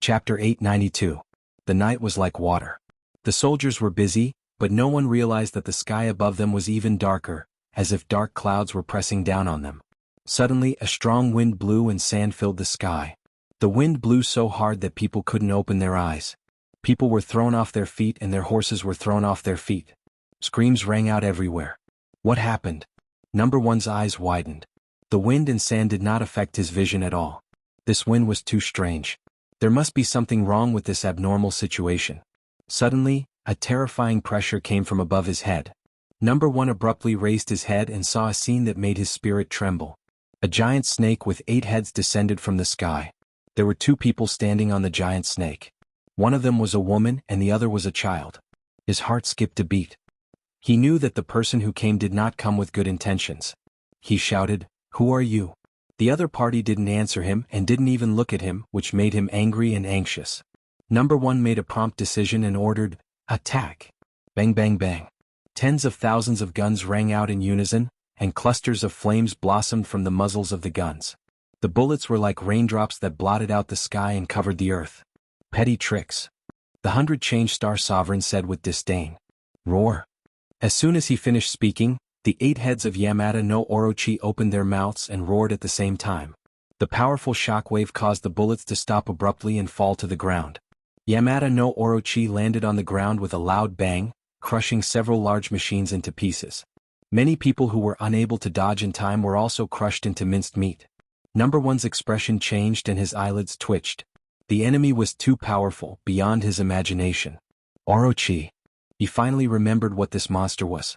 Chapter 892. The night was like water. The soldiers were busy, but no one realized that the sky above them was even darker, as if dark clouds were pressing down on them. Suddenly, a strong wind blew and sand filled the sky. The wind blew so hard that people couldn't open their eyes. People were thrown off their feet and their horses were thrown off their feet. Screams rang out everywhere. What happened? Number One's eyes widened. The wind and sand did not affect his vision at all. This wind was too strange. There must be something wrong with this abnormal situation. Suddenly, a terrifying pressure came from above his head. Number One abruptly raised his head and saw a scene that made his spirit tremble. A giant snake with 8 heads descended from the sky. There were 2 people standing on the giant snake. One of them was a woman and the other was a child. His heart skipped a beat. He knew that the person who came did not come with good intentions. He shouted, "Who are you?" The other party didn't answer him and didn't even look at him, which made him angry and anxious. Number One made a prompt decision and ordered, "Attack!" Bang bang bang. Tens of thousands of guns rang out in unison, and clusters of flames blossomed from the muzzles of the guns. The bullets were like raindrops that blotted out the sky and covered the earth. Petty tricks. The 100 Change Star Sovereign said with disdain. Roar. As soon as he finished speaking, the 8 heads of Yamada no Orochi opened their mouths and roared at the same time. The powerful shockwave caused the bullets to stop abruptly and fall to the ground. Yamada no Orochi landed on the ground with a loud bang, crushing several large machines into pieces. Many people who were unable to dodge in time were also crushed into minced meat. Number One's expression changed and his eyelids twitched. The enemy was too powerful, beyond his imagination. Orochi. He finally remembered what this monster was.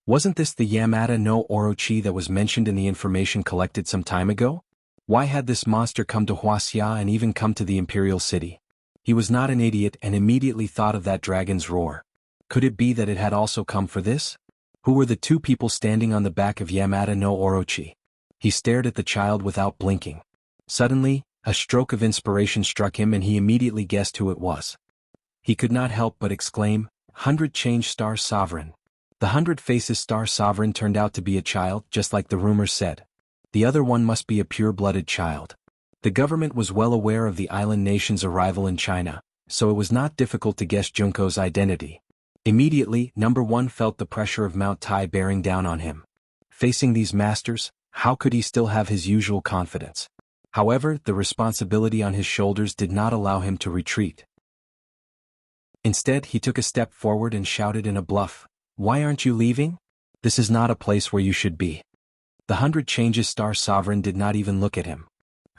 Wasn't this the Yamada no Orochi that was mentioned in the information collected some time ago? Why had this monster come to Wuxia and even come to the Imperial City? He was not an idiot and immediately thought of that dragon's roar. Could it be that it had also come for this? Who were the 2 people standing on the back of Yamada no Orochi? He stared at the child without blinking. Suddenly, a stroke of inspiration struck him and he immediately guessed who it was. He could not help but exclaim, "100 Change Star Sovereign." The 100 Faces Star Sovereign turned out to be a child, just like the rumors said. The other one must be a pure-blooded child. The government was well aware of the island nation's arrival in China, so it was not difficult to guess Junko's identity. Immediately, Number One felt the pressure of Mount Tai bearing down on him. Facing these masters, how could he still have his usual confidence? However, the responsibility on his shoulders did not allow him to retreat. Instead, he took a step forward and shouted in a bluff, "Why aren't you leaving? This is not a place where you should be." The 100 Changes Star Sovereign did not even look at him.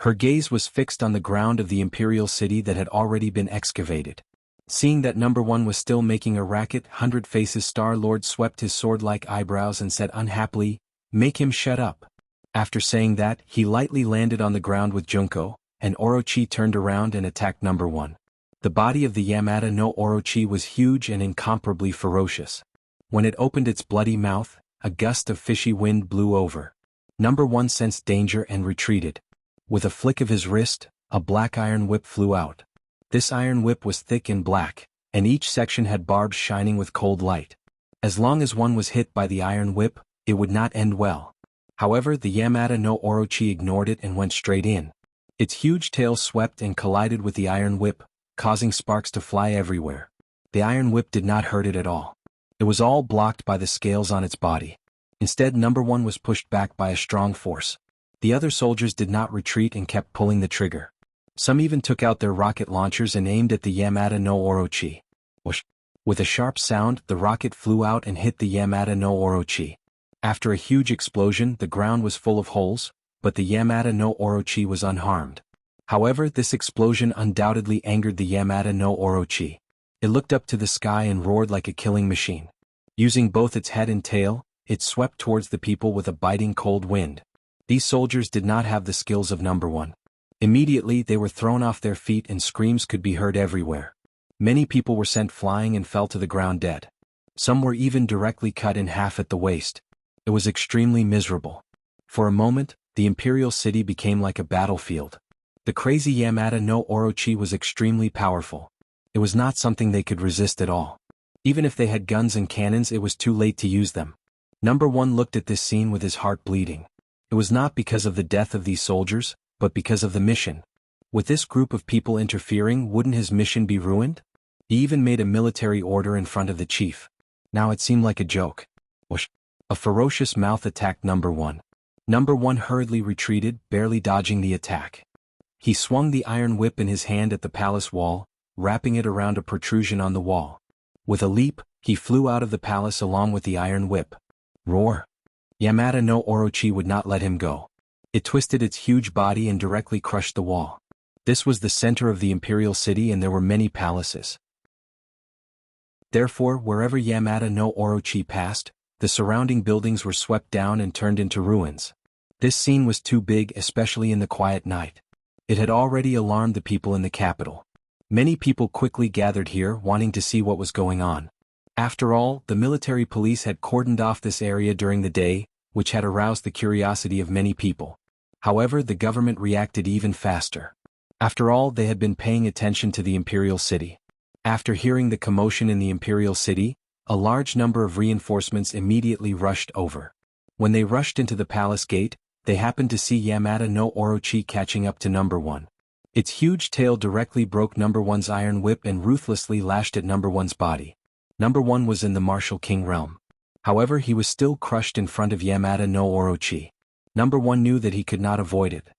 Her gaze was fixed on the ground of the Imperial City that had already been excavated. Seeing that Number One was still making a racket, 100 Faces Star Lord swept his sword-like eyebrows and said unhappily, "Make him shut up." After saying that, he lightly landed on the ground with Junko, and Orochi turned around and attacked Number One. The body of the Yamada no Orochi was huge and incomparably ferocious. When it opened its bloody mouth, a gust of fishy wind blew over. Number One sensed danger and retreated. With a flick of his wrist, a black iron whip flew out. This iron whip was thick and black, and each section had barbs shining with cold light. As long as one was hit by the iron whip, it would not end well. However, the Yamada no Orochi ignored it and went straight in. Its huge tail swept and collided with the iron whip, causing sparks to fly everywhere. The iron whip did not hurt it at all. It was all blocked by the scales on its body. Instead, Number One was pushed back by a strong force. The other soldiers did not retreat and kept pulling the trigger. Some even took out their rocket launchers and aimed at the Yamada no Orochi. Whoosh! With a sharp sound, the rocket flew out and hit the Yamada no Orochi. After a huge explosion, the ground was full of holes, but the Yamada no Orochi was unharmed. However, this explosion undoubtedly angered the Yamada no Orochi. It looked up to the sky and roared like a killing machine. Using both its head and tail, it swept towards the people with a biting cold wind. These soldiers did not have the skills of Number One. Immediately, they were thrown off their feet and screams could be heard everywhere. Many people were sent flying and fell to the ground dead. Some were even directly cut in half at the waist. It was extremely miserable. For a moment, the Imperial City became like a battlefield. The crazy Yamada no Orochi was extremely powerful. It was not something they could resist at all. Even if they had guns and cannons, it was too late to use them. Number One looked at this scene with his heart bleeding. It was not because of the death of these soldiers, but because of the mission. With this group of people interfering, wouldn't his mission be ruined? He even made a military order in front of the chief. Now it seemed like a joke. Whoosh! A ferocious mouth attacked number one. Number one hurriedly retreated, barely dodging the attack. He swung the iron whip in his hand at the palace wall, wrapping it around a protrusion on the wall. With a leap, he flew out of the palace along with the iron whip. Roar! Yamada no Orochi would not let him go. It twisted its huge body and directly crushed the wall. This was the center of the imperial city and there were many palaces. Therefore, wherever Yamada no Orochi passed, the surrounding buildings were swept down and turned into ruins. This scene was too big, especially in the quiet night. It had already alarmed the people in the capital. Many people quickly gathered here wanting to see what was going on. After all, the military police had cordoned off this area during the day, which had aroused the curiosity of many people. However, the government reacted even faster. After all, they had been paying attention to the imperial city. After hearing the commotion in the imperial city, a large number of reinforcements immediately rushed over. When they rushed into the palace gate, they happened to see Yamada no Orochi catching up to number one. Its huge tail directly broke number one's iron whip and ruthlessly lashed at number one's body. Number one was in the martial king realm. However, he was still crushed in front of Yamada no Orochi. Number one knew that he could not avoid it.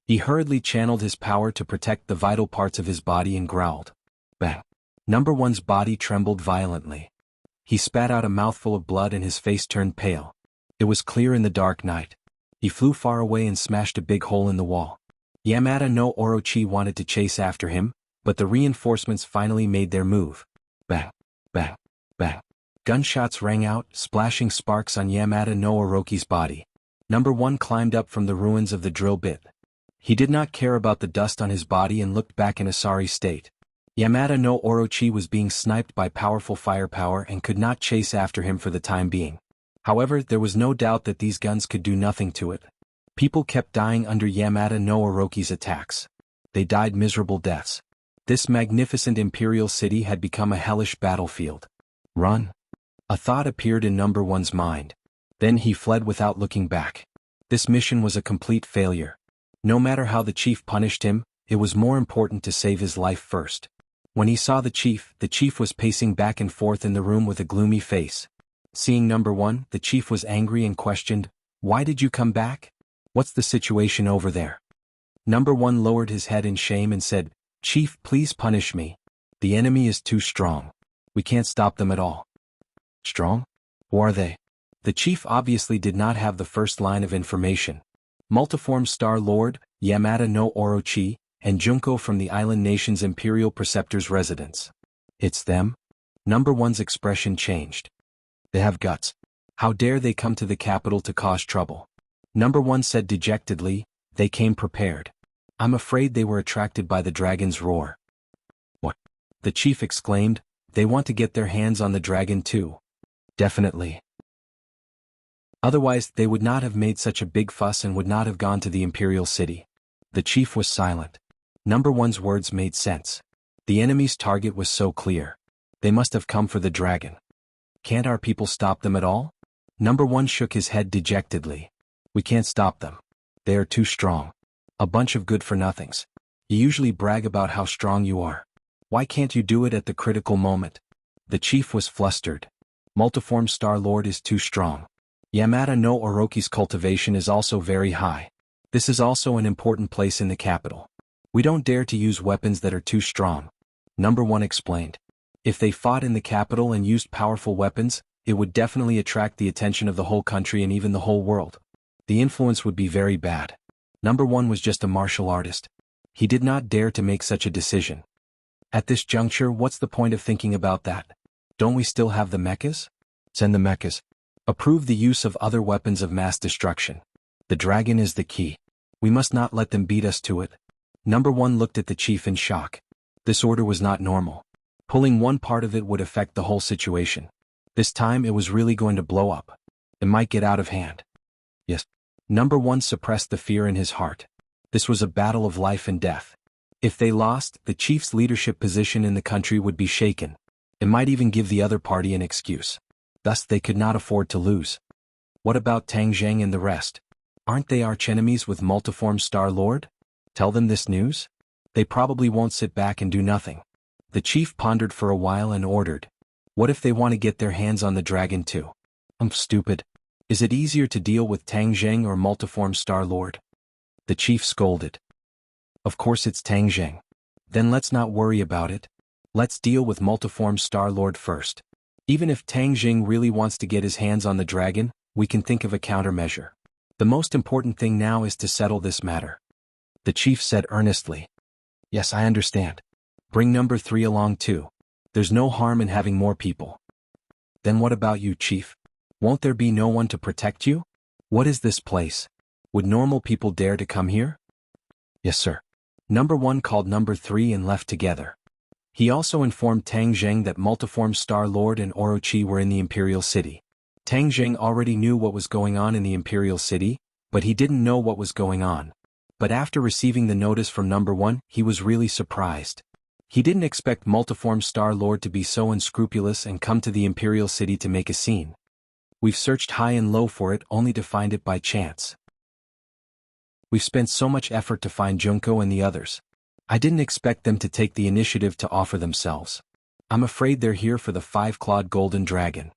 He hurriedly channeled his power to protect the vital parts of his body and growled. Bang! Number one's body trembled violently. He spat out a mouthful of blood and his face turned pale. It was clear in the dark night. He flew far away and smashed a big hole in the wall. Yamada no Orochi wanted to chase after him, but the reinforcements finally made their move. Bang! Bang! Bang! Gunshots rang out, splashing sparks on Yamada no Orochi's body. Number one climbed up from the ruins of the drill bit. He did not care about the dust on his body and looked back in a sorry state. Yamada no Orochi was being sniped by powerful firepower and could not chase after him for the time being. However, there was no doubt that these guns could do nothing to it. People kept dying under Yamada no Orochi's attacks. They died miserable deaths. This magnificent imperial city had become a hellish battlefield. Run! A thought appeared in number one's mind. Then he fled without looking back. This mission was a complete failure. No matter how the chief punished him, it was more important to save his life first. When he saw the chief was pacing back and forth in the room with a gloomy face. Seeing number one, the chief was angry and questioned, "Why did you come back? What's the situation over there?" Number one lowered his head in shame and said, "Chief, please punish me. The enemy is too strong. We can't stop them at all." Strong? Who are they? The chief obviously did not have the first line of information. Multiform Star Lord, Yamada no Orochi, and Junko from the island nation's Imperial Preceptor's residence. It's them? Number one's expression changed. They have guts. How dare they come to the capital to cause trouble? Number one said dejectedly, "They came prepared. I'm afraid they were attracted by the dragon's roar." What? The chief exclaimed, "They want to get their hands on the dragon too." Definitely. Otherwise, they would not have made such a big fuss and would not have gone to the imperial city. The chief was silent. Number one's words made sense. The enemy's target was so clear. They must have come for the dragon. Can't our people stop them at all? Number one shook his head dejectedly. We can't stop them. They are too strong. A bunch of good-for-nothings. You usually brag about how strong you are. Why can't you do it at the critical moment? The chief was flustered. Multiform Star Lord is too strong. Yamada no Orochi's cultivation is also very high. This is also an important place in the capital. We don't dare to use weapons that are too strong. Number one explained. If they fought in the capital and used powerful weapons, it would definitely attract the attention of the whole country and even the whole world. The influence would be very bad. Number one was just a martial artist. He did not dare to make such a decision. At this juncture, what's the point of thinking about that? Don't we still have the mechas? Send the mechas. Approve the use of other weapons of mass destruction. The dragon is the key. We must not let them beat us to it. Number one looked at the chief in shock. This order was not normal. Pulling one part of it would affect the whole situation. This time it was really going to blow up. It might get out of hand. Yes. Number one suppressed the fear in his heart. This was a battle of life and death. If they lost, the chief's leadership position in the country would be shaken. It might even give the other party an excuse. Thus they could not afford to lose. What about Tang Zheng and the rest? Aren't they archenemies with Multiform Star Lord? Tell them this news? They probably won't sit back and do nothing. The chief pondered for a while and ordered, "What if they want to get their hands on the dragon too?" Stupid. Is it easier to deal with Tang Zheng or multiform Star Lord?" The chief scolded. "Of course it's Tang Zheng. Then let's not worry about it. Let's deal with multiform Star Lord first. Even if Tang Zheng really wants to get his hands on the dragon, we can think of a countermeasure. The most important thing now is to settle this matter." The chief said earnestly. "Yes, I understand. Bring number 3 along too. There's no harm in having more people." "Then what about you, chief? Won't there be no one to protect you? What is this place? Would normal people dare to come here?" "Yes, sir." Number 1 called number 3 and left together. He also informed Tang Zheng that multiform Star Lord and Orochi were in the Imperial City. Tang Zheng already knew what was going on in the Imperial City, but he didn't know what was going on. But after receiving the notice from number 1, he was really surprised. He didn't expect multiform Star Lord to be so unscrupulous and come to the Imperial City to make a scene. "We've searched high and low for it only to find it by chance. We've spent so much effort to find Junko and the others. I didn't expect them to take the initiative to offer themselves. I'm afraid they're here for the 5-clawed golden dragon."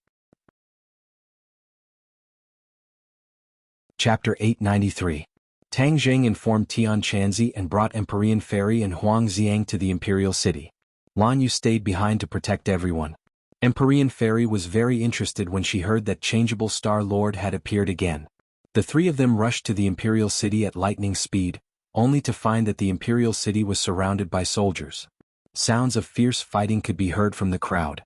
Chapter 893. Tang Zheng informed Tian Chanzi and brought Empyrean Fairy and Huang Xiang to the Imperial City. Lan Yu stayed behind to protect everyone. Empyrean Fairy was very interested when she heard that Changeable Star Lord had appeared again. The 3 of them rushed to the Imperial City at lightning speed, only to find that the Imperial City was surrounded by soldiers. Sounds of fierce fighting could be heard from the crowd.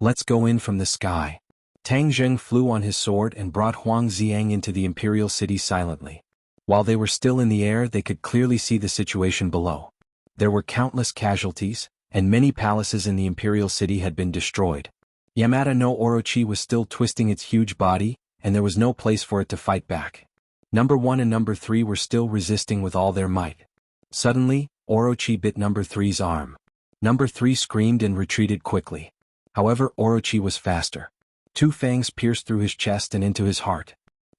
"Let's go in from the sky." Tang Zheng flew on his sword and brought Huang Xiang into the Imperial City silently. While they were still in the air, they could clearly see the situation below. There were countless casualties, and many palaces in the Imperial City had been destroyed. Yamada no Orochi was still twisting its huge body, and there was no place for it to fight back. Number 1 and number 3 were still resisting with all their might. Suddenly, Orochi bit number 3's arm. Number 3 screamed and retreated quickly. However, Orochi was faster. 2 fangs pierced through his chest and into his heart.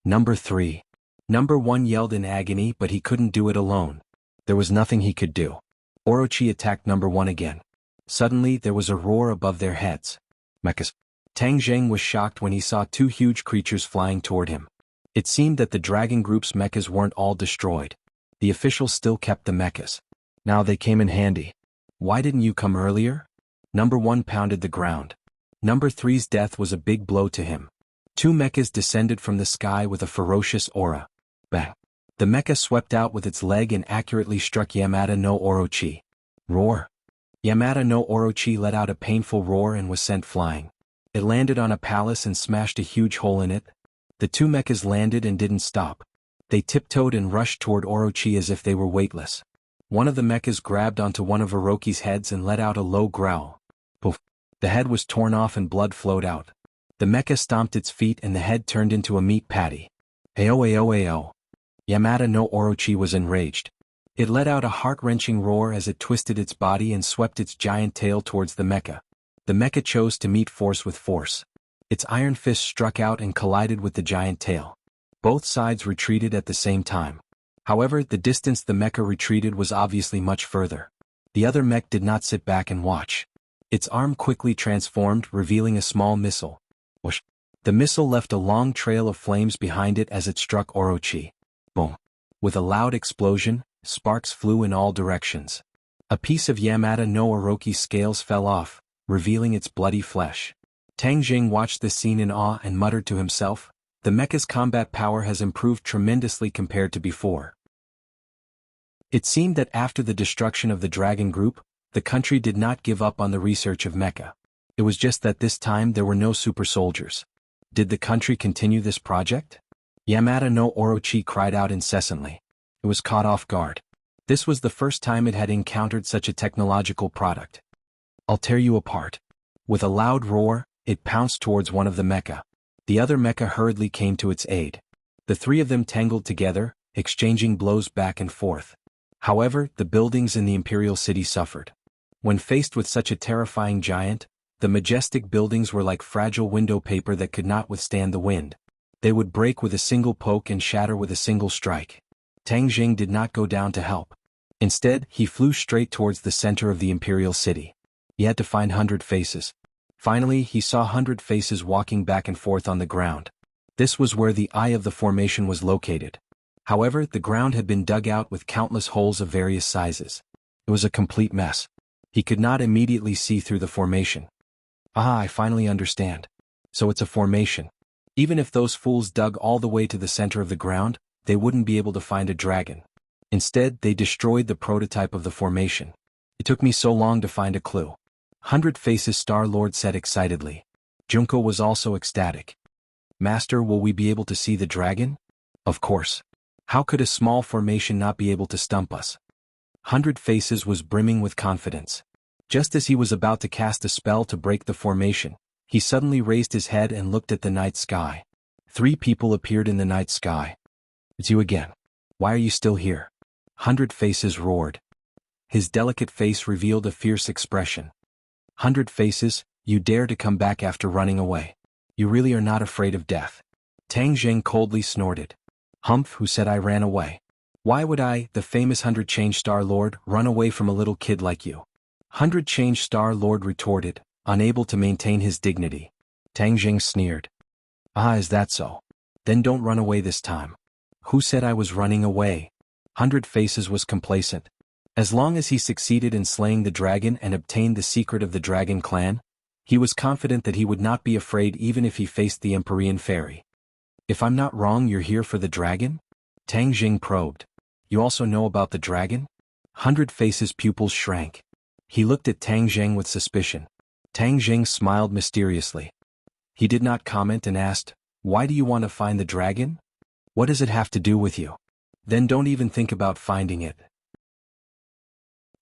Number 3. Number 1 yelled in agony, but he couldn't do it alone. There was nothing he could do. Orochi attacked number 1 again. Suddenly, there was a roar above their heads. Mechas. Tang Zheng was shocked when he saw 2 huge creatures flying toward him. It seemed that the dragon group's mechas weren't all destroyed. The officials still kept the mechas. Now they came in handy. "Why didn't you come earlier?" Number 1 pounded the ground. Number 3's death was a big blow to him. 2 mechas descended from the sky with a ferocious aura. Bang! The mecha swept out with its leg and accurately struck Yamada no Orochi. Roar! Yamada no Orochi let out a painful roar and was sent flying. It landed on a palace and smashed a huge hole in it. The 2 mechas landed and didn't stop. They tiptoed and rushed toward Orochi as if they were weightless. One of the mechas grabbed onto one of Orochi's heads and let out a low growl. Poof! The head was torn off and blood flowed out. The mecha stomped its feet and the head turned into a meat patty. Ayo ayo ayo! Yamada no Orochi was enraged. It let out a heart-wrenching roar as it twisted its body and swept its giant tail towards the mecha. The mecha chose to meet force with force. Its iron fist struck out and collided with the giant tail. Both sides retreated at the same time. However, the distance the mecha retreated was obviously much further. The other mech did not sit back and watch. Its arm quickly transformed, revealing a small missile. Whoosh! The missile left a long trail of flames behind it as it struck Orochi. Boom! With a loud explosion, sparks flew in all directions. A piece of Yamada no Orochi's scales fell off, revealing its bloody flesh. Tang Zheng watched this scene in awe and muttered to himself, "The mecha's combat power has improved tremendously compared to before." It seemed that after the destruction of the dragon group, the country did not give up on the research of mecha. It was just that this time there were no super soldiers. Did the country continue this project? Yamada no Orochi cried out incessantly. It was caught off guard. This was the first time it had encountered such a technological product. "I'll tear you apart." With a loud roar, it pounced towards one of the mecha. The other mecha hurriedly came to its aid. The 3 of them tangled together, exchanging blows back and forth. However, the buildings in the Imperial City suffered. When faced with such a terrifying giant, the majestic buildings were like fragile window paper that could not withstand the wind. They would break with a single poke and shatter with a single strike. Tang Zheng did not go down to help. Instead, he flew straight towards the center of the imperial city. He had to find 100 Faces. Finally, he saw 100 Faces walking back and forth on the ground. This was where the eye of the formation was located. However, the ground had been dug out with countless holes of various sizes. It was a complete mess. He could not immediately see through the formation. Ah, I finally understand. So it's a formation. Even if those fools dug all the way to the center of the ground, they wouldn't be able to find a dragon. Instead, they destroyed the prototype of the formation. It took me so long to find a clue. 100 Faces Star-Lord said excitedly. Junko was also ecstatic. Master, will we be able to see the dragon? Of course. How could a small formation not be able to stump us? 100 Faces was brimming with confidence. Just as he was about to cast a spell to break the formation, he suddenly raised his head and looked at the night sky. 3 people appeared in the night sky. It's you again. Why are you still here? 100 Faces roared. His delicate face revealed a fierce expression. 100 Faces, you dare to come back after running away. You really are not afraid of death. Tang Zheng coldly snorted. Humph, who said I ran away? Why would I, the famous 100 Change Star Lord, run away from a little kid like you? 100 Change Star Lord retorted, unable to maintain his dignity. Tang Zheng sneered. Ah, is that so? Then don't run away this time. Who said I was running away? 100 Faces was complacent. As long as he succeeded in slaying the dragon and obtained the secret of the dragon clan, he was confident that he would not be afraid even if he faced the Empyrean Fairy. If I'm not wrong, you're here for the dragon? Tang Zheng probed. You also know about the dragon? 100 Faces' pupils shrank. He looked at Tang Zheng with suspicion. Tang Zheng smiled mysteriously. He did not comment and asked, why do you want to find the dragon? What does it have to do with you? Then don't even think about finding it.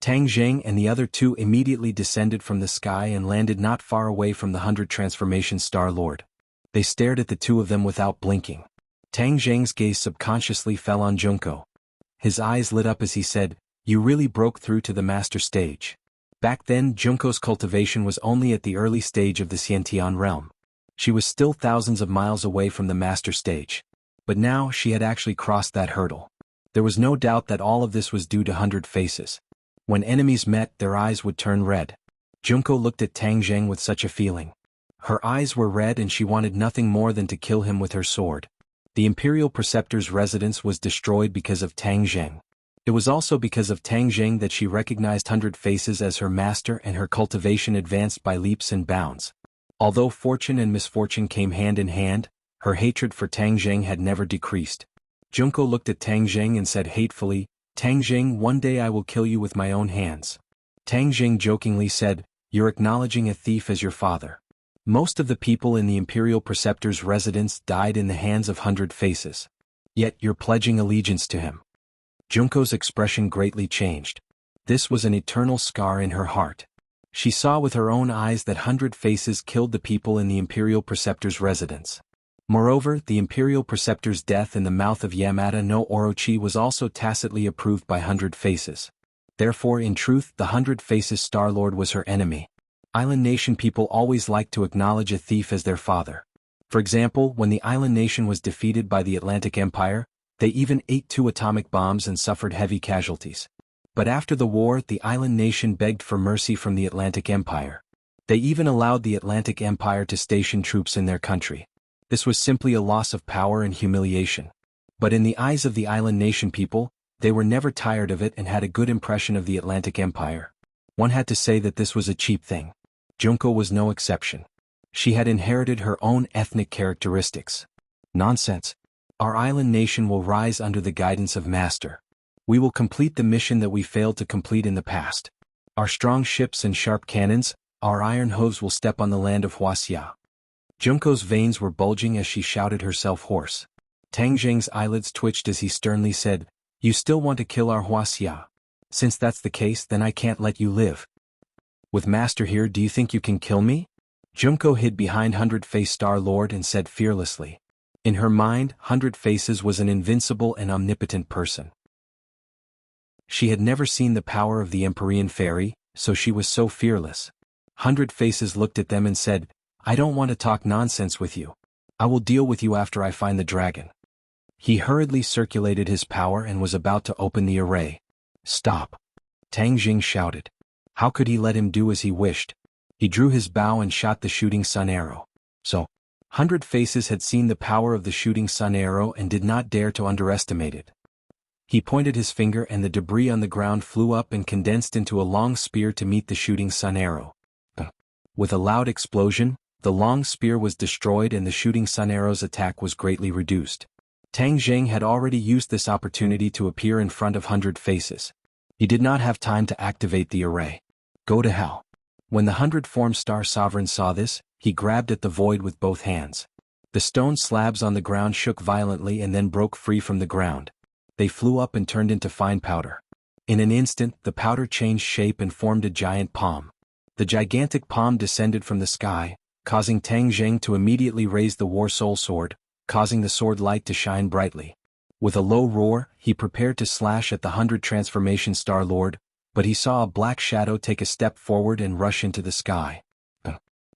Tang Zheng and the other 2 immediately descended from the sky and landed not far away from the 100 Transformation Star Lord. They stared at the 2 of them without blinking. Tang Zheng's gaze subconsciously fell on Junko. His eyes lit up as he said, you really broke through to the master stage. Back then, Junko's cultivation was only at the early stage of the Xiantian realm. She was still thousands of miles away from the master stage. But now, she had actually crossed that hurdle. There was no doubt that all of this was due to 100 Faces. When enemies met, their eyes would turn red. Junko looked at Tang Zheng with such a feeling. Her eyes were red and she wanted nothing more than to kill him with her sword. The Imperial Preceptor's residence was destroyed because of Tang Zheng. It was also because of Tang Zheng that she recognized 100 Faces as her master and her cultivation advanced by leaps and bounds. Although fortune and misfortune came hand in hand, her hatred for Tang Zheng had never decreased. Junko looked at Tang Zheng and said hatefully, Tang Zheng, one day I will kill you with my own hands. Tang Zheng jokingly said, you're acknowledging a thief as your father. Most of the people in the Imperial Preceptor's residence died in the hands of 100 Faces. Yet you're pledging allegiance to him. Junko's expression greatly changed. This was an eternal scar in her heart. She saw with her own eyes that 100 Faces killed the people in the Imperial Preceptor's residence. Moreover, the Imperial Preceptor's death in the mouth of Yamada no Orochi was also tacitly approved by 100 Faces. Therefore, in truth, the 100 Faces Star-Lord was her enemy. Island Nation people always liked to acknowledge a thief as their father. For example, when the Island Nation was defeated by the Atlantic Empire, they even ate 2 atomic bombs and suffered heavy casualties. But after the war, the Island Nation begged for mercy from the Atlantic Empire. They even allowed the Atlantic Empire to station troops in their country. This was simply a loss of power and humiliation. But in the eyes of the Island Nation people, they were never tired of it and had a good impression of the Atlantic Empire. One had to say that this was a cheap thing. Junko was no exception. She had inherited her own ethnic characteristics. Nonsense. Our island nation will rise under the guidance of Master. We will complete the mission that we failed to complete in the past. Our strong ships and sharp cannons, our iron hooves will step on the land of Wuxia. Junko's veins were bulging as she shouted herself hoarse. Tang Zheng's eyelids twitched as he sternly said, you still want to kill our Wuxia? Since that's the case, then I can't let you live. With Master here, do you think you can kill me? Junko hid behind 100 Face Star-Lord and said fearlessly. In her mind, 100 Faces was an invincible and omnipotent person. She had never seen the power of the Empyrean Fairy, so she was so fearless. 100 Faces looked at them and said, I don't want to talk nonsense with you. I will deal with you after I find the dragon. He hurriedly circulated his power and was about to open the array. Stop! Tang Jing shouted. How could he let him do as he wished? He drew his bow and shot the shooting sun arrow. So, 100 Faces had seen the power of the shooting sun arrow and did not dare to underestimate it. He pointed his finger and the debris on the ground flew up and condensed into a long spear to meet the shooting sun arrow. With a loud explosion, the long spear was destroyed and the shooting sun arrow's attack was greatly reduced. Tang Jing had already used this opportunity to appear in front of 100 Faces. He did not have time to activate the array. Go to hell. When the 100-form Star Sovereign saw this, he grabbed at the void with both hands. The stone slabs on the ground shook violently and then broke free from the ground. They flew up and turned into fine powder. In an instant, the powder changed shape and formed a giant palm. The gigantic palm descended from the sky, causing Tang Jing to immediately raise the War Soul Sword, causing the sword light to shine brightly. With a low roar, he prepared to slash at the 100 Transformation Star Lord, but he saw a black shadow take a step forward and rush into the sky.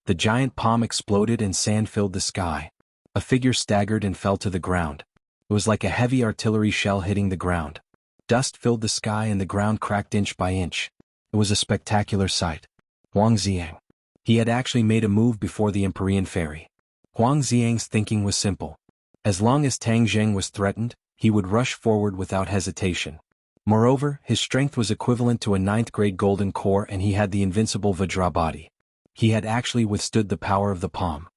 The giant palm exploded and sand filled the sky. A figure staggered and fell to the ground. It was like a heavy artillery shell hitting the ground. Dust filled the sky and the ground cracked inch by inch. It was a spectacular sight. Huang Xiang. He had actually made a move before the Empyrean Fairy. Huang Xiang's thinking was simple. As long as Tang Jing was threatened, he would rush forward without hesitation. Moreover, his strength was equivalent to a 9th-grade golden core and he had the invincible Vajra body. He had actually withstood the power of the palm.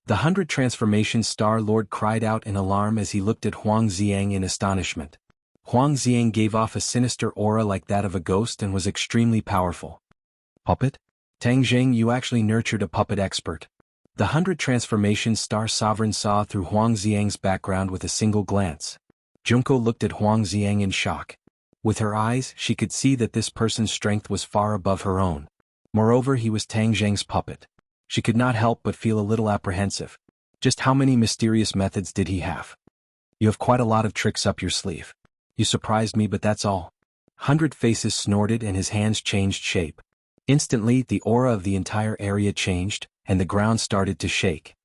The 100 Transformation Star Lord cried out in alarm as he looked at Huang Xiang in astonishment. Huang Xiang gave off a sinister aura like that of a ghost and was extremely powerful. Puppet? Tang Jing, you actually nurtured a puppet expert. The 100 Transformation Star Sovereign saw through Huang Xiang's background with a single glance. Junko looked at Huang Xiang in shock. With her eyes, she could see that this person's strength was far above her own. Moreover, he was Tang Jing's puppet. She could not help but feel a little apprehensive. Just how many mysterious methods did he have? You have quite a lot of tricks up your sleeve. You surprised me, but that's all. 100 Faces snorted and his hands changed shape. Instantly, the aura of the entire area changed, and the ground started to shake.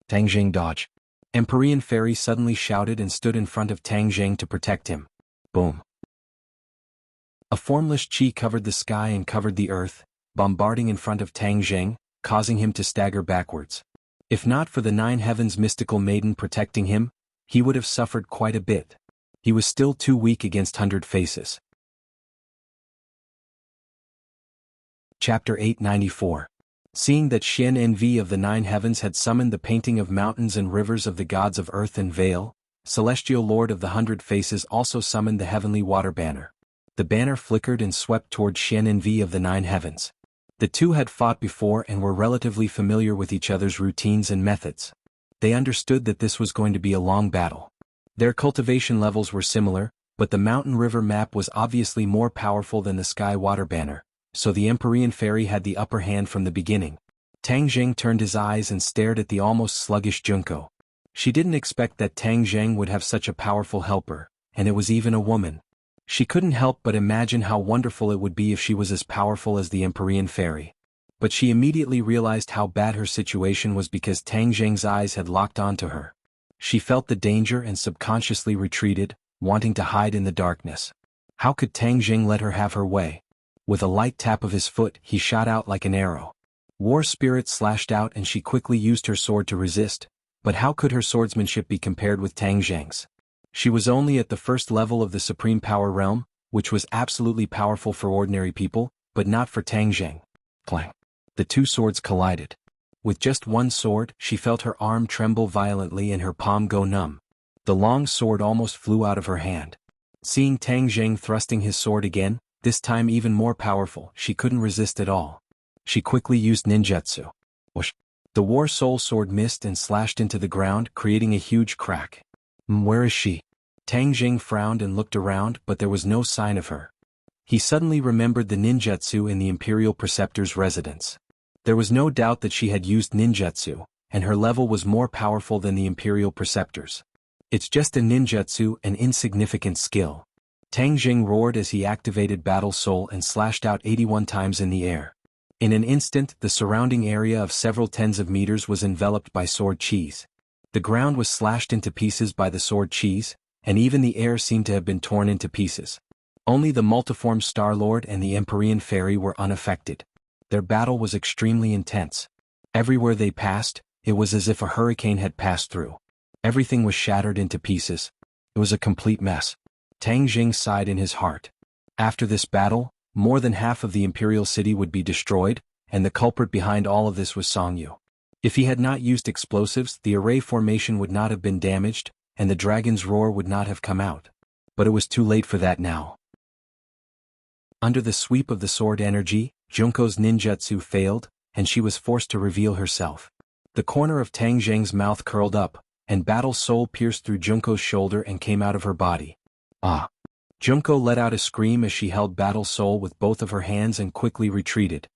Tang Jing dodge. Empyrean Fairy suddenly shouted and stood in front of Tang Jing to protect him. Boom. A formless chi covered the sky and covered the earth, bombarding in front of Tang Jing, causing him to stagger backwards. If not for the 9 Heavens mystical maiden protecting him, he would have suffered quite a bit. He was still too weak against 100 Faces. Chapter 894. Seeing that Xian Envy of the 9 Heavens had summoned the painting of mountains and rivers of the gods of earth and Vale, Celestial Lord of the 100 Faces also summoned the heavenly water banner. The banner flickered and swept toward Xian Envy of the 9 Heavens. The two had fought before and were relatively familiar with each other's routines and methods. They understood that this was going to be a long battle. Their cultivation levels were similar, but the mountain river map was obviously more powerful than the sky water banner, so the Empyrean Fairy had the upper hand from the beginning. Tang Jing turned his eyes and stared at the almost sluggish Junko. She didn't expect that Tang Jing would have such a powerful helper, and it was even a woman. She couldn't help but imagine how wonderful it would be if she was as powerful as the Empyrean Fairy. But she immediately realized how bad her situation was because Tang Jing's eyes had locked onto her. She felt the danger and subconsciously retreated, wanting to hide in the darkness. How could Tang Jing let her have her way? With a light tap of his foot, he shot out like an arrow. War spirit slashed out and she quickly used her sword to resist, but how could her swordsmanship be compared with Tang Jing's? She was only at the first level of the Supreme Power Realm, which was absolutely powerful for ordinary people, but not for Tang Jing. Clang. The two swords collided. With just one sword, she felt her arm tremble violently and her palm go numb. The long sword almost flew out of her hand. Seeing Tang Jing thrusting his sword again, this time even more powerful, she couldn't resist at all. She quickly used ninjutsu. Whoosh. The War Soul Sword missed and slashed into the ground, creating a huge crack. Where is she? Tang Jing frowned and looked around, but there was no sign of her. He suddenly remembered the ninjutsu in the Imperial Preceptor's residence. There was no doubt that she had used ninjutsu, and her level was more powerful than the Imperial Preceptor's. It's just a ninjutsu, an insignificant skill. Tang Jing roared as he activated Battle Soul and slashed out 81 times in the air. In an instant, the surrounding area of several tens of meters was enveloped by sword chis. The ground was slashed into pieces by the sword chis, and even the air seemed to have been torn into pieces. Only the multiform Star-Lord and the Empyrean Fairy were unaffected. Their battle was extremely intense. Everywhere they passed, it was as if a hurricane had passed through. Everything was shattered into pieces. It was a complete mess. Tang Jing sighed in his heart. After this battle, more than half of the Imperial City would be destroyed, and the culprit behind all of this was Song Yu. If he had not used explosives, the array formation would not have been damaged, and the dragon's roar would not have come out. But it was too late for that now. Under the sweep of the sword energy, Junko's ninjutsu failed, and she was forced to reveal herself. The corner of Tang Zheng's mouth curled up, and Battle Soul pierced through Junko's shoulder and came out of her body. Ah! Junko let out a scream as she held Battle Soul with both of her hands and quickly retreated.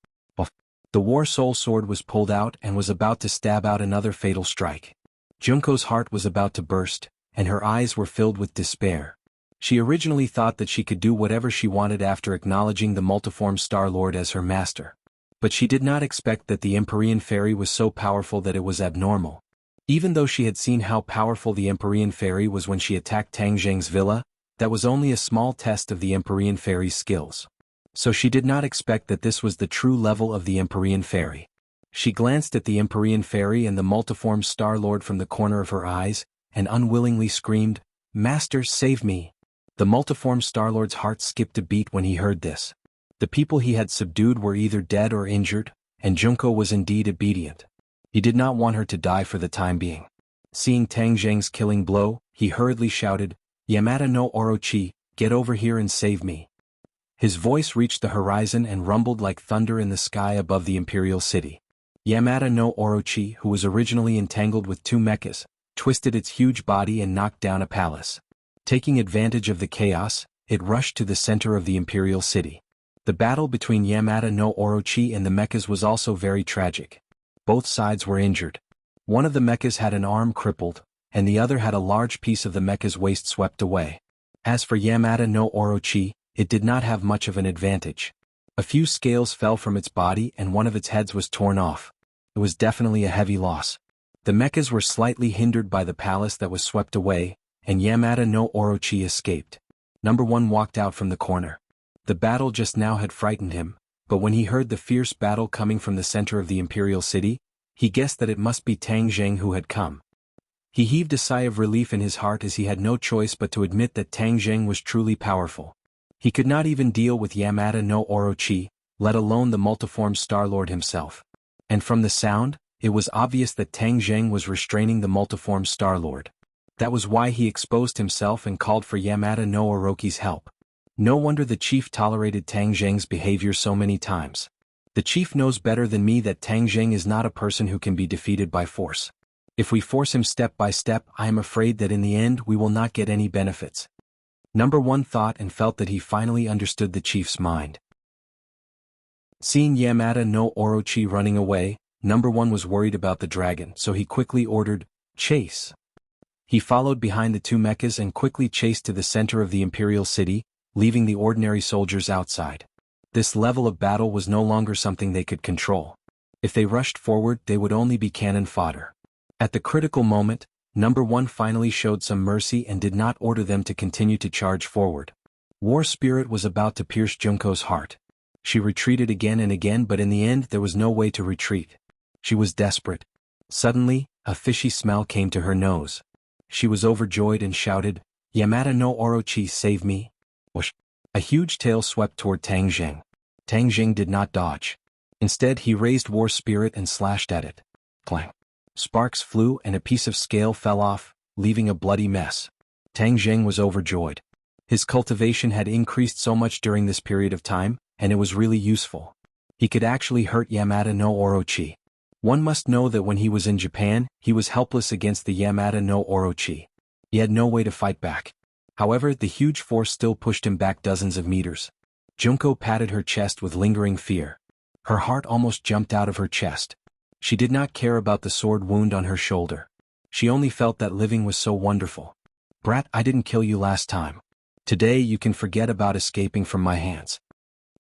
The War Soul sword was pulled out and was about to stab out another fatal strike. Junko's heart was about to burst, and her eyes were filled with despair. She originally thought that she could do whatever she wanted after acknowledging the multiform Star-Lord as her master. But she did not expect that the Empyrean Fairy was so powerful that it was abnormal. Even though she had seen how powerful the Empyrean Fairy was when she attacked Tang Zheng's villa, that was only a small test of the Empyrean Fairy's skills. So she did not expect that this was the true level of the Empyrean Fairy. She glanced at the Empyrean Fairy and the multiform Star-Lord from the corner of her eyes, and unwillingly screamed, "Master, save me!" The multiform Star-Lord's heart skipped a beat when he heard this. The people he had subdued were either dead or injured, and Junko was indeed obedient. He did not want her to die for the time being. Seeing Tang Zheng's killing blow, he hurriedly shouted, "Yamada no Orochi, get over here and save me." His voice reached the horizon and rumbled like thunder in the sky above the Imperial City. Yamada no Orochi, who was originally entangled with two mechas, twisted its huge body and knocked down a palace. Taking advantage of the chaos, it rushed to the center of the Imperial City. The battle between Yamada no Orochi and the mechas was also very tragic. Both sides were injured. One of the mechas had an arm crippled, and the other had a large piece of the mecha's waist swept away. As for Yamada no Orochi, it did not have much of an advantage. A few scales fell from its body and one of its heads was torn off. It was definitely a heavy loss. The mechas were slightly hindered by the palace that was swept away, and Yamada no Orochi escaped. Number 1 walked out from the corner. The battle just now had frightened him, but when he heard the fierce battle coming from the center of the Imperial City, he guessed that it must be Tang Zheng who had come. He heaved a sigh of relief in his heart as he had no choice but to admit that Tang Zheng was truly powerful. He could not even deal with Yamada no Orochi, let alone the multiform Star-Lord himself. And from the sound, it was obvious that Tang Zheng was restraining the multiform Star-Lord. That was why he exposed himself and called for Yamada no Orochi's help. No wonder the chief tolerated Tang Zheng's behavior so many times. The chief knows better than me that Tang Zheng is not a person who can be defeated by force. If we force him step by step, I am afraid that in the end we will not get any benefits. Number 1 thought and felt that he finally understood the chief's mind. Seeing Yamada no Orochi running away, Number 1 was worried about the dragon, so he quickly ordered, "Chase." He followed behind the two mechas and quickly chased to the center of the Imperial City, leaving the ordinary soldiers outside. This level of battle was no longer something they could control. If they rushed forward, they would only be cannon fodder. At the critical moment, Number 1 finally showed some mercy and did not order them to continue to charge forward. War spirit was about to pierce Junko's heart. She retreated again and again, but in the end there was no way to retreat. She was desperate. Suddenly, a fishy smell came to her nose. She was overjoyed and shouted, "Yamada no Orochi, save me!" Whoosh! A huge tail swept toward Tang Zheng. Tang Zheng did not dodge. Instead, he raised war spirit and slashed at it. Clang! Sparks flew and a piece of scale fell off, leaving a bloody mess. Tang Zheng was overjoyed. His cultivation had increased so much during this period of time, and it was really useful. He could actually hurt Yamada no Orochi. One must know that when he was in Japan, he was helpless against the Yamada no Orochi. He had no way to fight back. However, the huge force still pushed him back dozens of meters. Junko patted her chest with lingering fear. Her heart almost jumped out of her chest. She did not care about the sword wound on her shoulder. She only felt that living was so wonderful. "Brat, I didn't kill you last time. Today you can forget about escaping from my hands."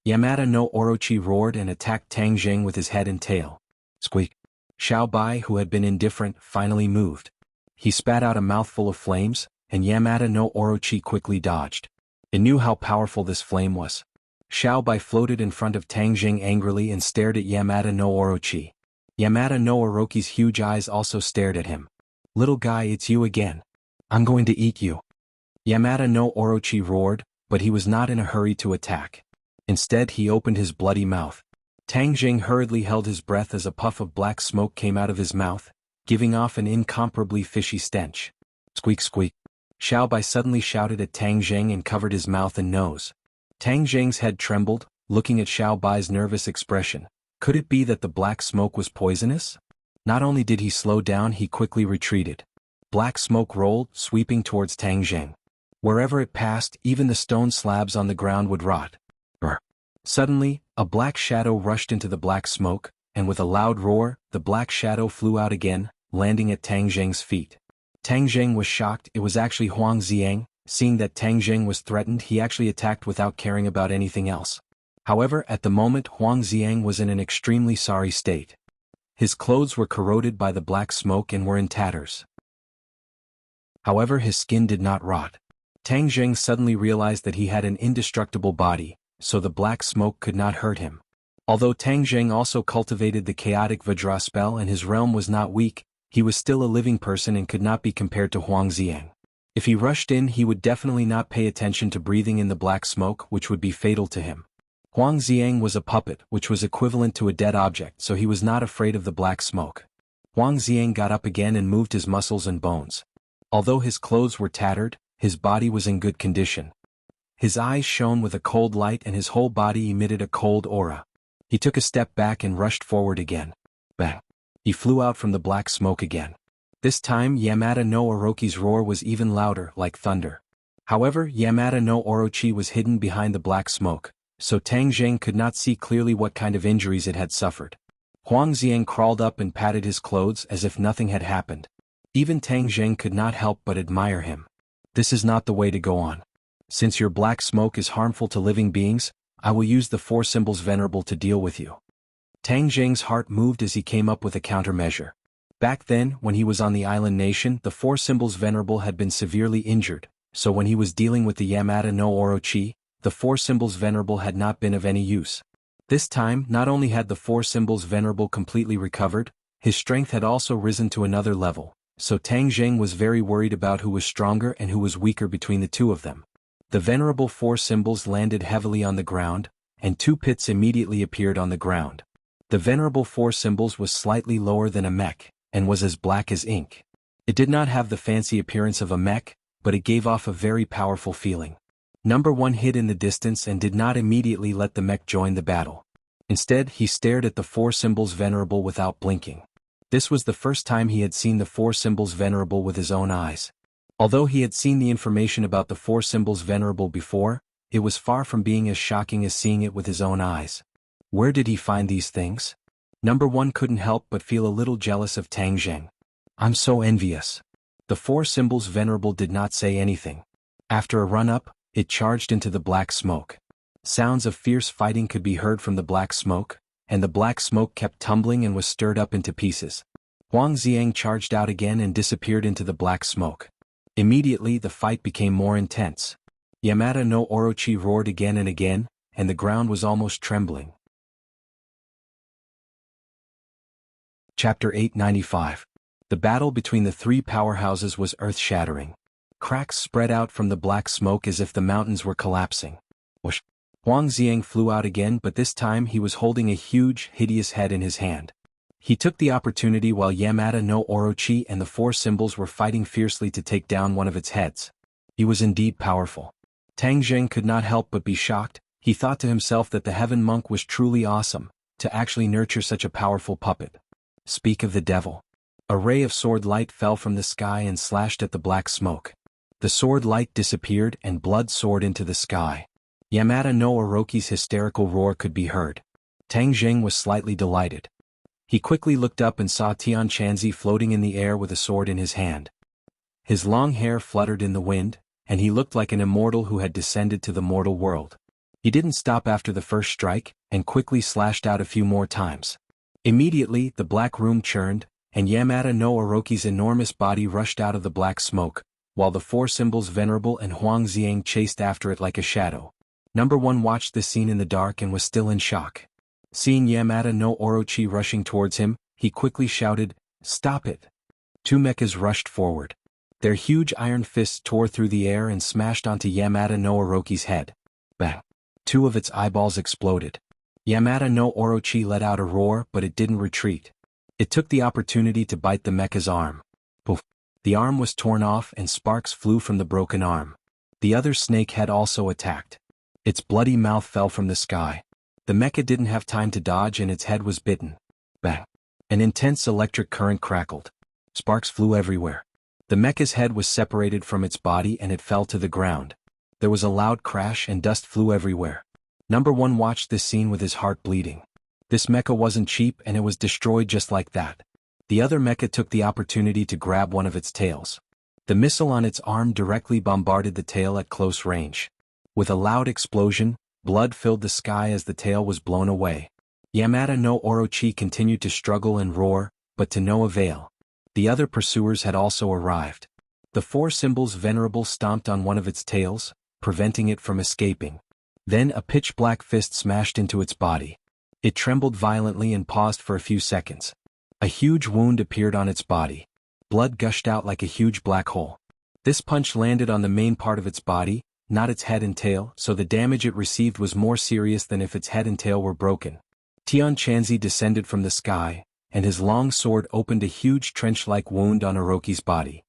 Yamada no Orochi roared and attacked Tang Zheng with his head and tail. Squeak! Xiao Bai, who had been indifferent, finally moved. He spat out a mouthful of flames, and Yamada no Orochi quickly dodged. It knew how powerful this flame was. Xiao Bai floated in front of Tang Jing angrily and stared at Yamada no Orochi. Yamada no Orochi's huge eyes also stared at him. "Little guy, it's you again. I'm going to eat you." Yamada no Orochi roared, but he was not in a hurry to attack. Instead he opened his bloody mouth. Tang Jing hurriedly held his breath as a puff of black smoke came out of his mouth, giving off an incomparably fishy stench. Squeak squeak. Xiao Bai suddenly shouted at Tang Jing and covered his mouth and nose. Tang Jing's head trembled, looking at Xiao Bai's nervous expression. Could it be that the black smoke was poisonous? Not only did he slow down, he quickly retreated. Black smoke rolled, sweeping towards Tang Jing. Wherever it passed, even the stone slabs on the ground would rot. Suddenly, a black shadow rushed into the black smoke, and with a loud roar, the black shadow flew out again, landing at Tang Jing's feet. Tang Jing was shocked. It was actually Huang Xiang. Seeing that Tang Jing was threatened, he actually attacked without caring about anything else. However, at the moment Huang Xiang was in an extremely sorry state. His clothes were corroded by the black smoke and were in tatters. However, his skin did not rot. Tang Jing suddenly realized that he had an indestructible body, so the black smoke could not hurt him. Although Tang Jing also cultivated the chaotic Vajra spell and his realm was not weak, he was still a living person and could not be compared to Huang Xiang. If he rushed in, he would definitely not pay attention to breathing in the black smoke, which would be fatal to him. Huang Xiang was a puppet, which was equivalent to a dead object, so he was not afraid of the black smoke. Huang Xiang got up again and moved his muscles and bones. Although his clothes were tattered, his body was in good condition. His eyes shone with a cold light and his whole body emitted a cold aura. He took a step back and rushed forward again. Bang! He flew out from the black smoke again. This time Yamada no Orochi's roar was even louder, like thunder. However, Yamada no Orochi was hidden behind the black smoke, so Tang Jing could not see clearly what kind of injuries it had suffered. Huang Xiang crawled up and patted his clothes as if nothing had happened. Even Tang Jing could not help but admire him. This is not the way to go on. Since your black smoke is harmful to living beings, I will use the four symbols venerable to deal with you. Tang Jing's heart moved as he came up with a countermeasure. Back then, when he was on the island nation, the four symbols venerable had been severely injured, so when he was dealing with the Yamada no Orochi, the four symbols venerable had not been of any use. This time, not only had the four symbols venerable completely recovered, his strength had also risen to another level, so Tang Jing was very worried about who was stronger and who was weaker between the two of them. The venerable four symbols landed heavily on the ground, and two pits immediately appeared on the ground. The venerable four symbols was slightly lower than a mech, and was as black as ink. It did not have the fancy appearance of a mech, but it gave off a very powerful feeling. Number 1 hid in the distance and did not immediately let the mech join the battle. Instead, he stared at the four symbols venerable without blinking. This was the first time he had seen the four symbols venerable with his own eyes. Although he had seen the information about the four symbols venerable before, it was far from being as shocking as seeing it with his own eyes. Where did he find these things? Number 1 couldn't help but feel a little jealous of Tang Jing. I'm so envious. The four symbols venerable did not say anything. After a run-up, it charged into the black smoke. Sounds of fierce fighting could be heard from the black smoke, and the black smoke kept tumbling and was stirred up into pieces. Huang Xiang charged out again and disappeared into the black smoke. Immediately the fight became more intense. Yamada no Orochi roared again and again, and the ground was almost trembling. Chapter 895. The battle between the three powerhouses was earth-shattering. Cracks spread out from the black smoke as if the mountains were collapsing. Whoosh! Huang Xiang flew out again, but this time he was holding a huge, hideous head in his hand. He took the opportunity while Yamada no Orochi and the four symbols were fighting fiercely to take down one of its heads. He was indeed powerful. Tang Jing could not help but be shocked. He thought to himself that the heaven monk was truly awesome, to actually nurture such a powerful puppet. Speak of the devil. A ray of sword light fell from the sky and slashed at the black smoke. The sword light disappeared and blood soared into the sky. Yamada no Orochi's hysterical roar could be heard. Tang Jing was slightly delighted. He quickly looked up and saw Tian Chanzi floating in the air with a sword in his hand. His long hair fluttered in the wind, and he looked like an immortal who had descended to the mortal world. He didn't stop after the first strike, and quickly slashed out a few more times. Immediately, the black room churned, and Yamada no Orochi's enormous body rushed out of the black smoke, while the four symbols Venerable and Huang Xiang chased after it like a shadow. Number 1 watched this scene in the dark and was still in shock. Seeing Yamada no Orochi rushing towards him, he quickly shouted, "Stop it!" 2 mechas rushed forward. Their huge iron fists tore through the air and smashed onto Yamada no Orochi's head. Bang! 2 of its eyeballs exploded. Yamada no Orochi let out a roar, but it didn't retreat. It took the opportunity to bite the mecha's arm. Poof! The arm was torn off and sparks flew from the broken arm. The other snake had also attacked. Its bloody mouth fell from the sky. The mecha didn't have time to dodge and its head was bitten. Bang! An intense electric current crackled. Sparks flew everywhere. The mecha's head was separated from its body and it fell to the ground. There was a loud crash and dust flew everywhere. Number 1 watched this scene with his heart bleeding. This mecha wasn't cheap and it was destroyed just like that. The other mecha took the opportunity to grab one of its tails. The missile on its arm directly bombarded the tail at close range. With a loud explosion, blood filled the sky as the tail was blown away. Yamada no Orochi continued to struggle and roar, but to no avail. The other pursuers had also arrived. The 4 symbols Venerable stomped on one of its tails, preventing it from escaping. Then a pitch-black fist smashed into its body. It trembled violently and paused for a few seconds. A huge wound appeared on its body. Blood gushed out like a huge black hole. This punch landed on the main part of its body, not its head and tail, so the damage it received was more serious than if its head and tail were broken. Tian Chanzi descended from the sky, and his long sword opened a huge trench-like wound on Orochi's body.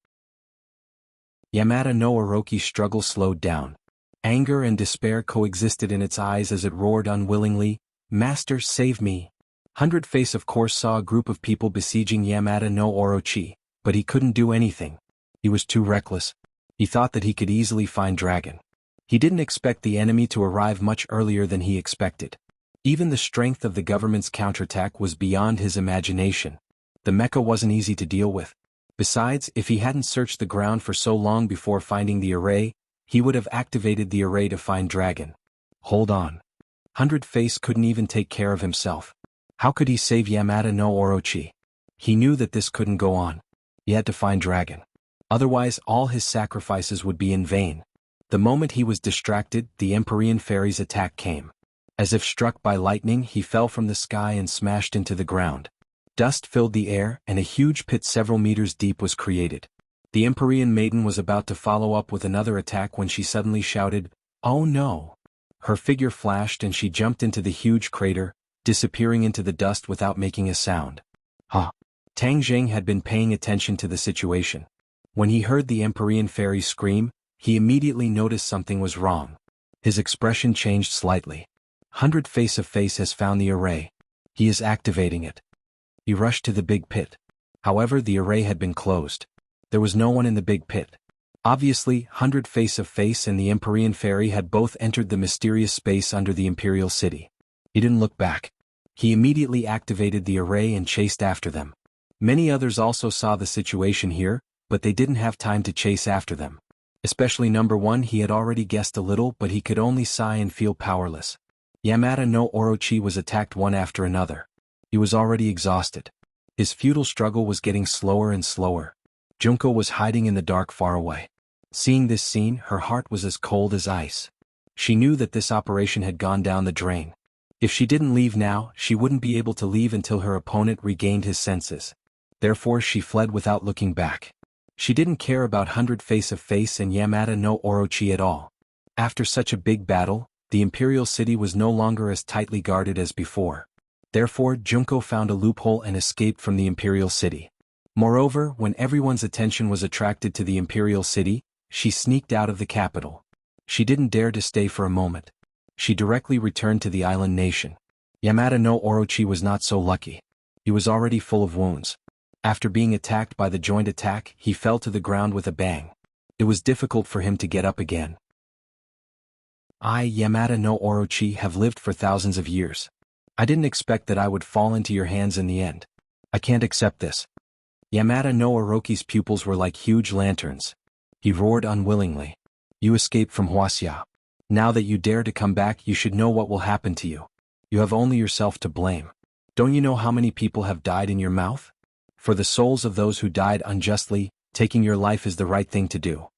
Yamada no Orochi's struggle slowed down. Anger and despair coexisted in its eyes as it roared unwillingly, "Master, save me!" 100 Face of course saw a group of people besieging Yamada no Orochi, but he couldn't do anything. He was too reckless. He thought that he could easily find Dragon. He didn't expect the enemy to arrive much earlier than he expected. Even the strength of the government's counterattack was beyond his imagination. The mecha wasn't easy to deal with. Besides, if he hadn't searched the ground for so long before finding the array, he would have activated the array to find Dragon. Hold on. 100 Face couldn't even take care of himself. How could he save Yamada no Orochi? He knew that this couldn't go on. He had to find Dragon. Otherwise, all his sacrifices would be in vain. The moment he was distracted, the Empyrean Fairy's attack came. As if struck by lightning, he fell from the sky and smashed into the ground. Dust filled the air, and a huge pit several meters deep was created. The Empyrean Maiden was about to follow up with another attack when she suddenly shouted, "Oh no!" Her figure flashed and she jumped into the huge crater, disappearing into the dust without making a sound. Tang Zheng had been paying attention to the situation. When he heard the Empyrean Fairy scream, he immediately noticed something was wrong. His expression changed slightly. 100 Face of Face has found the array. He is activating it. He rushed to the big pit. However, the array had been closed. There was no one in the big pit. Obviously, 100 Face of Face and the Empyrean Fairy had both entered the mysterious space under the Imperial City. He didn't look back. He immediately activated the array and chased after them. Many others also saw the situation here, but they didn't have time to chase after them. Especially number 1, he had already guessed a little, but he could only sigh and feel powerless. Yamada no Orochi was attacked one after another. He was already exhausted. His futile struggle was getting slower and slower. Junko was hiding in the dark far away. Seeing this scene, her heart was as cold as ice. She knew that this operation had gone down the drain. If she didn't leave now, she wouldn't be able to leave until her opponent regained his senses. Therefore she fled without looking back. She didn't care about 100 Face of Face and Yamada no Orochi at all. After such a big battle, the Imperial City was no longer as tightly guarded as before. Therefore Junko found a loophole and escaped from the Imperial City. Moreover, when everyone's attention was attracted to the Imperial City, she sneaked out of the capital. She didn't dare to stay for a moment. She directly returned to the island nation. Yamada no Orochi was not so lucky. He was already full of wounds. After being attacked by the joint attack, he fell to the ground with a bang. It was difficult for him to get up again. I, Yamada no Orochi, have lived for thousands of years. I didn't expect that I would fall into your hands in the end. I can't accept this. Yamada no Orochi's pupils were like huge lanterns. He roared unwillingly. You escaped from Wuxia. Now that you dare to come back, you should know what will happen to you. You have only yourself to blame. Don't you know how many people have died in your mouth? For the souls of those who died unjustly, taking your life is the right thing to do.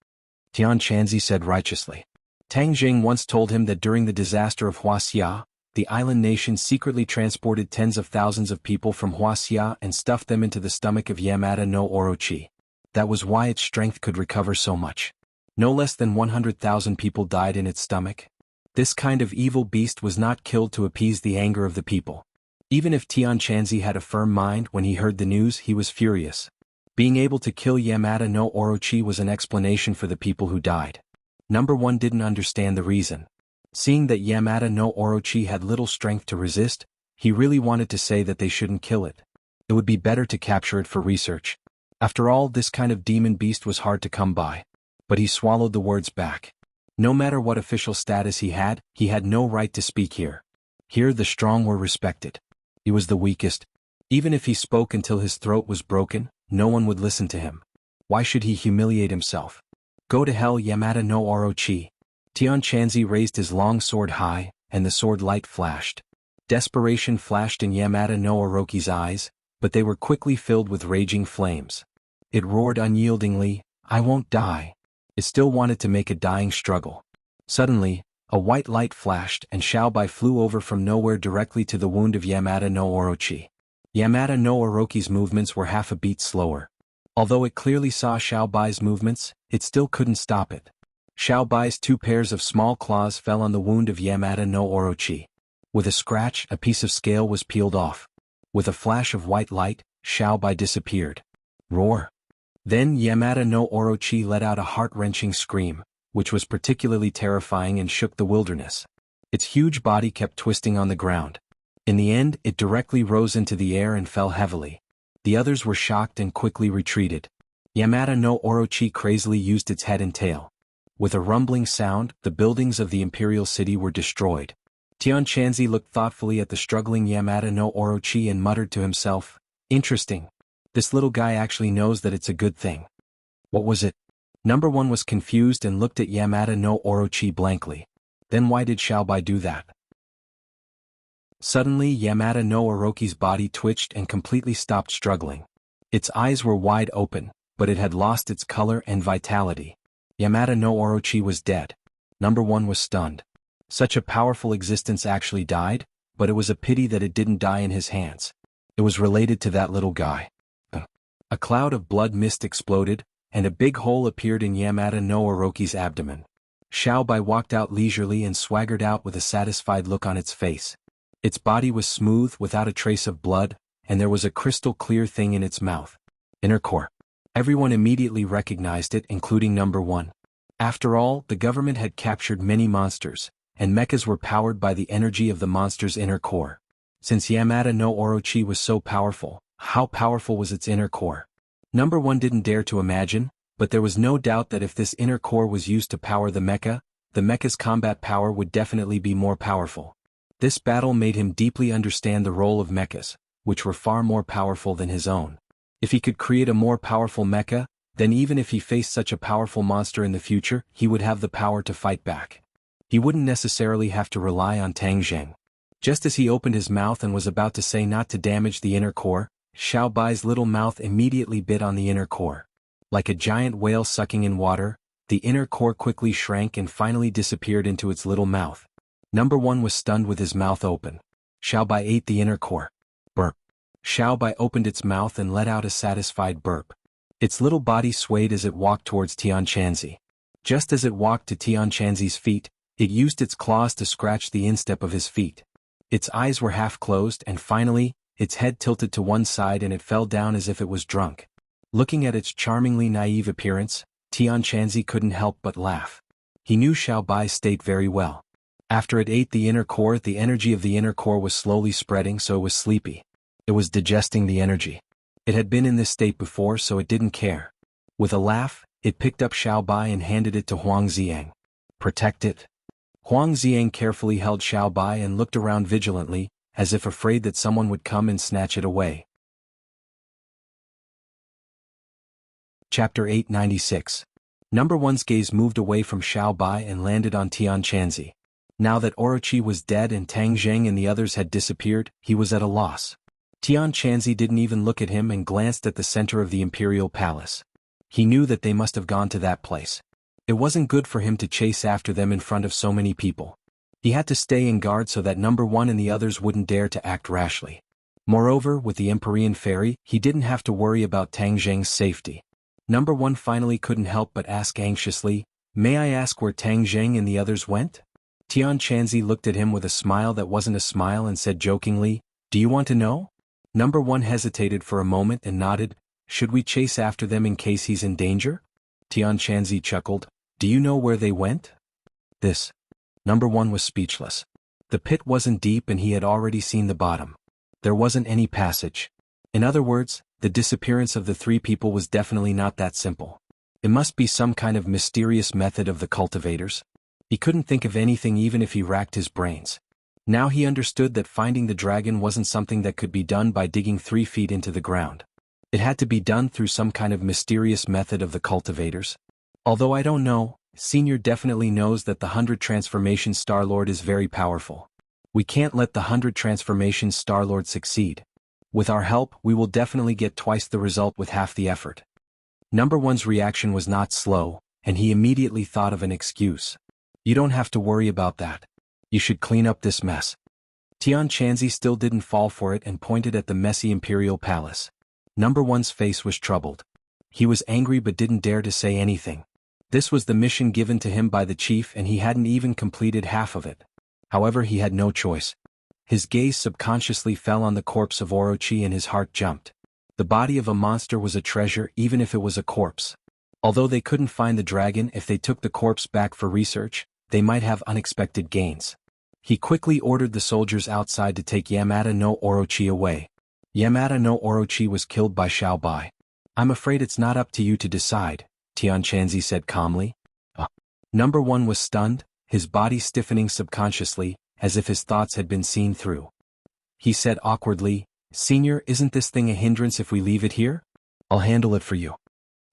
Tian Chanzi said righteously. Tang Jing once told him that during the disaster of Wuxia, the island nation secretly transported tens of thousands of people from Wuxia and stuffed them into the stomach of Yamada no Orochi. That was why its strength could recover so much. No less than 100,000 people died in its stomach. This kind of evil beast was not killed to appease the anger of the people. Even if Tian Chanzi had a firm mind when he heard the news, he was furious. Being able to kill Yamada no Orochi was an explanation for the people who died. Number 1 didn't understand the reason. Seeing that Yamada no Orochi had little strength to resist, he really wanted to say that they shouldn't kill it. It would be better to capture it for research. After all, this kind of demon beast was hard to come by. But he swallowed the words back. No matter what official status he had no right to speak here. Here the strong were respected. He was the weakest. Even if he spoke until his throat was broken, no one would listen to him. Why should he humiliate himself? Go to hell, Yamada no Orochi. Tian Chanzi raised his long sword high, and the sword light flashed. Desperation flashed in Yamada no Orochi's eyes, but they were quickly filled with raging flames. It roared unyieldingly, "I won't die." It still wanted to make a dying struggle. Suddenly, a white light flashed and Xiaobai flew over from nowhere directly to the wound of Yamada no Orochi. Yamada no Orochi's movements were half a beat slower. Although it clearly saw Xiaobai's movements, it still couldn't stop it. Xiaobai's 2 pairs of small claws fell on the wound of Yamada no Orochi. With a scratch, a piece of scale was peeled off. With a flash of white light, Xiaobai disappeared. Roar! Then Yamada no Orochi let out a heart-wrenching scream, which was particularly terrifying and shook the wilderness. Its huge body kept twisting on the ground. In the end, it directly rose into the air and fell heavily. The others were shocked and quickly retreated. Yamada no Orochi crazily used its head and tail. With a rumbling sound, the buildings of the imperial city were destroyed. Tian Chanzi looked thoughtfully at the struggling Yamada no Orochi and muttered to himself, "Interesting. This little guy actually knows that it's a good thing." What was it? Number 1 was confused and looked at Yamada no Orochi blankly. Then why did Xiaobai do that? Suddenly Yamada no Orochi's body twitched and completely stopped struggling. Its eyes were wide open, but it had lost its color and vitality. Yamada no Orochi was dead. Number 1 was stunned. Such a powerful existence actually died, but it was a pity that it didn't die in his hands. It was related to that little guy. A cloud of blood mist exploded, and a big hole appeared in Yamada no Orochi's abdomen. Xiaobai walked out leisurely and swaggered out with a satisfied look on its face. Its body was smooth without a trace of blood, and there was a crystal-clear thing in its mouth. Inner core. Everyone immediately recognized it, including Number 1. After all, the government had captured many monsters, and mechas were powered by the energy of the monster's inner core. Since Yamada no Orochi was so powerful, how powerful was its inner core? Number 1 didn't dare to imagine, but there was no doubt that if this inner core was used to power the mecha's combat power would definitely be more powerful. This battle made him deeply understand the role of mechas, which were far more powerful than his own. If he could create a more powerful mecha, then even if he faced such a powerful monster in the future, he would have the power to fight back. He wouldn't necessarily have to rely on Tang Zheng. Just as he opened his mouth and was about to say not to damage the inner core, Xiaobai's little mouth immediately bit on the inner core. Like a giant whale sucking in water, the inner core quickly shrank and finally disappeared into its little mouth. Number 1 was stunned with his mouth open. Xiaobai ate the inner core. Burp. Xiaobai opened its mouth and let out a satisfied burp. Its little body swayed as it walked towards Tian Chanzi. Just as it walked to Tian Chanzi's feet, it used its claws to scratch the instep of his feet. Its eyes were half closed and finally, its head tilted to one side and it fell down as if it was drunk. Looking at its charmingly naive appearance, Tian Chanzi couldn't help but laugh. He knew Xiaobai's state very well. After it ate the inner core, the energy of the inner core was slowly spreading, so it was sleepy. It was digesting the energy. It had been in this state before, so it didn't care. With a laugh, it picked up Xiaobai and handed it to Huang Ziang. "Protect it." Huang Ziang carefully held Xiaobai and looked around vigilantly, as if afraid that someone would come and snatch it away. Chapter 896. Number 1's gaze moved away from Xiaobai and landed on Tian Chanzi. Now that Orochi was dead and Tang Zheng and the others had disappeared, he was at a loss. Tian Chanzi didn't even look at him and glanced at the center of the imperial palace. He knew that they must have gone to that place. It wasn't good for him to chase after them in front of so many people. He had to stay in guard so that number one and the others wouldn't dare to act rashly. Moreover, with the Empyrean Fairy, he didn't have to worry about Tang Zheng's safety. Number one finally couldn't help but ask anxiously, "May I ask where Tang Zheng and the others went?" Tian Chanzi looked at him with a smile that wasn't a smile and said jokingly, "Do you want to know?" Number one hesitated for a moment and nodded. "Should we chase after them in case he's in danger?" Tian Chanzi chuckled. "Do you know where they went?" This. Number one was speechless. The pit wasn't deep and he had already seen the bottom. There wasn't any passage. In other words, the disappearance of the three people was definitely not that simple. It must be some kind of mysterious method of the cultivators. He couldn't think of anything even if he racked his brains. Now he understood that finding the dragon wasn't something that could be done by digging 3 feet into the ground. It had to be done through some kind of mysterious method of the cultivators. Although I don't know, Senior definitely knows that the 100 Transformation Star-Lord is very powerful. We can't let the 100 Transformation Star-Lord succeed. With our help, we will definitely get twice the result with half the effort. Number one's reaction was not slow, and he immediately thought of an excuse. "You don't have to worry about that. You should clean up this mess." Tian Chanzi still didn't fall for it and pointed at the messy Imperial Palace. Number one's face was troubled. He was angry but didn't dare to say anything. This was the mission given to him by the chief and he hadn't even completed half of it. However, he had no choice. His gaze subconsciously fell on the corpse of Orochi and his heart jumped. The body of a monster was a treasure even if it was a corpse. Although they couldn't find the dragon, if they took the corpse back for research, they might have unexpected gains. He quickly ordered the soldiers outside to take Yamada no Orochi away. Yamada no Orochi was killed by Xiao Bai. "I'm afraid it's not up to you to decide," Tian Chanzi said calmly. Number one was stunned, his body stiffening subconsciously, as if his thoughts had been seen through. He said awkwardly, "Senior, isn't this thing a hindrance if we leave it here? I'll handle it for you."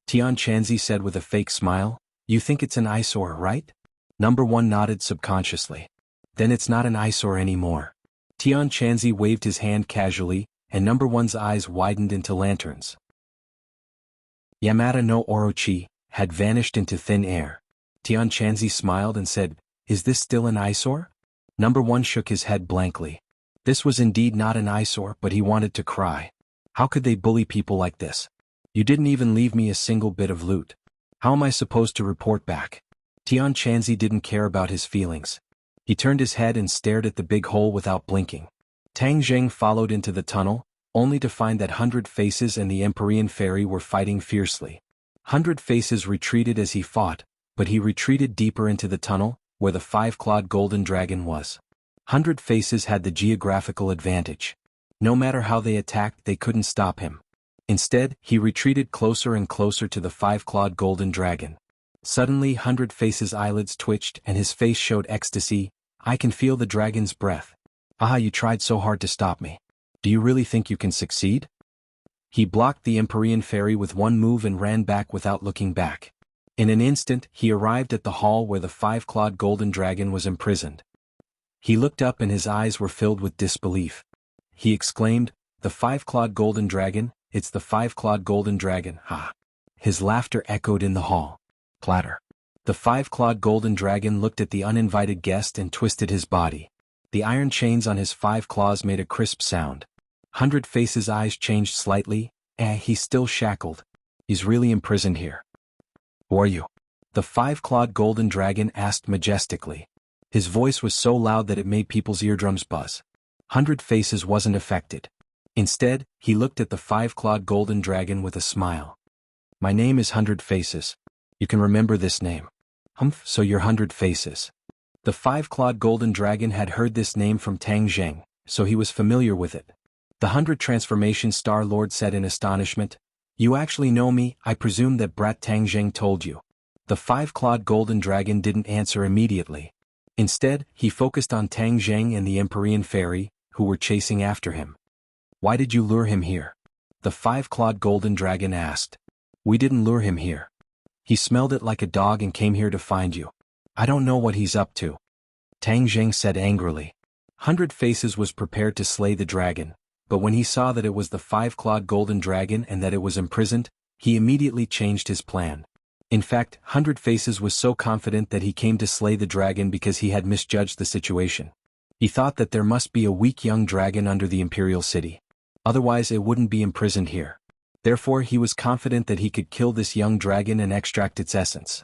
Tian Chanzi said with a fake smile, "You think it's an eyesore, right?" Number one nodded subconsciously. "Then it's not an eyesore anymore." Tian Chanzi waved his hand casually, and number one's eyes widened into lanterns. Yamada no Orochi had vanished into thin air. Tian Chanzi smiled and said, "Is this still an eyesore?" Number one shook his head blankly. This was indeed not an eyesore, but he wanted to cry. How could they bully people like this? "You didn't even leave me a single bit of loot. How am I supposed to report back?" Tian Chanzi didn't care about his feelings. He turned his head and stared at the big hole without blinking. Tang Zheng followed into the tunnel, only to find that 100 Faces and the Empyrean Fairy were fighting fiercely. 100 Faces retreated as he fought, but he retreated deeper into the tunnel, where the 5-clawed golden dragon was. 100 Faces had the geographical advantage. No matter how they attacked, they couldn't stop him. Instead, he retreated closer and closer to the 5-clawed golden dragon. Suddenly 100 Faces' eyelids twitched and his face showed ecstasy. "I can feel the dragon's breath. Ah, you tried so hard to stop me. Do you really think you can succeed?" He blocked the Empyrean Fairy with one move and ran back without looking back. In an instant, he arrived at the hall where the 5-clawed golden dragon was imprisoned. He looked up and his eyes were filled with disbelief. He exclaimed, "The 5-clawed golden dragon, it's the 5-clawed golden dragon, ha!" His laughter echoed in the hall. Clatter. The 5-clawed golden dragon looked at the uninvited guest and twisted his body. The iron chains on his 5 claws made a crisp sound. 100 Faces' eyes changed slightly. He's still shackled. He's really imprisoned here. "Who are you?" The 5-clawed golden dragon asked majestically. His voice was so loud that it made people's eardrums buzz. 100 Faces wasn't affected. Instead, he looked at the 5-clawed golden dragon with a smile. "My name is 100 Faces. You can remember this name." "Humph, so you're 100 Faces." The 5-clawed golden dragon had heard this name from Tang Zheng, so he was familiar with it. The 100 Transformation Star-Lord said in astonishment, "You actually know me, I presume that brat Tang Zheng told you." The 5-clawed golden dragon didn't answer immediately. Instead, he focused on Tang Zheng and the Empyrean Fairy, who were chasing after him. "Why did you lure him here?" The 5-clawed golden dragon asked. "We didn't lure him here. He smelled it like a dog and came here to find you. I don't know what he's up to," Tang Zheng said angrily. 100 Faces was prepared to slay the dragon, but when he saw that it was the 5-clawed golden dragon and that it was imprisoned, he immediately changed his plan. In fact, Hundred Faces was so confident that he came to slay the dragon because he had misjudged the situation. He thought that there must be a weak young dragon under the imperial city. Otherwise it wouldn't be imprisoned here. Therefore he was confident that he could kill this young dragon and extract its essence.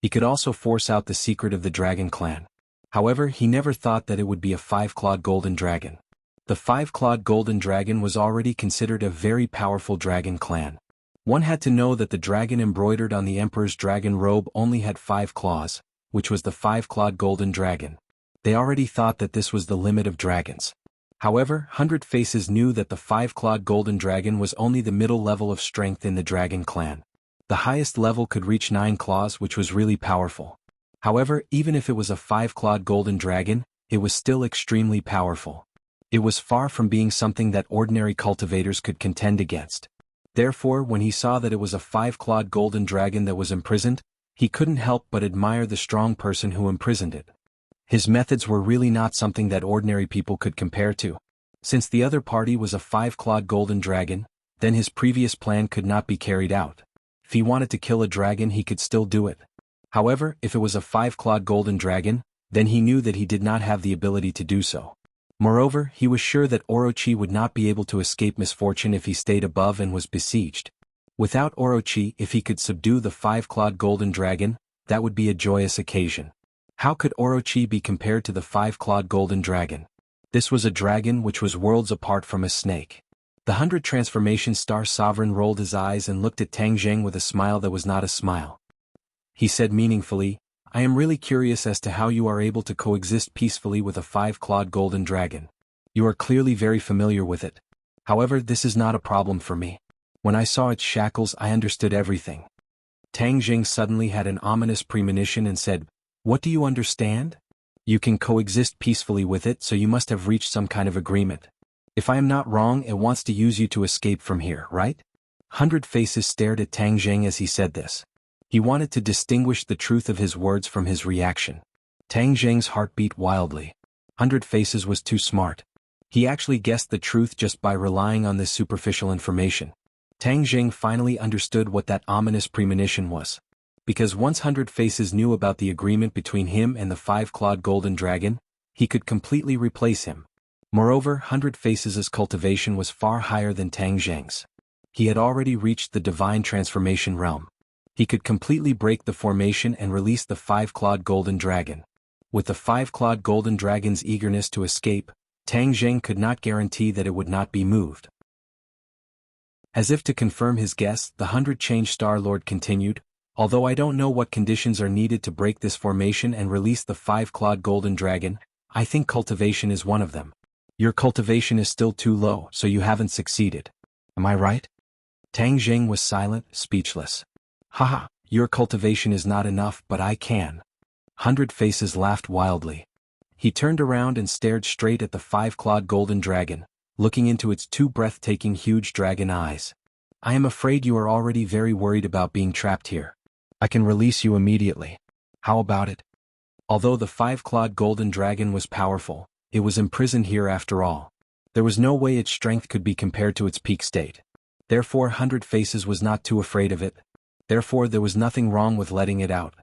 He could also force out the secret of the dragon clan. However, he never thought that it would be a 5-clawed golden dragon. The 5-clawed golden dragon was already considered a very powerful dragon clan. One had to know that the dragon embroidered on the emperor's dragon robe only had 5 claws, which was the 5-clawed golden dragon. They already thought that this was the limit of dragons. However, Hundred Faces knew that the 5-clawed golden dragon was only the middle level of strength in the dragon clan. The highest level could reach 9 claws, which was really powerful. However, even if it was a 5-clawed golden dragon, it was still extremely powerful. It was far from being something that ordinary cultivators could contend against. Therefore, when he saw that it was a 5-clawed golden dragon that was imprisoned, he couldn't help but admire the strong person who imprisoned it. His methods were really not something that ordinary people could compare to. Since the other party was a 5-clawed golden dragon, then his previous plan could not be carried out. If he wanted to kill a dragon, he could still do it. However, if it was a 5-clawed golden dragon, then he knew that he did not have the ability to do so. Moreover, he was sure that Orochi would not be able to escape misfortune if he stayed above and was besieged. Without Orochi, if he could subdue the 5-clawed golden dragon, that would be a joyous occasion. How could Orochi be compared to the 5-clawed golden dragon? This was a dragon which was worlds apart from a snake. The 100 Transformation Star Sovereign rolled his eyes and looked at Tang Zheng with a smile that was not a smile. He said meaningfully, "I am really curious as to how you are able to coexist peacefully with a 5-clawed golden dragon. You are clearly very familiar with it. However, this is not a problem for me. When I saw its shackles, I understood everything." Tang Zheng suddenly had an ominous premonition and said, "What do you understand? You can coexist peacefully with it, so you must have reached some kind of agreement. If I am not wrong, it wants to use you to escape from here, right?" Hundred Faces stared at Tang Zheng as he said this. He wanted to distinguish the truth of his words from his reaction. Tang Zheng's heart beat wildly. Hundred Faces was too smart. He actually guessed the truth just by relying on this superficial information. Tang Zheng finally understood what that ominous premonition was. Because once Hundred Faces knew about the agreement between him and the 5-clawed golden dragon, he could completely replace him. Moreover, Hundred Faces' cultivation was far higher than Tang Zheng's. He had already reached the divine transformation realm. He could completely break the formation and release the 5-clawed golden dragon. With the 5-clawed golden dragon's eagerness to escape, Tang Zheng could not guarantee that it would not be moved. As if to confirm his guess, the 100 Star Lord continued, "Although I don't know what conditions are needed to break this formation and release the 5-clawed golden dragon, I think cultivation is one of them. Your cultivation is still too low, so you haven't succeeded. Am I right?" Tang Zheng was silent, speechless. "Haha, your cultivation is not enough, but I can." Hundred Faces laughed wildly. He turned around and stared straight at the 5-clawed golden dragon, looking into its 2 breathtaking huge dragon eyes. "I am afraid you are already very worried about being trapped here. I can release you immediately. How about it?" Although the 5-clawed golden dragon was powerful, it was imprisoned here after all. There was no way its strength could be compared to its peak state. Therefore, Hundred Faces was not too afraid of it. Therefore, there was nothing wrong with letting it out.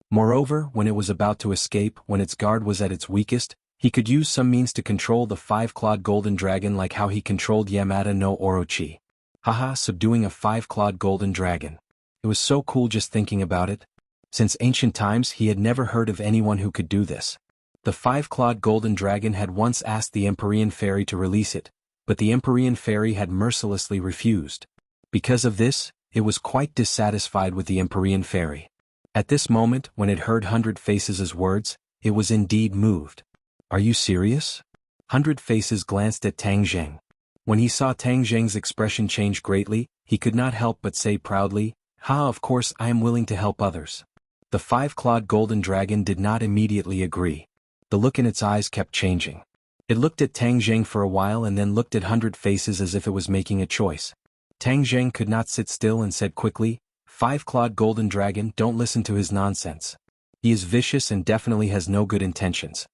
Moreover, when it was about to escape, when its guard was at its weakest, he could use some means to control the 5-clawed golden dragon like how he controlled Yamada no Orochi. Haha, subduing a 5-clawed golden dragon. It was so cool just thinking about it. Since ancient times, he had never heard of anyone who could do this. The 5-clawed golden dragon had once asked the Empyrean Fairy to release it, but the Empyrean Fairy had mercilessly refused. Because of this, it was quite dissatisfied with the Empyrean Fairy. At this moment, when it heard Hundred Faces' words, it was indeed moved. "Are you serious?" Hundred Faces glanced at Tang Zheng. When he saw Tang Zheng's expression change greatly, he could not help but say proudly, "Ha, of course I am willing to help others." The 5-clawed golden dragon did not immediately agree. The look in its eyes kept changing. It looked at Tang Zheng for a while and then looked at Hundred Faces as if it was making a choice. Tang Zheng could not sit still and said quickly, "5-clawed golden dragon, don't listen to his nonsense. He is vicious and definitely has no good intentions."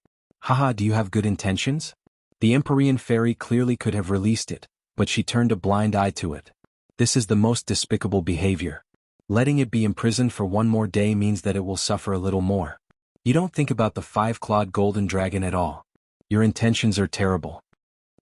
"Haha, do you have good intentions?" The Empyrean Fairy clearly could have released it, but she turned a blind eye to it. "This is the most despicable behavior. Letting it be imprisoned for one more day means that it will suffer a little more. You don't think about the five-clawed golden dragon at all. Your intentions are terrible.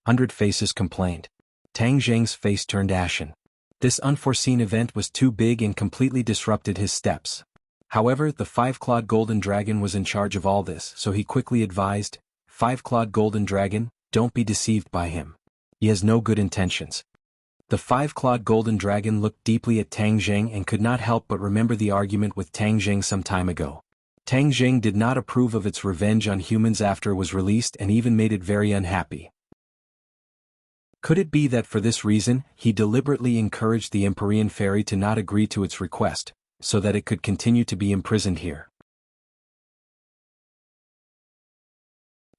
100 Faces complained. Tang Zheng's face turned ashen. This unforeseen event was too big and completely disrupted his steps. However, the five-clawed golden dragon was in charge of all this, so he quickly advised, "Five-clawed golden dragon, don't be deceived by him. He has no good intentions." The five-clawed golden dragon looked deeply at Tang Zheng and could not help but remember the argument with Tang Zheng some time ago. Tang Zheng did not approve of its revenge on humans after it was released and even made it very unhappy. Could it be that for this reason, he deliberately encouraged the Empyrean fairy to not agree to its request, so that it could continue to be imprisoned here?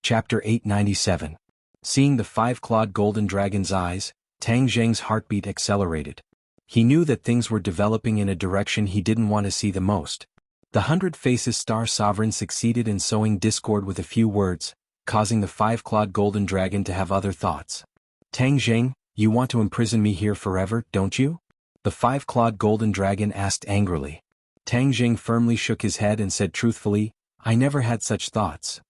Chapter 897. Seeing the five-clawed golden dragon's eyes, Tang Zheng's heartbeat accelerated. He knew that things were developing in a direction he didn't want to see the most. The 100 Faces Star Sovereign succeeded in sowing discord with a few words, causing the five-clawed golden dragon to have other thoughts. "Tang Zheng, you want to imprison me here forever, don't you?" the five-clawed golden dragon asked angrily. Tang Zheng firmly shook his head and said truthfully, "I never had such thoughts."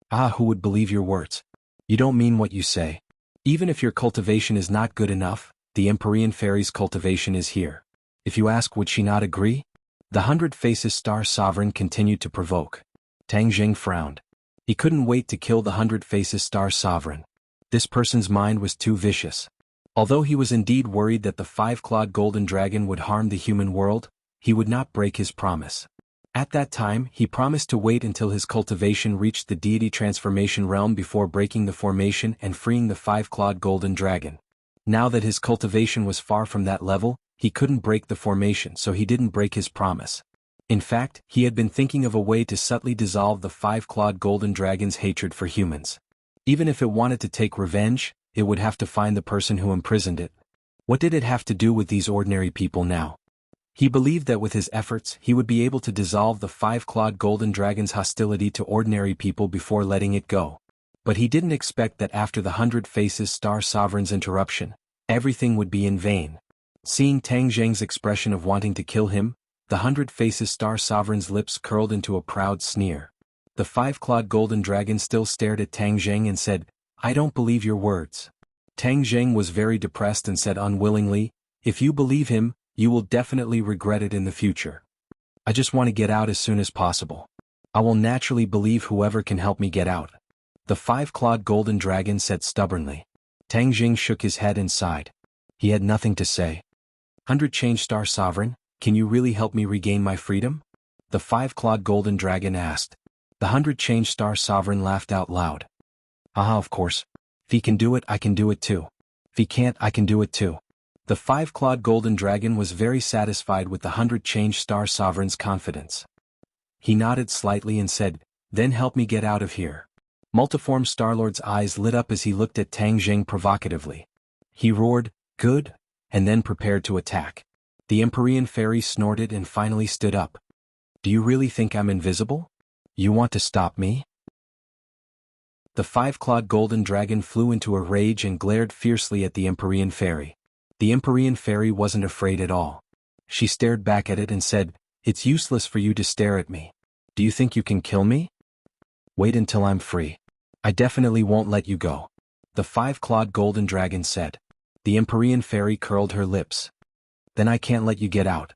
"Ah, who would believe your words? You don't mean what you say. Even if your cultivation is not good enough, the Empyrean fairy's cultivation is here. If you ask, would she not agree?" The 100 Faces Star Sovereign continued to provoke. Tang Zheng frowned. He couldn't wait to kill the 100 Faces Star Sovereign. This person's mind was too vicious. Although he was indeed worried that the five-clawed golden dragon would harm the human world, he would not break his promise. At that time, he promised to wait until his cultivation reached the deity transformation realm before breaking the formation and freeing the five-clawed golden dragon. Now that his cultivation was far from that level, he couldn't break the formation, so he didn't break his promise. In fact, he had been thinking of a way to subtly dissolve the five-clawed golden dragon's hatred for humans. Even if it wanted to take revenge, it would have to find the person who imprisoned it. What did it have to do with these ordinary people now? He believed that with his efforts he would be able to dissolve the five-clawed golden dragon's hostility to ordinary people before letting it go. But he didn't expect that after the 100 Faces Star Sovereign's interruption, everything would be in vain. Seeing Tang Zheng's expression of wanting to kill him, the 100 Faces Star Sovereign's lips curled into a proud sneer. The five-clawed golden dragon still stared at Tang Zheng and said, "I don't believe your words." Tang Zheng was very depressed and said unwillingly, "If you believe him, you will definitely regret it in the future. I just want to get out as soon as possible. I will naturally believe whoever can help me get out." The five-clawed golden dragon said stubbornly. Tang Zheng shook his head and sighed. He had nothing to say. "100 Change Star Sovereign, can you really help me regain my freedom?" the five-clawed golden dragon asked. The 100 Change Star Sovereign laughed out loud. "Ah, of course. If he can do it, I can do it too. If he can't, I can do it too." The five-clawed golden dragon was very satisfied with the 100 Change Star Sovereign's confidence. He nodded slightly and said, "Then help me get out of here." Multiform Starlord's eyes lit up as he looked at Tang Zheng provocatively. He roared, "Good," and then prepared to attack. The Empyrean fairy snorted and finally stood up. "Do you really think I'm invisible? You want to stop me?" The five-clawed golden dragon flew into a rage and glared fiercely at the Empyrean fairy. The Empyrean fairy wasn't afraid at all. She stared back at it and said, "It's useless for you to stare at me. Do you think you can kill me? Wait until I'm free. I definitely won't let you go," the five-clawed golden dragon said. The Empyrean fairy curled her lips. "Then I can't let you get out."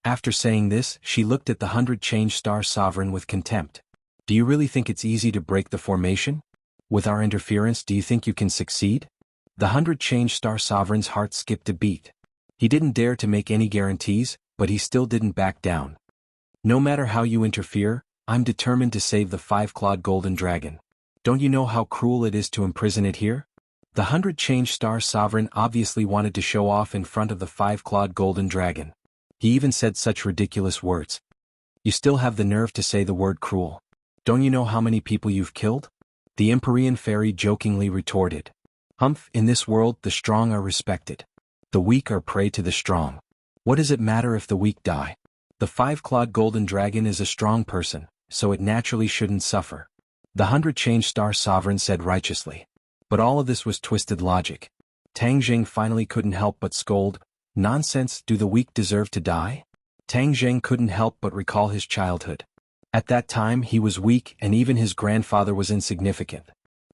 After saying this, she looked at the 100 Change Star Sovereign with contempt. "Do you really think it's easy to break the formation? With our interference, do you think you can succeed?" The 100 Change Star Sovereign's heart skipped a beat. He didn't dare to make any guarantees, but he still didn't back down. "No matter how you interfere, I'm determined to save the five-clawed golden dragon. Don't you know how cruel it is to imprison it here?" The 100 Change Star Sovereign obviously wanted to show off in front of the five-clawed golden dragon. He even said such ridiculous words. "You still have the nerve to say the word cruel. Don't you know how many people you've killed?" the Empyrean fairy jokingly retorted. "Humph, in this world the strong are respected. The weak are prey to the strong. What does it matter if the weak die? The five-clawed golden dragon is a strong person, so it naturally shouldn't suffer," the 100 Change Star Sovereign said righteously. But all of this was twisted logic. Tang Zheng finally couldn't help but scold, "Nonsense, do the weak deserve to die? Tang Zheng couldn't help but recall his childhood. At that time he was weak and even his grandfather was insignificant.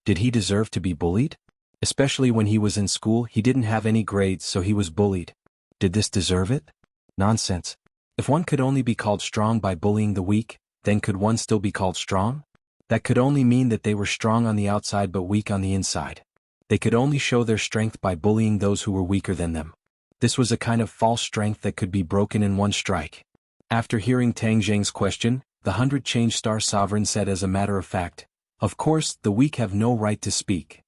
Did he deserve to be bullied? Especially when he was in school, he didn't have any grades, so he was bullied. Did this deserve it? Nonsense. If one could only be called strong by bullying the weak, then could one still be called strong? That could only mean that they were strong on the outside but weak on the inside. They could only show their strength by bullying those who were weaker than them. This was a kind of false strength that could be broken in one strike. After hearing Tang Zheng's question, the 100 Change Star Sovereign said as a matter of fact, "Of course, the weak have no right to speak.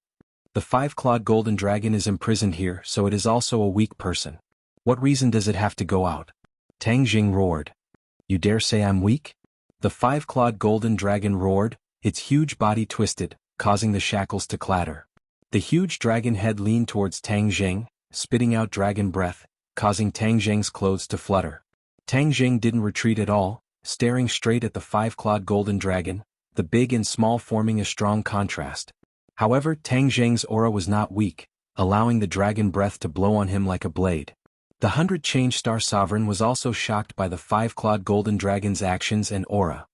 The 5-clawed golden dragon is imprisoned here, so it is also a weak person. What reason does it have to go out?" Tang Jing roared. "You dare say I'm weak?" The 5-clawed golden dragon roared, its huge body twisted, causing the shackles to clatter. The huge dragon head leaned towards Tang Jing, spitting out dragon breath, causing Tang Jing's clothes to flutter. Tang Jing didn't retreat at all, staring straight at the 5-clawed golden dragon, the big and small forming a strong contrast. However, Tang Jing's aura was not weak, allowing the dragon breath to blow on him like a blade. The 100 Change Star Sovereign was also shocked by the 5-clawed golden dragon's actions and aura.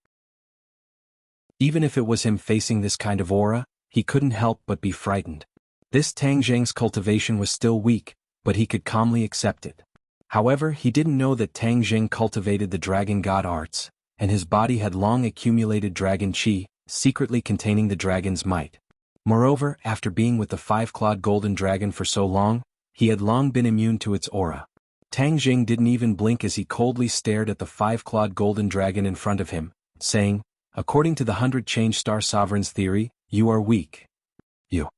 Even if it was him facing this kind of aura, he couldn't help but be frightened. This Tang Zheng's cultivation was still weak, but he could calmly accept it. However, he didn't know that Tang Zheng cultivated the dragon god arts, and his body had long accumulated dragon qi, secretly containing the dragon's might. Moreover, after being with the 5-clawed golden dragon for so long, he had long been immune to its aura. Tang Zheng didn't even blink as he coldly stared at the 5-clawed golden dragon in front of him, saying, "According to the 100 Change Star Sovereign's theory, you are weak." "You."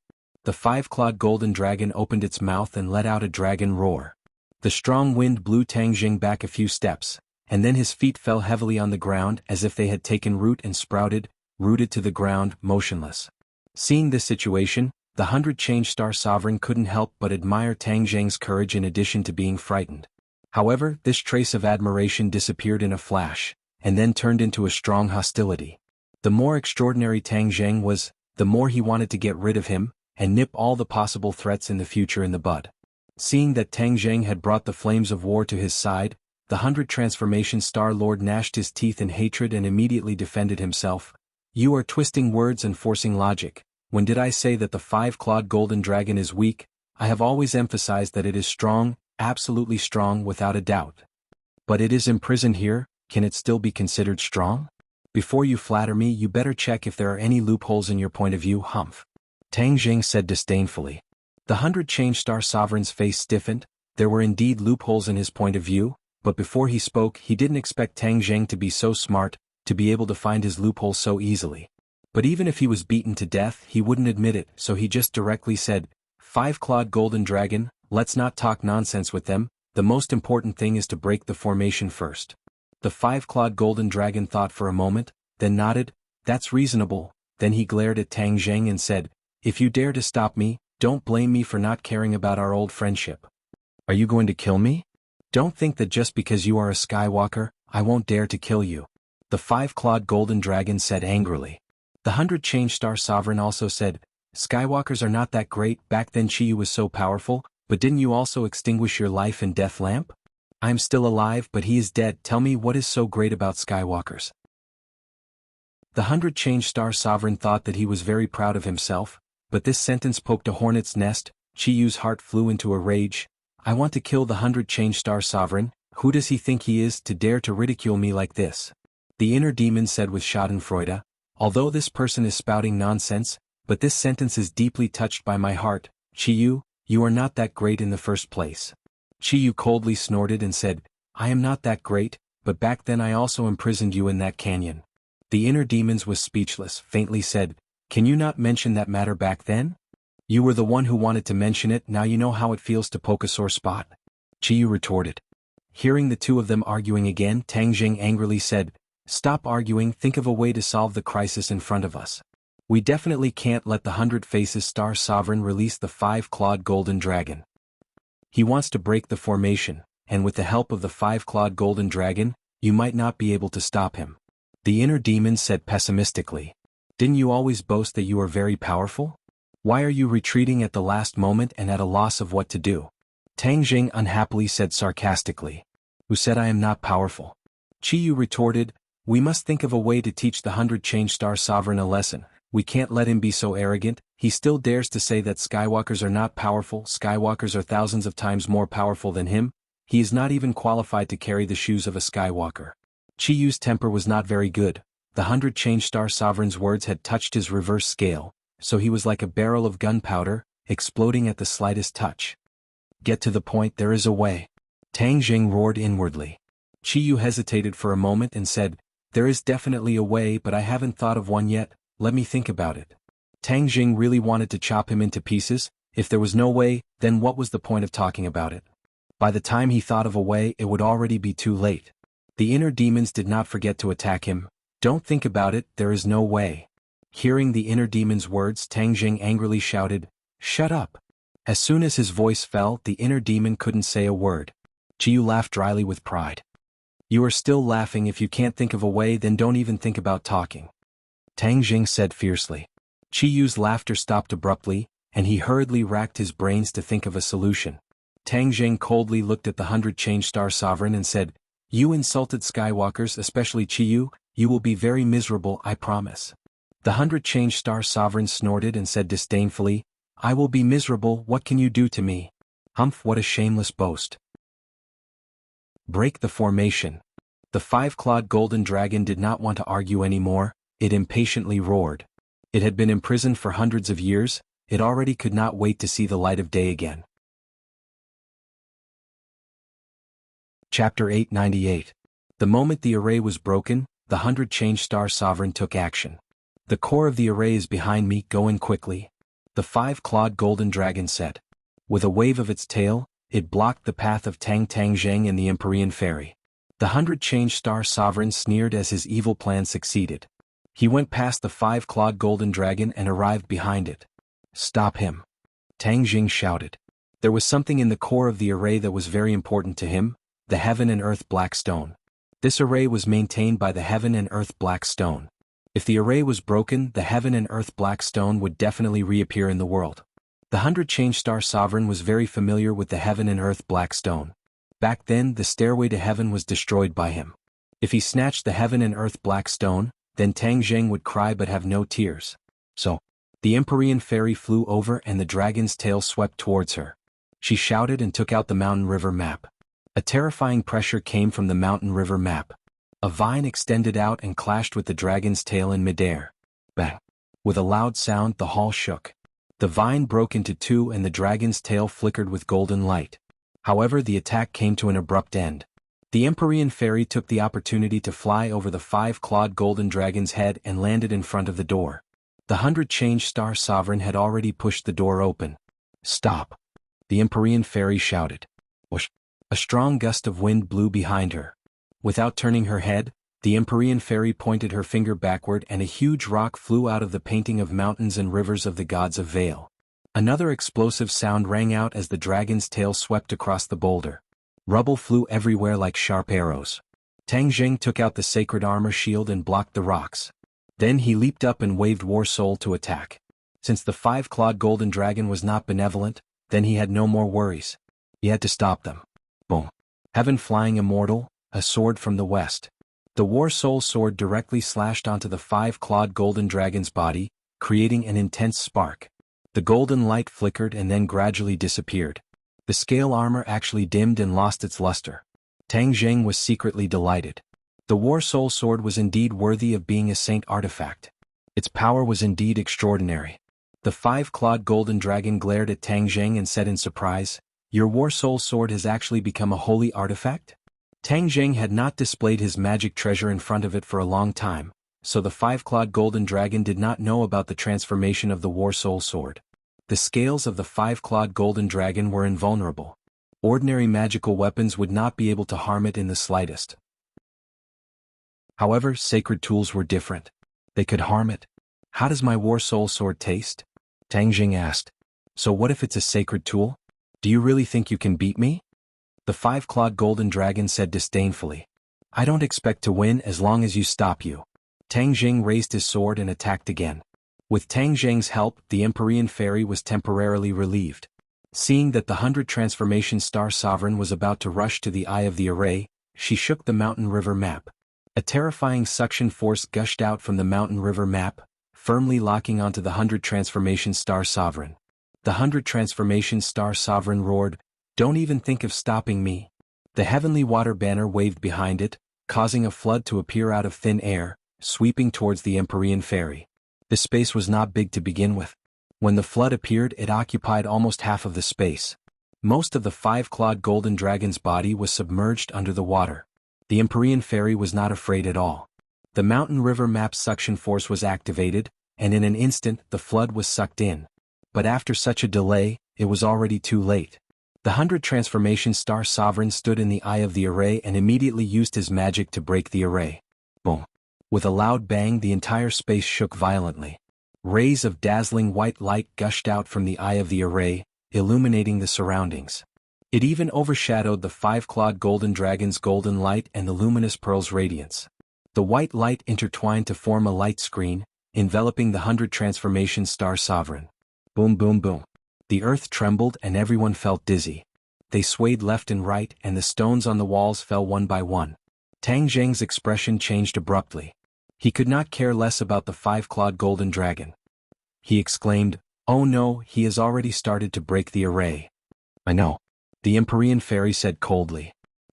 The 5-clawed golden dragon opened its mouth and let out a dragon roar. The strong wind blew Tang Jing back a few steps, and then his feet fell heavily on the ground as if they had taken root and sprouted, rooted to the ground, motionless. Seeing this situation, the 100 Change Star Sovereign couldn't help but admire Tang Jing's courage in addition to being frightened. However, this trace of admiration disappeared in a flash, and then turned into a strong hostility. The more extraordinary Tang Jing was, the more he wanted to get rid of him, and nip all the possible threats in the future in the bud. Seeing that Tang Zheng had brought the flames of war to his side, the 100 Transformation Star Lord gnashed his teeth in hatred and immediately defended himself. "You are twisting words and forcing logic. When did I say that the 5-clawed golden dragon is weak? I have always emphasized that it is strong, absolutely strong without a doubt. But it is imprisoned here, can it still be considered strong? Before you flatter me, you better check if there are any loopholes in your point of view, humph." Tang Jing said disdainfully. The 100 Change Star Sovereign's face stiffened. There were indeed loopholes in his point of view, but before he spoke he didn't expect Tang Zheng to be so smart, to be able to find his loophole so easily. But even if he was beaten to death he wouldn't admit it, so he just directly said, "5-clawed golden dragon, let's not talk nonsense with them, the most important thing is to break the formation first." The 5-clawed golden dragon thought for a moment, then nodded, "That's reasonable." Then he glared at Tang Zheng and said, "If you dare to stop me, don't blame me for not caring about our old friendship. Are you going to kill me? Don't think that just because you are a Skywalker, I won't dare to kill you." The 5-clawed golden dragon said angrily. The 100 Change Star Sovereign also said, "Skywalkers are not that great, back then Chiyu was so powerful, but didn't you also extinguish your life and death lamp? I am still alive but he is dead, tell me what is so great about Skywalkers." The 100 Change Star Sovereign thought that he was very proud of himself, but this sentence poked a hornet's nest. Chiyu's heart flew into a rage. "I want to kill the 100 Change Star Sovereign, who does he think he is to dare to ridicule me like this?" The inner demon said with schadenfreude, "Although this person is spouting nonsense, but this sentence is deeply touched by my heart. Chiyu, you are not that great in the first place." Chiyu coldly snorted and said, "I am not that great, but back then I also imprisoned you in that canyon." The inner demons was speechless, faintly said, "Can you not mention that matter back then? You were the one who wanted to mention it, now you know how it feels to poke a sore spot." Chiyu retorted. Hearing the two of them arguing again, Tang Jing angrily said, "Stop arguing, think of a way to solve the crisis in front of us. We definitely can't let the 100 Faces Star Sovereign release the 5-clawed golden dragon. He wants to break the formation, and with the help of the 5-clawed golden dragon, you might not be able to stop him." The inner demon said pessimistically, "Didn't you always boast that you are very powerful? Why are you retreating at the last moment and at a loss of what to do?" Tang Jing unhappily said sarcastically, Who said I am not powerful? Qiyu retorted, we must think of a way to teach the 100 Change Star Sovereign a lesson. We can't let him be so arrogant. He still dares to say that Skywalkers are not powerful. Skywalkers are thousands of times more powerful than him. He is not even qualified to carry the shoes of a Skywalker. Chiyu's temper was not very good. The 100 Change Star Sovereign's words had touched his reverse scale, so he was like a barrel of gunpowder, exploding at the slightest touch. Get to the point, there is a way. Tang Jing roared inwardly. Qiyu hesitated for a moment and said, there is definitely a way, but I haven't thought of one yet. Let me think about it. Tang Jing really wanted to chop him into pieces. If there was no way, then what was the point of talking about it? By the time he thought of a way, it would already be too late. The inner demons did not forget to attack him. Don't think about it, there is no way. Hearing the inner demon's words, Tang Jing angrily shouted, shut up. As soon as his voice fell, the inner demon couldn't say a word. Qiyu laughed dryly with pride. You are still laughing. If you can't think of a way, then don't even think about talking. Tang Jing said fiercely. Qiyu's laughter stopped abruptly, and he hurriedly racked his brains to think of a solution. Tang Jing coldly looked at the 100 Change Star Sovereign and said, you insulted Skywalkers, especially Qiyu. You will be very miserable, I promise. The 100 Change Star Sovereign snorted and said disdainfully, I will be miserable, what can you do to me? Humph, what a shameless boast. Break the formation. The 5-clawed golden dragon did not want to argue anymore. It impatiently roared. It had been imprisoned for hundreds of years. It already could not wait to see the light of day again. Chapter 898. The moment the array was broken, the 100 Change Star Sovereign took action. The core of the array is behind me, go in quickly. The 5-clawed golden dragon said. With a wave of its tail, it blocked the path of Tang Zheng and the Empyrean Fairy. The 100 Change Star Sovereign sneered as his evil plan succeeded. He went past the 5-clawed golden dragon and arrived behind it. Stop him. Tang Jing shouted. There was something in the core of the array that was very important to him, the Heaven and Earth Black Stone. This array was maintained by the Heaven and Earth Black Stone. If the array was broken, the Heaven and Earth Black Stone would definitely reappear in the world. The 100 Change Star Sovereign was very familiar with the Heaven and Earth Black Stone. Back then, the stairway to heaven was destroyed by him. If he snatched the Heaven and Earth Black Stone, then Tang Zheng would cry but have no tears. So, the Empyrean Fairy flew over and the dragon's tail swept towards her. She shouted and took out the mountain river map. A terrifying pressure came from the mountain river map. A vine extended out and clashed with the dragon's tail in midair. Bang! With a loud sound, the hall shook. The vine broke into two and the dragon's tail flickered with golden light. However, the attack came to an abrupt end. The Empyrean Fairy took the opportunity to fly over the 5-clawed golden dragon's head and landed in front of the door. The 100 Change Star Sovereign had already pushed the door open. Stop! The Empyrean Fairy shouted. Whoosh! A strong gust of wind blew behind her. Without turning her head, the Empyrean Fairy pointed her finger backward and a huge rock flew out of the painting of mountains and rivers of the gods of Vale. Another explosive sound rang out as the dragon's tail swept across the boulder. Rubble flew everywhere like sharp arrows. Tang Zheng took out the sacred armor shield and blocked the rocks. Then he leaped up and waved War Soul to attack. Since the 5-clawed golden dragon was not benevolent, then he had no more worries. He had to stop them. Boom. Heaven Flying Immortal, a sword from the west. The War Soul sword directly slashed onto the 5-clawed golden dragon's body, creating an intense spark. The golden light flickered and then gradually disappeared. The scale armor actually dimmed and lost its luster. Tang Zheng was secretly delighted. The War Soul sword was indeed worthy of being a saint artifact. Its power was indeed extraordinary. The 5-clawed golden dragon glared at Tang Zheng and said in surprise, your War Soul sword has actually become a holy artifact? Tang Zheng had not displayed his magic treasure in front of it for a long time, so the 5-clawed golden dragon did not know about the transformation of the War Soul sword. The scales of the 5-clawed golden dragon were invulnerable. Ordinary magical weapons would not be able to harm it in the slightest. However, sacred tools were different. They could harm it. How does my War Soul sword taste? Tang Jing asked. So what if it's a sacred tool? Do you really think you can beat me? The 5-clawed golden dragon said disdainfully. I don't expect to win as long as you stop you. Tang Jing raised his sword and attacked again. With Tang Jing's help, the Empyrean Fairy was temporarily relieved. Seeing that the 100 Transformation Star Sovereign was about to rush to the eye of the array, she shook the mountain river map. A terrifying suction force gushed out from the mountain river map, firmly locking onto the 100 Transformation Star Sovereign. The 100 Transformation Star Sovereign roared, "Don't even think of stopping me." The heavenly water banner waved behind it, causing a flood to appear out of thin air, sweeping towards the Empyrean Ferry. This space was not big to begin with. When the flood appeared, it occupied almost half of the space. Most of the five-clawed golden dragon's body was submerged under the water. The Empyrean Ferry was not afraid at all. The mountain river map suction force was activated, and in an instant the flood was sucked in. But after such a delay, it was already too late. The 100 Transformation Star Sovereign stood in the eye of the array and immediately used his magic to break the array. Boom! With a loud bang, the entire space shook violently. Rays of dazzling white light gushed out from the eye of the array, illuminating the surroundings. It even overshadowed the five-clawed golden dragon's golden light and the luminous pearl's radiance. The white light intertwined to form a light screen, enveloping the 100 Transformation Star Sovereign. Boom, boom, boom. The earth trembled and everyone felt dizzy. They swayed left and right and the stones on the walls fell one by one. Tang Zheng's expression changed abruptly. He could not care less about the five-clawed golden dragon. He exclaimed, "Oh no, he has already started to break the array." "I know," the Empyrean Fairy said coldly.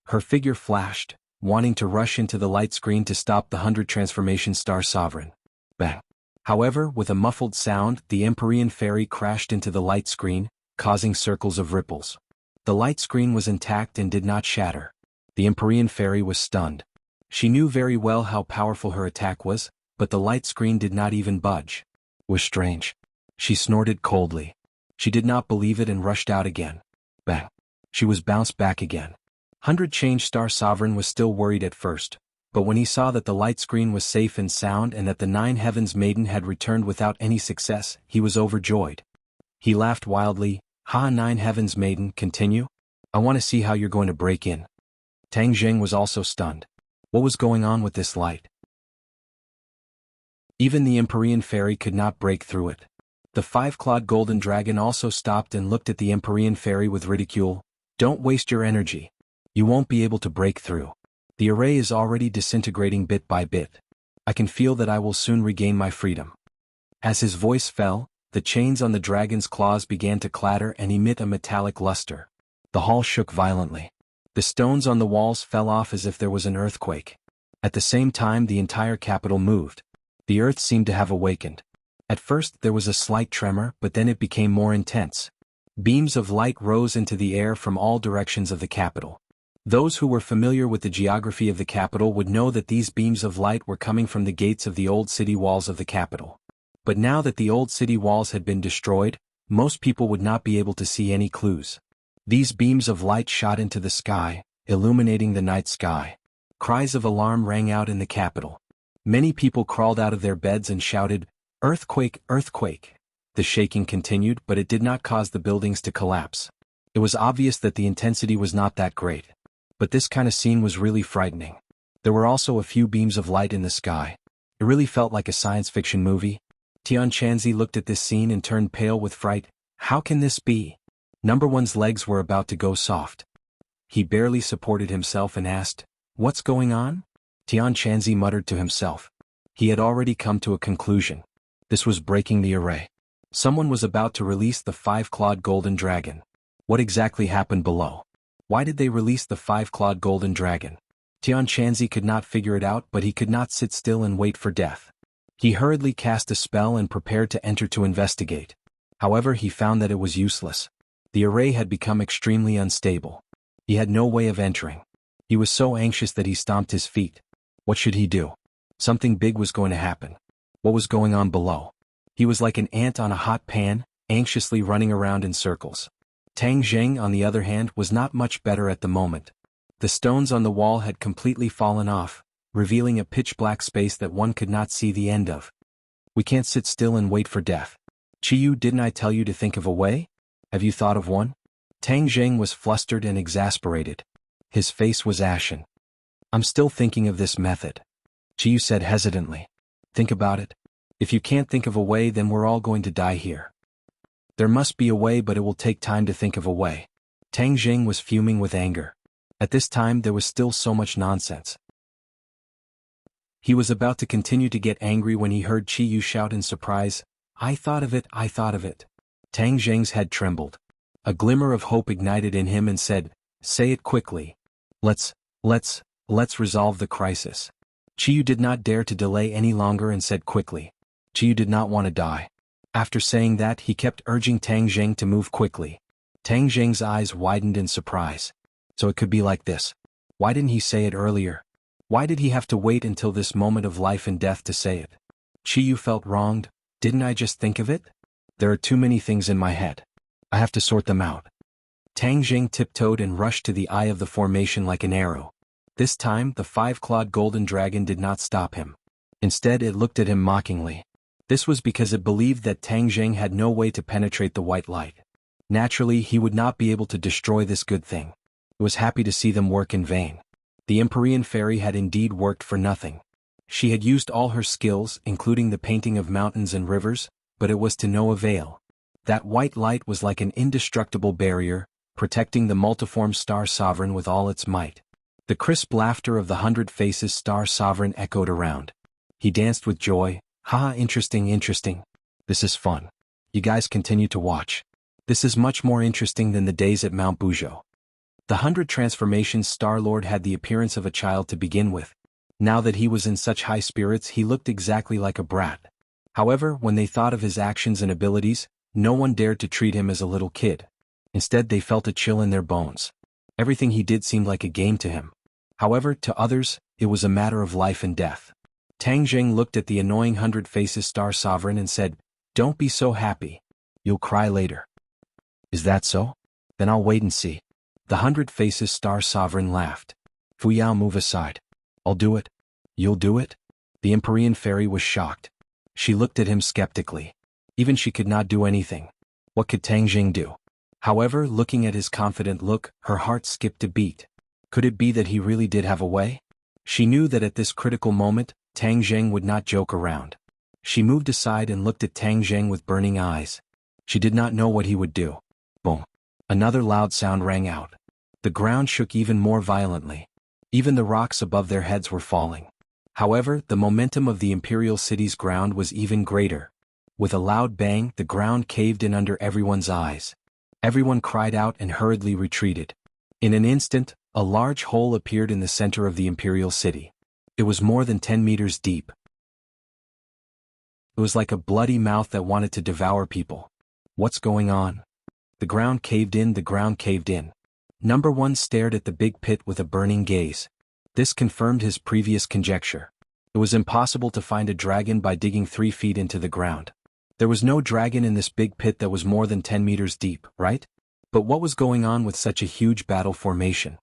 Her figure flashed, wanting to rush into the light screen to stop the 100 Transformation Star Sovereign. Bang! However, with a muffled sound, the Empyrean Fairy crashed into the light screen, causing circles of ripples. The light screen was intact and did not shatter. The Empyrean Fairy was stunned. She knew very well how powerful her attack was, but the light screen did not even budge. It was strange. She snorted coldly. She did not believe it and rushed out again. Bang! She was bounced back again. 100 Change Star Sovereign was still worried at first, but when he saw that the light screen was safe and sound and that the Nine Heavens Maiden had returned without any success, he was overjoyed. He laughed wildly. "Ha, Nine Heavens Maiden, continue? I want to see how you're going to break in." Tang Zheng was also stunned. What was going on with this light? Even the Empyrean Fairy could not break through it. The five-clawed golden dragon also stopped and looked at the Empyrean Fairy with ridicule. "Don't waste your energy. You won't be able to break through. The array is already disintegrating bit by bit. I can feel that I will soon regain my freedom." As his voice fell, the chains on the dragon's claws began to clatter and emit a metallic luster. The hall shook violently. The stones on the walls fell off as if there was an earthquake. At the same time, the entire capital moved. The earth seemed to have awakened. At first there was a slight tremor, but then it became more intense. Beams of light rose into the air from all directions of the capital. Those who were familiar with the geography of the capital would know that these beams of light were coming from the gates of the old city walls of the capital. But now that the old city walls had been destroyed, most people would not be able to see any clues. These beams of light shot into the sky, illuminating the night sky. Cries of alarm rang out in the capital. Many people crawled out of their beds and shouted, "Earthquake, earthquake!" The shaking continued, but it did not cause the buildings to collapse. It was obvious that the intensity was not that great. But this kind of scene was really frightening. There were also a few beams of light in the sky. It really felt like a science fiction movie. Tian Chanzi looked at this scene and turned pale with fright. How can this be? Number One's legs were about to go soft. He barely supported himself and asked, "What's going on?" Tian Chanzi muttered to himself. He had already come to a conclusion. This was breaking the array. Someone was about to release the five-clawed golden dragon. What exactly happened below? Why did they release the five-clawed golden dragon? Tian Chanzi could not figure it out, but he could not sit still and wait for death. He hurriedly cast a spell and prepared to enter to investigate. However, he found that it was useless. The array had become extremely unstable. He had no way of entering. He was so anxious that he stomped his feet. What should he do? Something big was going to happen. What was going on below? He was like an ant on a hot pan, anxiously running around in circles. Tang Zheng, on the other hand, was not much better at the moment. The stones on the wall had completely fallen off, revealing a pitch-black space that one could not see the end of. "We can't sit still and wait for death. Chiyu, didn't I tell you to think of a way? Have you thought of one?" Tang Zheng was flustered and exasperated. His face was ashen. "I'm still thinking of this method," Chiyu said hesitantly. "Think about it. If you can't think of a way, then we're all going to die here." "There must be a way, but it will take time to think of a way." Tang Zheng was fuming with anger. At this time there was still so much nonsense. He was about to continue to get angry when he heard Qi Yu shout in surprise, "I thought of it, I thought of it." Tang Zheng's head trembled. A glimmer of hope ignited in him and said, "Say it quickly. Let's resolve the crisis." Qi Yu did not dare to delay any longer and said quickly. Qi Yu did not want to die. After saying that, he kept urging Tang Zheng to move quickly. Tang Zheng's eyes widened in surprise. So it could be like this. Why didn't he say it earlier? Why did he have to wait until this moment of life and death to say it? Qi Yu felt wronged. Didn't I just think of it? There are too many things in my head. I have to sort them out. Tang Zheng tiptoed and rushed to the eye of the formation like an arrow. This time, the five-clawed golden dragon did not stop him. Instead, it looked at him mockingly. This was because it believed that Tang Zheng had no way to penetrate the white light. Naturally, he would not be able to destroy this good thing. It was happy to see them work in vain. The Empyrean fairy had indeed worked for nothing. She had used all her skills, including the painting of mountains and rivers, but it was to no avail. That white light was like an indestructible barrier, protecting the multiform Star Sovereign with all its might. The crisp laughter of the 100 Faces Star Sovereign echoed around. He danced with joy. "Haha, interesting. This is fun. You guys continue to watch. This is much more interesting than the days at Mount Buzhou." The 100 Transformations Star-Lord had the appearance of a child to begin with. Now that he was in such high spirits, he looked exactly like a brat. However, when they thought of his actions and abilities, no one dared to treat him as a little kid. Instead, they felt a chill in their bones. Everything he did seemed like a game to him. However, to others, it was a matter of life and death. Tang Zheng looked at the annoying 100 Faces Star Sovereign and said, "Don't be so happy. You'll cry later." "Is that so? Then I'll wait and see." The 100 Faces Star Sovereign laughed. "Fu Yao, move aside. I'll do it." "You'll do it?" The Empyrean fairy was shocked. She looked at him skeptically. Even she could not do anything. What could Tang Zheng do? However, looking at his confident look, her heart skipped a beat. Could it be that he really did have a way? She knew that at this critical moment, Tang Zheng would not joke around. She moved aside and looked at Tang Zheng with burning eyes. She did not know what he would do. Boom. Another loud sound rang out. The ground shook even more violently. Even the rocks above their heads were falling. However, the momentum of the Imperial City's ground was even greater. With a loud bang, the ground caved in under everyone's eyes. Everyone cried out and hurriedly retreated. In an instant, a large hole appeared in the center of the Imperial City. It was more than 10 meters deep. It was like a bloody mouth that wanted to devour people. What's going on? The ground caved in. Number 1 stared at the big pit with a burning gaze. This confirmed his previous conjecture. It was impossible to find a dragon by digging 3 feet into the ground. There was no dragon in this big pit that was more than 10 meters deep, right? But what was going on with such a huge battle formation?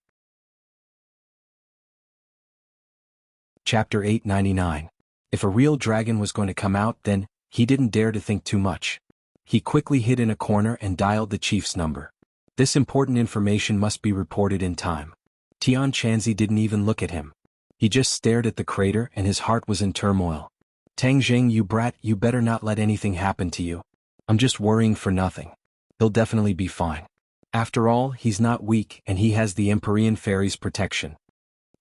Chapter 899. If a real dragon was going to come out, then he didn't dare to think too much. He quickly hid in a corner and dialed the chief's number. This important information must be reported in time. Tian Chanzi didn't even look at him. He just stared at the crater and his heart was in turmoil. "Tang Zheng, you brat, you better not let anything happen to you. I'm just worrying for nothing. He'll definitely be fine. After all, he's not weak and he has the Empyrean fairy's protection."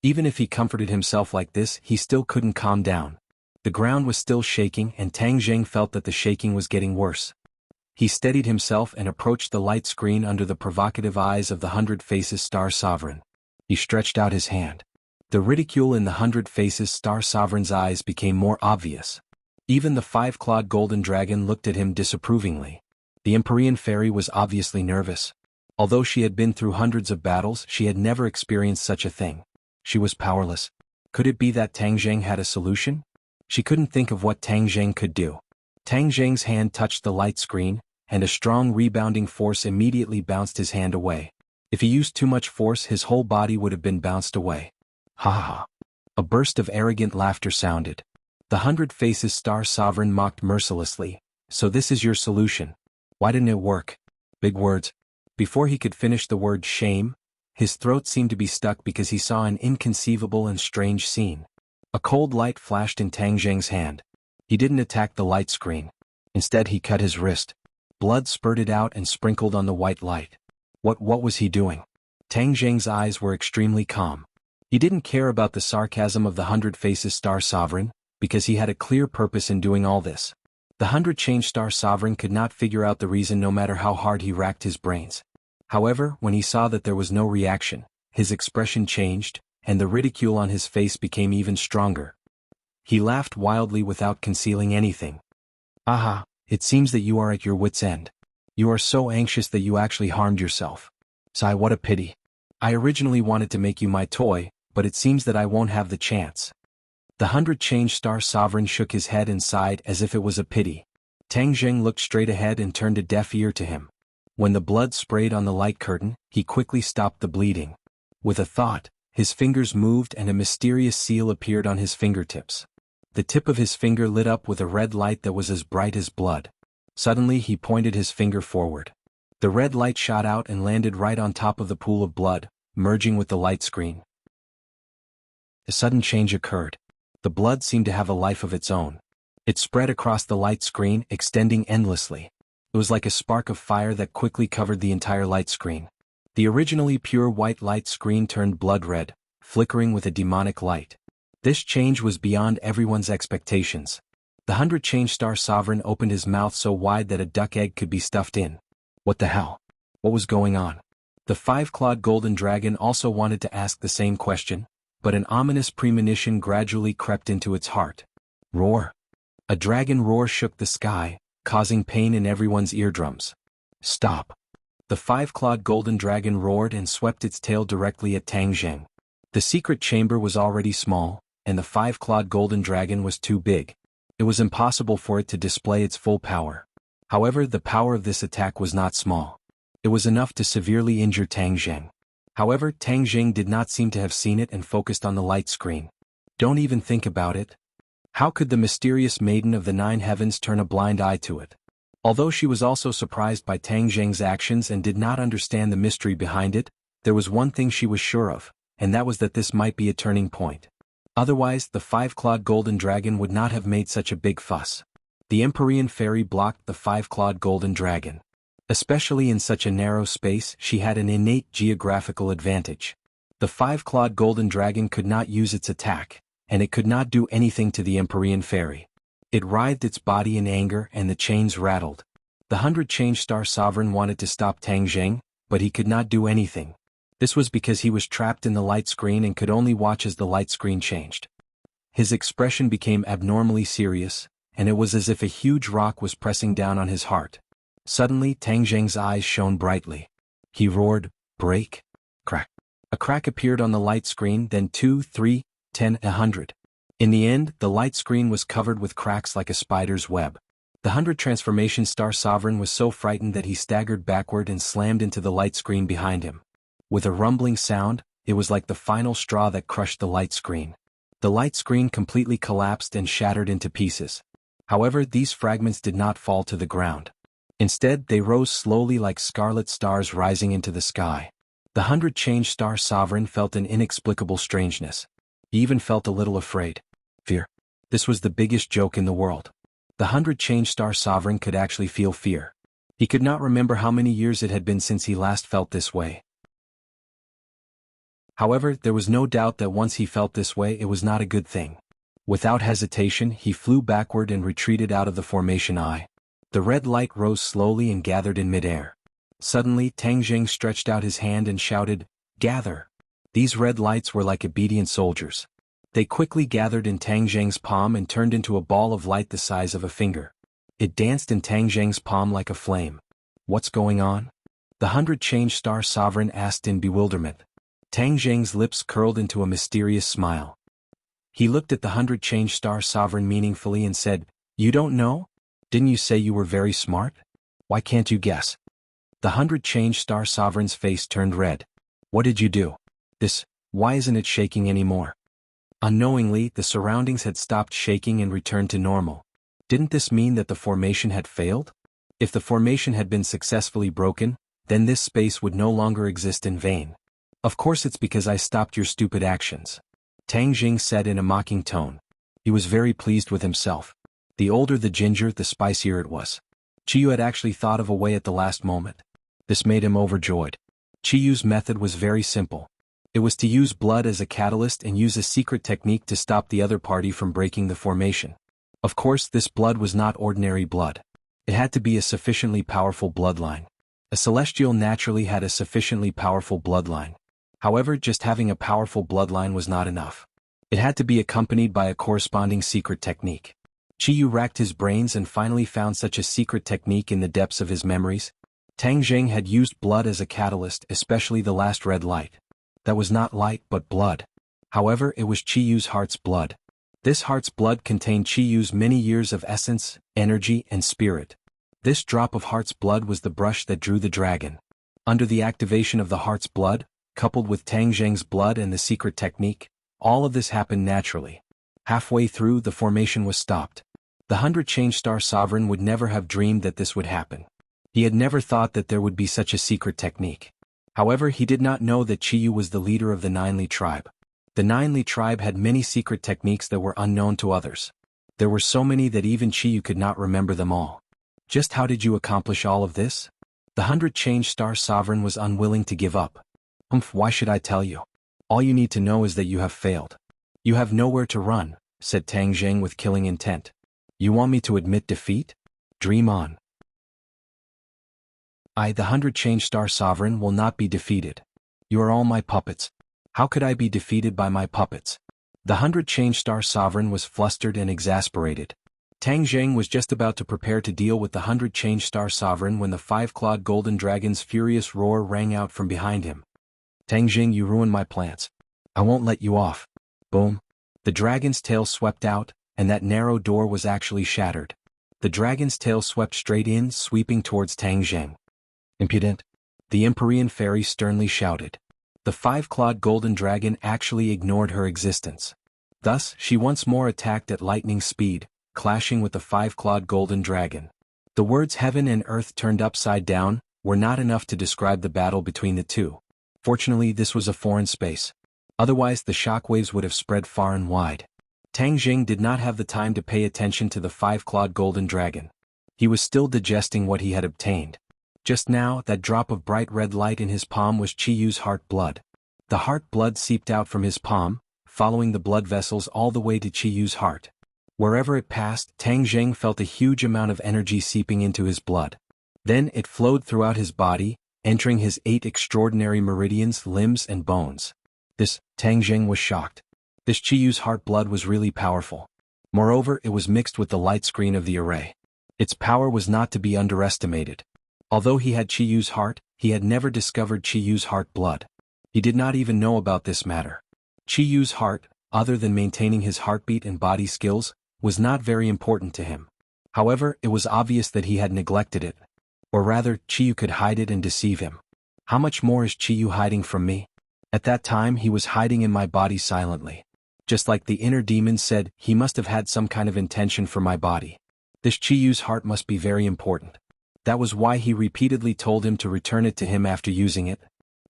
Even if he comforted himself like this, he still couldn't calm down. The ground was still shaking and Tang Zheng felt that the shaking was getting worse. He steadied himself and approached the light screen under the provocative eyes of the 100 Faces Star Sovereign. He stretched out his hand. The ridicule in the 100 Faces Star Sovereign's eyes became more obvious. Even the 5-clawed golden dragon looked at him disapprovingly. The Empyrean fairy was obviously nervous. Although she had been through hundreds of battles, she had never experienced such a thing. She was powerless. Could it be that Tang Zheng had a solution? She couldn't think of what Tang Zheng could do. Tang Zheng's hand touched the light screen, and a strong rebounding force immediately bounced his hand away. If he used too much force, his whole body would have been bounced away. Ha ha. A burst of arrogant laughter sounded. The 100 Faces Star Sovereign mocked mercilessly. "So this is your solution. Why didn't it work?" Big words. Before he could finish the word shame, his throat seemed to be stuck because he saw an inconceivable and strange scene. A cold light flashed in Tang Zheng's hand. He didn't attack the light screen. Instead, he cut his wrist. Blood spurted out and sprinkled on the white light. What was he doing? Tang Zheng's eyes were extremely calm. He didn't care about the sarcasm of the 100 Faces Star Sovereign, because he had a clear purpose in doing all this. The 100 Change Star Sovereign could not figure out the reason no matter how hard he racked his brains. However, when he saw that there was no reaction, his expression changed, and the ridicule on his face became even stronger. He laughed wildly without concealing anything. Aha, it seems that you are at your wit's end. You are so anxious that you actually harmed yourself. Sigh, what a pity. I originally wanted to make you my toy, but it seems that I won't have the chance. The 100 Change Star Sovereign shook his head and sighed as if it was a pity. Tang Zheng looked straight ahead and turned a deaf ear to him. When the blood sprayed on the light curtain, he quickly stopped the bleeding. With a thought, his fingers moved and a mysterious seal appeared on his fingertips. The tip of his finger lit up with a red light that was as bright as blood. Suddenly he pointed his finger forward. The red light shot out and landed right on top of the pool of blood, merging with the light screen. A sudden change occurred. The blood seemed to have a life of its own. It spread across the light screen, extending endlessly. It was like a spark of fire that quickly covered the entire light screen. The originally pure white light screen turned blood red, flickering with a demonic light. This change was beyond everyone's expectations. The 100 Change Star Sovereign opened his mouth so wide that a duck egg could be stuffed in. What the hell? What was going on? The 5-clawed golden dragon also wanted to ask the same question, but an ominous premonition gradually crept into its heart. Roar! A dragon roar shook the sky, causing pain in everyone's eardrums. Stop! The 5-clawed golden dragon roared and swept its tail directly at Tang Zheng. The secret chamber was already small, and the 5-clawed golden dragon was too big. It was impossible for it to display its full power. However, the power of this attack was not small. It was enough to severely injure Tang Zheng. However, Tang Zheng did not seem to have seen it and focused on the light screen. Don't even think about it. How could the mysterious maiden of the 9 heavens turn a blind eye to it? Although she was also surprised by Tang Zheng's actions and did not understand the mystery behind it, there was one thing she was sure of, and that was that this might be a turning point. Otherwise, the 5-clawed golden dragon would not have made such a big fuss. The Empyrean fairy blocked the 5-clawed golden dragon. Especially in such a narrow space, she had an innate geographical advantage. The 5-clawed golden dragon could not use its attack, and it could not do anything to the Empyrean fairy. It writhed its body in anger and the chains rattled. The 100 Change Star Sovereign wanted to stop Tang Zheng, but he could not do anything. This was because he was trapped in the light screen and could only watch as the light screen changed. His expression became abnormally serious, and it was as if a huge rock was pressing down on his heart. Suddenly, Tang Zheng's eyes shone brightly. He roared, "Break!" Crack. A crack appeared on the light screen, then 2, 3, 10, 100. In the end, the light screen was covered with cracks like a spider's web. The 100 Transformation Star Sovereign was so frightened that he staggered backward and slammed into the light screen behind him. With a rumbling sound, it was like the final straw that crushed the light screen. The light screen completely collapsed and shattered into pieces. However, these fragments did not fall to the ground. Instead, they rose slowly like scarlet stars rising into the sky. The 100 Change Star Sovereign felt an inexplicable strangeness. He even felt a little afraid. Fear. This was the biggest joke in the world. The 100 Change Star Sovereign could actually feel fear. He could not remember how many years it had been since he last felt this way. However, there was no doubt that once he felt this way, it was not a good thing. Without hesitation, he flew backward and retreated out of the formation eye. The red light rose slowly and gathered in midair. Suddenly, Tang Zheng stretched out his hand and shouted, "Gather!" These red lights were like obedient soldiers. They quickly gathered in Tang Zheng's palm and turned into a ball of light the size of a finger. It danced in Tang Zheng's palm like a flame. What's going on? The 100 Change Star Sovereign asked in bewilderment. Tang Zheng's lips curled into a mysterious smile. He looked at the 100 Change Star Sovereign meaningfully and said, "You don't know? Didn't you say you were very smart? Why can't you guess?" The 100 Change Star Sovereign's face turned red. "What did you do? Why isn't it shaking anymore?" Unknowingly, the surroundings had stopped shaking and returned to normal. Didn't this mean that the formation had failed? If the formation had been successfully broken, then this space would no longer exist in vain. "Of course it's because I stopped your stupid actions," Tang Jing said in a mocking tone. He was very pleased with himself. The older the ginger, the spicier it was. Chiyu had actually thought of a way at the last moment. This made him overjoyed. Chiyu's method was very simple. It was to use blood as a catalyst and use a secret technique to stop the other party from breaking the formation. Of course, this blood was not ordinary blood. It had to be a sufficiently powerful bloodline. A celestial naturally had a sufficiently powerful bloodline. However, just having a powerful bloodline was not enough. It had to be accompanied by a corresponding secret technique. Chiyu racked his brains and finally found such a secret technique in the depths of his memories. Tang Zheng had used blood as a catalyst, especially the last red light. That was not light but blood. However, it was Chiyu's heart's blood. This heart's blood contained Chiyu's many years of essence, energy, and spirit. This drop of heart's blood was the brush that drew the dragon. Under the activation of the heart's blood, coupled with Tang Zheng's blood and the secret technique, all of this happened naturally. Halfway through, the formation was stopped. The 100 Change Star Sovereign would never have dreamed that this would happen. He had never thought that there would be such a secret technique. However, he did not know that Chiyu was the leader of the Ninely tribe. The Ninely tribe had many secret techniques that were unknown to others. There were so many that even Chiyu could not remember them all. Just how did you accomplish all of this? The 100 Change Star Sovereign was unwilling to give up. Why should I tell you? All you need to know is that you have failed. You have nowhere to run, said Tang Zheng with killing intent. You want me to admit defeat? Dream on. The 100 Change Star Sovereign will not be defeated. You are all my puppets. How could I be defeated by my puppets? The 100 Change Star Sovereign was flustered and exasperated. Tang Zheng was just about to prepare to deal with the 100 Change Star Sovereign when the five-clawed golden dragon's furious roar rang out from behind him. Tang Zheng, you ruined my plans. I won't let you off. Boom. The dragon's tail swept out, and that narrow door was actually shattered. The dragon's tail swept straight in, sweeping towards Tang Zheng. Impudent! The Empyrean fairy sternly shouted. The five-clawed golden dragon actually ignored her existence. Thus, she once more attacked at lightning speed, clashing with the five-clawed golden dragon. The words heaven and earth turned upside down were not enough to describe the battle between the two. Fortunately, this was a foreign space. Otherwise, the shockwaves would have spread far and wide. Tang Zheng did not have the time to pay attention to the five-clawed golden dragon. He was still digesting what he had obtained. Just now, that drop of bright red light in his palm was Chiyu's heart blood. The heart blood seeped out from his palm, following the blood vessels all the way to Chiyu's heart. Wherever it passed, Tang Zheng felt a huge amount of energy seeping into his blood. Then it flowed throughout his body, entering his 8 extraordinary meridians, limbs, and bones. Tang Zheng was shocked. This Chiyu's heart blood was really powerful. Moreover, it was mixed with the light screen of the array. Its power was not to be underestimated. Although he had Chiyu's heart, he had never discovered Chiyu's heart blood. He did not even know about this matter. Chiyu's heart, other than maintaining his heartbeat and body skills, was not very important to him. However, it was obvious that he had neglected it. Or rather, Chiyu could hide it and deceive him. How much more is Chiyu hiding from me? At that time he was hiding in my body silently. Just like the inner demon said, he must have had some kind of intention for my body. This Chiyu's heart must be very important. That was why he repeatedly told him to return it to him after using it.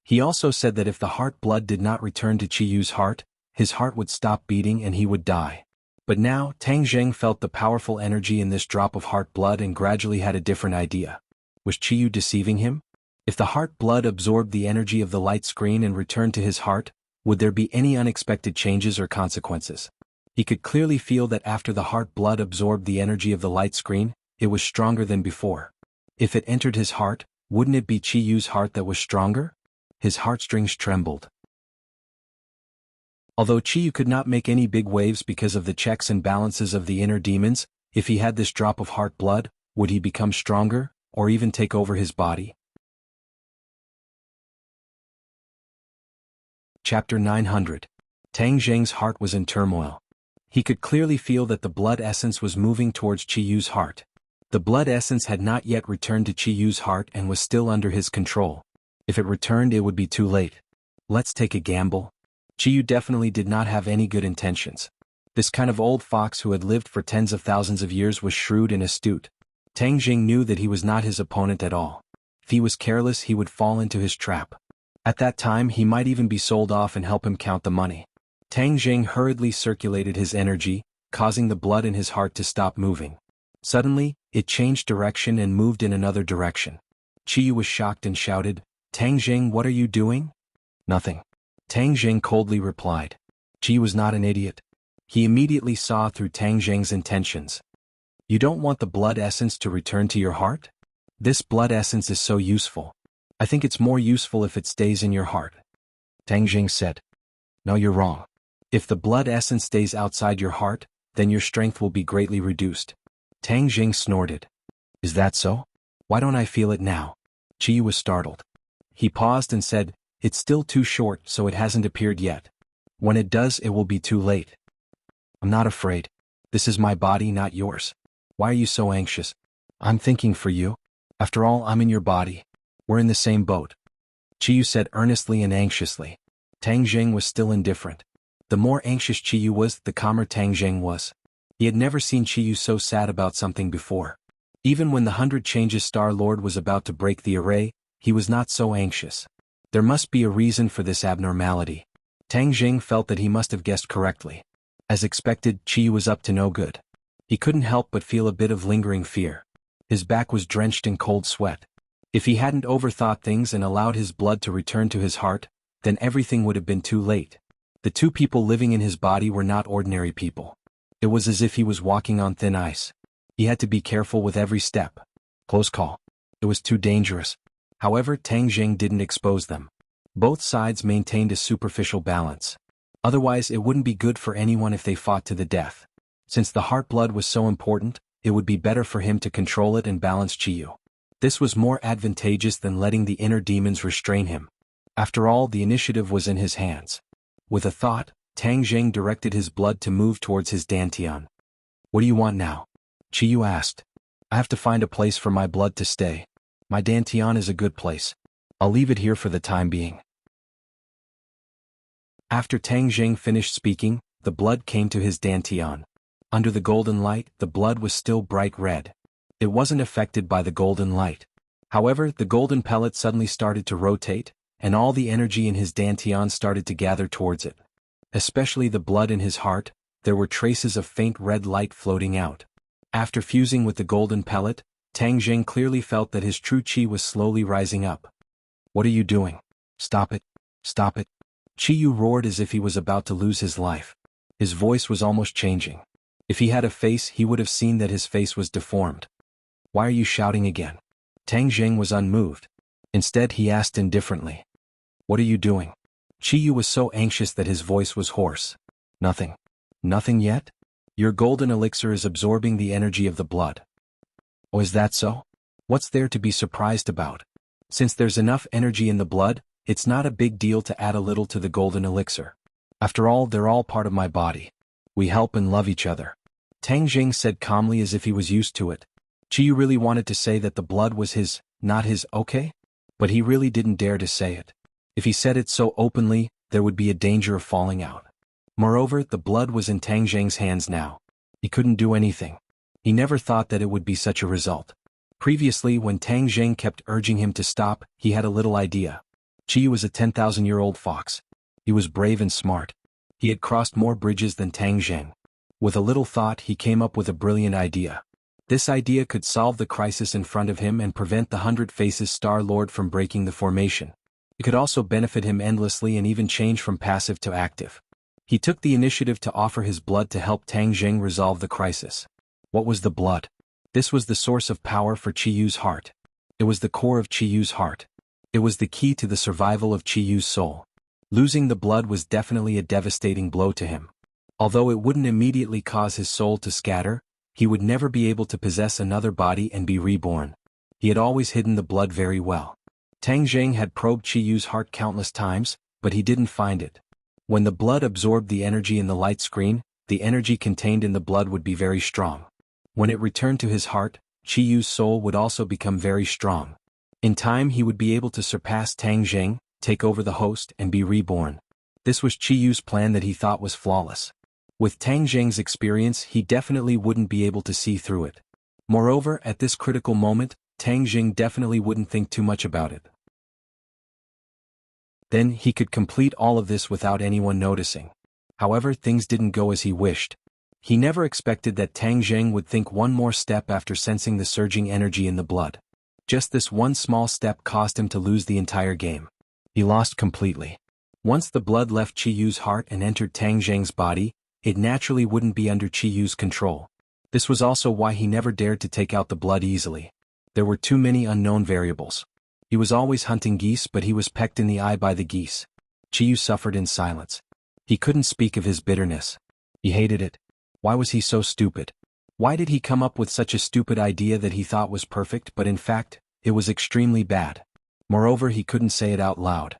He also said that if the heart blood did not return to Chiyu's heart, his heart would stop beating and he would die. But now, Tang Zheng felt the powerful energy in this drop of heart blood and gradually had a different idea. Was Chiyu deceiving him? If the heart blood absorbed the energy of the light screen and returned to his heart, would there be any unexpected changes or consequences? He could clearly feel that after the heart blood absorbed the energy of the light screen, it was stronger than before. If it entered his heart, wouldn't it be Chiyu's heart that was stronger? His heartstrings trembled. Although Chiyu could not make any big waves because of the checks and balances of the inner demons, if he had this drop of heart blood, would he become stronger, or even take over his body? Chapter 900. Tang Zheng's heart was in turmoil. He could clearly feel that the blood essence was moving towards Chiyu's heart. The blood essence had not yet returned to Chiyu's heart and was still under his control. If it returned, it would be too late. Let's take a gamble. Chiyu definitely did not have any good intentions. This kind of old fox who had lived for tens of thousands of years was shrewd and astute. Tang Zheng knew that he was not his opponent at all. If he was careless, he would fall into his trap. At that time, he might even be sold off and help him count the money. Tang Zheng hurriedly circulated his energy, causing the blood in his heart to stop moving. Suddenly, it changed direction and moved in another direction. Chiyu was shocked and shouted, Tang Jing, what are you doing? Nothing. Tang Jing coldly replied. Qi was not an idiot. He immediately saw through Tang Jing's intentions. You don't want the blood essence to return to your heart? This blood essence is so useful. I think it's more useful if it stays in your heart. Tang Jing said. No, you're wrong. If the blood essence stays outside your heart, then your strength will be greatly reduced. Tang Jing snorted. Is that so? Why don't I feel it now? Qi was startled. He paused and said, It's still too short, so it hasn't appeared yet. When it does, it will be too late. I'm not afraid. This is my body, not yours. Why are you so anxious? I'm thinking for you. After all, I'm in your body. We're in the same boat. Qiyu said earnestly and anxiously. Tang Jing was still indifferent. The more anxious Qiyu was, the calmer Tang Jing was. He had never seen Qiyu so sad about something before. Even when the 100 Changes Star Lord was about to break the array, he was not so anxious. There must be a reason for this abnormality. Tang Jing felt that he must have guessed correctly. As expected, Qiyu was up to no good. He couldn't help but feel a bit of lingering fear. His back was drenched in cold sweat. If he hadn't overthought things and allowed his blood to return to his heart, then everything would have been too late. The two people living in his body were not ordinary people. It was as if he was walking on thin ice. He had to be careful with every step. Close call. It was too dangerous. However, Tang Jing didn't expose them. Both sides maintained a superficial balance. Otherwise, it wouldn't be good for anyone if they fought to the death. Since the heart blood was so important, it would be better for him to control it and balance Qiyu. This was more advantageous than letting the inner demons restrain him. After all, the initiative was in his hands. With a thought, Tang Jing directed his blood to move towards his dantian. What do you want now? Qiyu asked. I have to find a place for my blood to stay. My dantian is a good place. I'll leave it here for the time being. After Tang Jing finished speaking, the blood came to his dantian. Under the golden light, the blood was still bright red. It wasn't affected by the golden light. However, the golden pellet suddenly started to rotate, and all the energy in his dantian started to gather towards it. Especially the blood in his heart, there were traces of faint red light floating out. After fusing with the golden pellet, Tang Jing clearly felt that his true qi was slowly rising up. What are you doing? Stop it. Stop it. Qiyu roared as if he was about to lose his life. His voice was almost changing. If he had a face, he would have seen that his face was deformed. Why are you shouting again? Tang Jing was unmoved. Instead, he asked indifferently. What are you doing? Qiyu was so anxious that his voice was hoarse. Nothing. Nothing yet? Your golden elixir is absorbing the energy of the blood. Oh, is that so? What's there to be surprised about? Since there's enough energy in the blood, it's not a big deal to add a little to the golden elixir. After all, they're all part of my body. We help and love each other. Tang Jing said calmly as if he was used to it. Qiyu really wanted to say that the blood was his, not his, okay? But he really didn't dare to say it. If he said it so openly, there would be a danger of falling out. Moreover, the blood was in Tang Jing's hands now. He couldn't do anything. He never thought that it would be such a result. Previously, when Tang Jing kept urging him to stop, he had a little idea. Qiyu was a 10,000-year-old fox. He was brave and smart. He had crossed more bridges than Tang Jing. With a little thought, he came up with a brilliant idea. This idea could solve the crisis in front of him and prevent the 100 Faces Star Lord from breaking the formation. It could also benefit him endlessly and even change from passive to active. He took the initiative to offer his blood to help Tang Jing resolve the crisis. What was the blood? This was the source of power for Qiyu's heart. It was the core of Qiyu's heart. It was the key to the survival of Qiyu's soul. Losing the blood was definitely a devastating blow to him. Although it wouldn't immediately cause his soul to scatter, he would never be able to possess another body and be reborn. He had always hidden the blood very well. Tang Jing had probed Qiyu's heart countless times, but he didn't find it. When the blood absorbed the energy in the light screen, the energy contained in the blood would be very strong. When it returned to his heart, Qiyu's soul would also become very strong. In time he would be able to surpass Tang Jing, take over the host, and be reborn. This was Qiyu's plan that he thought was flawless. With Tang Jing's experience, he definitely wouldn't be able to see through it. Moreover, at this critical moment, Tang Jing definitely wouldn't think too much about it. Then he could complete all of this without anyone noticing. However, things didn't go as he wished. He never expected that Tang Jing would think one more step after sensing the surging energy in the blood. Just this one small step caused him to lose the entire game. He lost completely. Once the blood left Qi Yu's heart and entered Tang Zheng's body, it naturally wouldn't be under Qi Yu's control. This was also why he never dared to take out the blood easily. There were too many unknown variables. He was always hunting geese, but he was pecked in the eye by the geese. Qi Yu suffered in silence. He couldn't speak of his bitterness. He hated it. Why was he so stupid? Why did he come up with such a stupid idea that he thought was perfect, but in fact, it was extremely bad? Moreover, he couldn't say it out loud.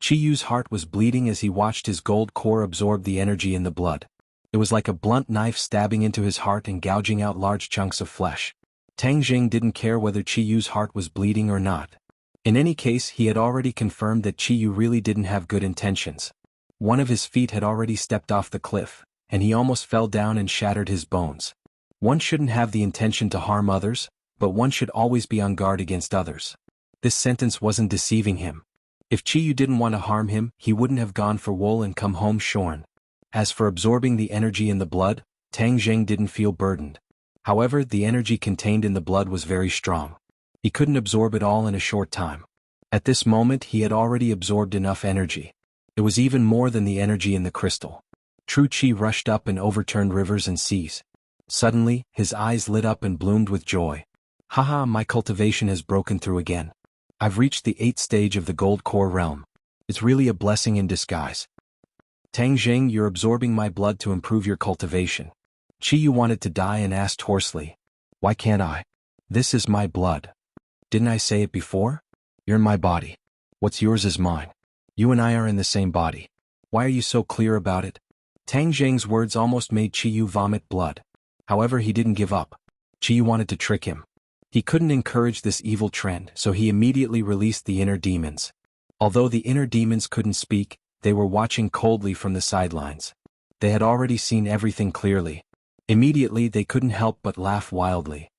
Qi Yu's heart was bleeding as he watched his gold core absorb the energy in the blood. It was like a blunt knife stabbing into his heart and gouging out large chunks of flesh. Tang Zheng didn't care whether Qi Yu's heart was bleeding or not. In any case, he had already confirmed that Qi Yu really didn't have good intentions. One of his feet had already stepped off the cliff, and he almost fell down and shattered his bones. One shouldn't have the intention to harm others, but one should always be on guard against others. This sentence wasn't deceiving him. If Qi Yu didn't want to harm him, he wouldn't have gone for wool and come home shorn. As for absorbing the energy in the blood, Tang Zheng didn't feel burdened. However, the energy contained in the blood was very strong. He couldn't absorb it all in a short time. At this moment, he had already absorbed enough energy. It was even more than the energy in the crystal. True Qi rushed up and overturned rivers and seas. Suddenly, his eyes lit up and bloomed with joy. Haha, my cultivation has broken through again. I've reached the 8th stage of the gold core realm. It's really a blessing in disguise. Tang Zheng, you're absorbing my blood to improve your cultivation. Qi Yu wanted to die and asked hoarsely. Why can't I? This is my blood. Didn't I say it before? You're in my body. What's yours is mine. You and I are in the same body. Why are you so clear about it? Tang Zheng's words almost made Qi Yu vomit blood. However, he didn't give up. Qi Yu wanted to trick him. He couldn't encourage this evil trend, so he immediately released the inner demons. Although the inner demons couldn't speak, they were watching coldly from the sidelines. They had already seen everything clearly. Immediately, they couldn't help but laugh wildly.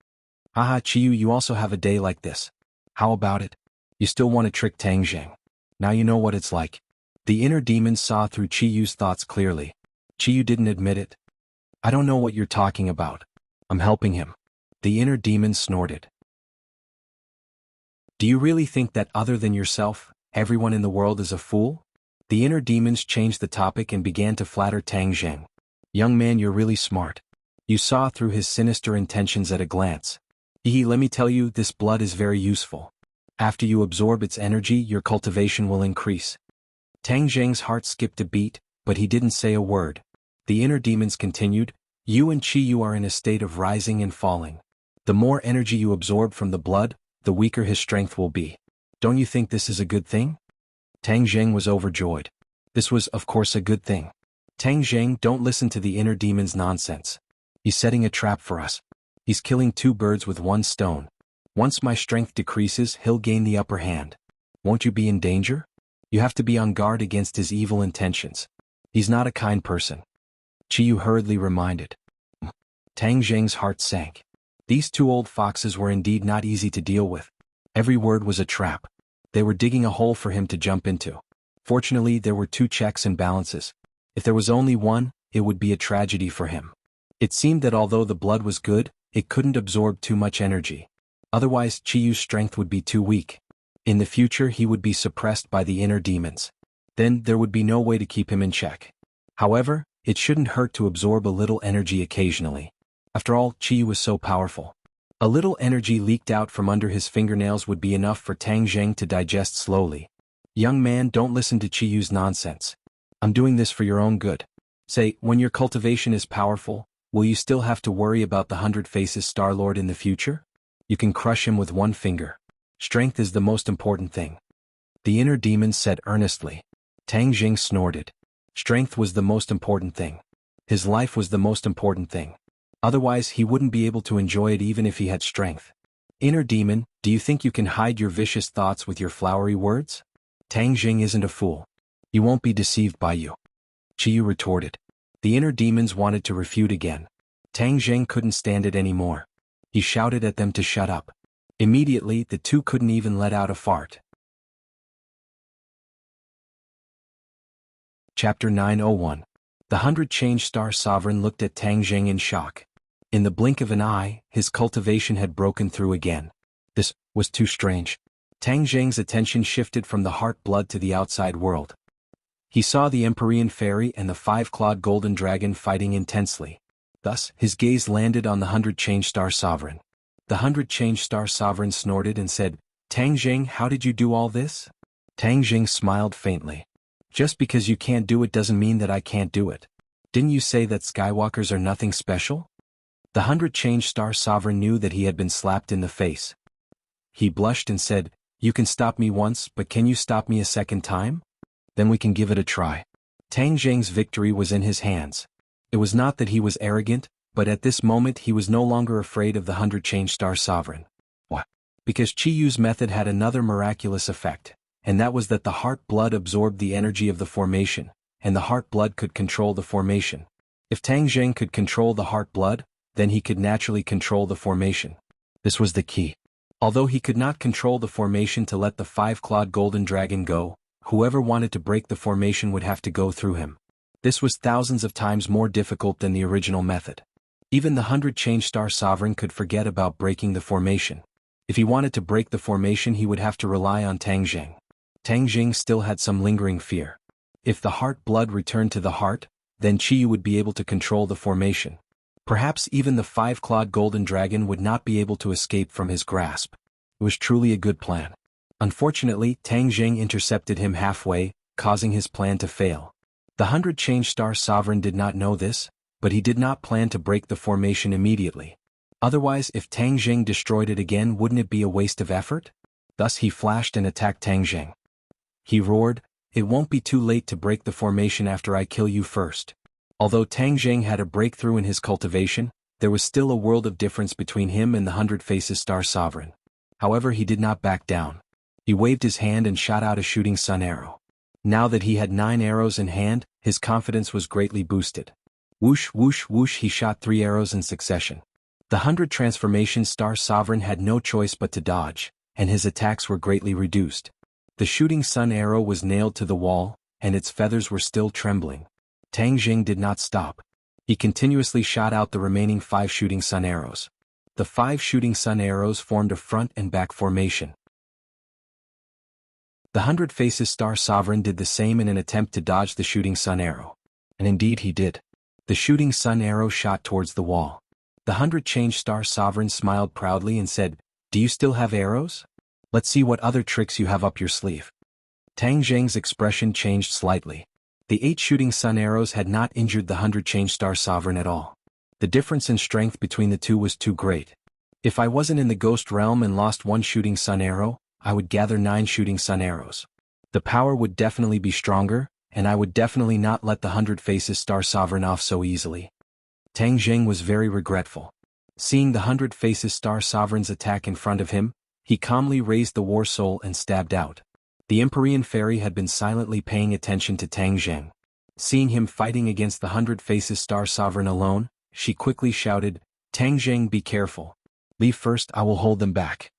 Haha, Qi Yu, you also have a day like this. How about it? You still want to trick Tang Zheng. Now you know what it's like. The inner demons saw through Qi Yu's thoughts clearly. Qi Yu didn't admit it. I don't know what you're talking about. I'm helping him. The inner demons snorted. Do you really think that other than yourself, everyone in the world is a fool? The inner demons changed the topic and began to flatter Tang Zheng. Young man, you're really smart. You saw through his sinister intentions at a glance. Let me tell you, this blood is very useful. After you absorb its energy, your cultivation will increase. Tang Zheng's heart skipped a beat, but he didn't say a word. The inner demons continued, you and Qi Yu are in a state of rising and falling. The more energy you absorb from the blood, the weaker his strength will be. Don't you think this is a good thing? Tang Zheng was overjoyed. This was, of course, a good thing. Tang Zheng, don't listen to the inner demon's nonsense. He's setting a trap for us. He's killing 2 birds with 1 stone. Once my strength decreases, he'll gain the upper hand. Won't you be in danger? You have to be on guard against his evil intentions. He's not a kind person. Qi Yu hurriedly reminded. Tang Zheng's heart sank. These 2 old foxes were indeed not easy to deal with. Every word was a trap. They were digging a hole for him to jump into. Fortunately, there were 2 checks and balances. If there was only one, it would be a tragedy for him. It seemed that although the blood was good, it couldn't absorb too much energy. Otherwise, Qi Yu's strength would be too weak. In the future, he would be suppressed by the inner demons. Then, there would be no way to keep him in check. However, it shouldn't hurt to absorb a little energy occasionally. After all, Qi Yu was so powerful. A little energy leaked out from under his fingernails would be enough for Tang Zheng to digest slowly. Young man, don't listen to Qi Yu's nonsense. I'm doing this for your own good. Say, when your cultivation is powerful, will you still have to worry about the 100 Faces Star-Lord in the future? You can crush him with 1 finger. Strength is the most important thing. The inner demon said earnestly. Tang Zheng snorted. Strength was the most important thing. His life was the most important thing. Otherwise, he wouldn't be able to enjoy it even if he had strength. Inner demon, do you think you can hide your vicious thoughts with your flowery words? Tang Zheng isn't a fool. He won't be deceived by you. Qi Yu retorted. The inner demons wanted to refute again. Tang Zheng couldn't stand it anymore. He shouted at them to shut up. Immediately, the 2 couldn't even let out a fart. Chapter 901. The 100 Change Star Sovereign looked at Tang Zheng in shock. In the blink of an eye, his cultivation had broken through again. This was too strange. Tang Zheng's attention shifted from the heart blood to the outside world. He saw the Empyrean Fairy and the five-clawed golden dragon fighting intensely. Thus, his gaze landed on the 100 Change Star Sovereign. The 100 Change Star Sovereign snorted and said, "Tang Zheng, how did you do all this?" Tang Zheng smiled faintly. "Just because you can't do it doesn't mean that I can't do it. Didn't you say that Skywalkers are nothing special?" The 100 Change Star Sovereign knew that he had been slapped in the face. He blushed and said, "You can stop me once, but can you stop me a second time? Then we can give it a try." Tang Zheng's victory was in his hands. It was not that he was arrogant, but at this moment he was no longer afraid of the 100 Change Star Sovereign. Why? Because Chi Yu's method had another miraculous effect, and that was that the heart blood absorbed the energy of the formation, and the heart blood could control the formation. If Tang Zheng could control the heart blood, then he could naturally control the formation. This was the key. Although he could not control the formation to let the five-clawed golden dragon go, whoever wanted to break the formation would have to go through him. This was thousands of times more difficult than the original method. Even the 100 Change Star Sovereign could forget about breaking the formation. If he wanted to break the formation, he would have to rely on Tang Zheng. Tang Zheng still had some lingering fear. If the heart blood returned to the heart, then Chi Yu would be able to control the formation. Perhaps even the five-clawed golden dragon would not be able to escape from his grasp. It was truly a good plan. Unfortunately, Tang Zheng intercepted him halfway, causing his plan to fail. The 100 Change Star Sovereign did not know this, but he did not plan to break the formation immediately. Otherwise, if Tang Zheng destroyed it again, wouldn't it be a waste of effort? Thus he flashed and attacked Tang Zheng. He roared, "It won't be too late to break the formation after I kill you first." Although Tang Zheng had a breakthrough in his cultivation, there was still a world of difference between him and the 100 Faces Star Sovereign. However, he did not back down. He waved his hand and shot out a shooting sun arrow. Now that he had 9 arrows in hand, his confidence was greatly boosted. Whoosh, whoosh, whoosh, he shot 3 arrows in succession. The 100 Transformation Star Sovereign had no choice but to dodge, and his attacks were greatly reduced. The shooting sun arrow was nailed to the wall, and its feathers were still trembling. Tang Zheng did not stop. He continuously shot out the remaining 5 shooting sun arrows. The 5 shooting sun arrows formed a front and back formation. The 100 Faces Star Sovereign did the same in an attempt to dodge the shooting sun arrow. And indeed he did. The shooting sun arrow shot towards the wall. The 100 Change Star Sovereign smiled proudly and said, "Do you still have arrows? Let's see what other tricks you have up your sleeve." Tang Zheng's expression changed slightly. The 8 shooting sun arrows had not injured the 100 Change Star Sovereign at all. The difference in strength between the two was too great. If I wasn't in the ghost realm and lost 1 shooting sun arrow, I would gather 9 shooting sun arrows. The power would definitely be stronger, and I would definitely not let the 100 Faces Star Sovereign off so easily. Tang Zheng was very regretful. Seeing the 100 Faces Star Sovereign's attack in front of him, he calmly raised the War Soul and stabbed out. The Empyrean Fairy had been silently paying attention to Tang Zheng. Seeing him fighting against the 100 Faces Star Sovereign alone, she quickly shouted, "Tang Zheng, be careful. Leave first, I will hold them back."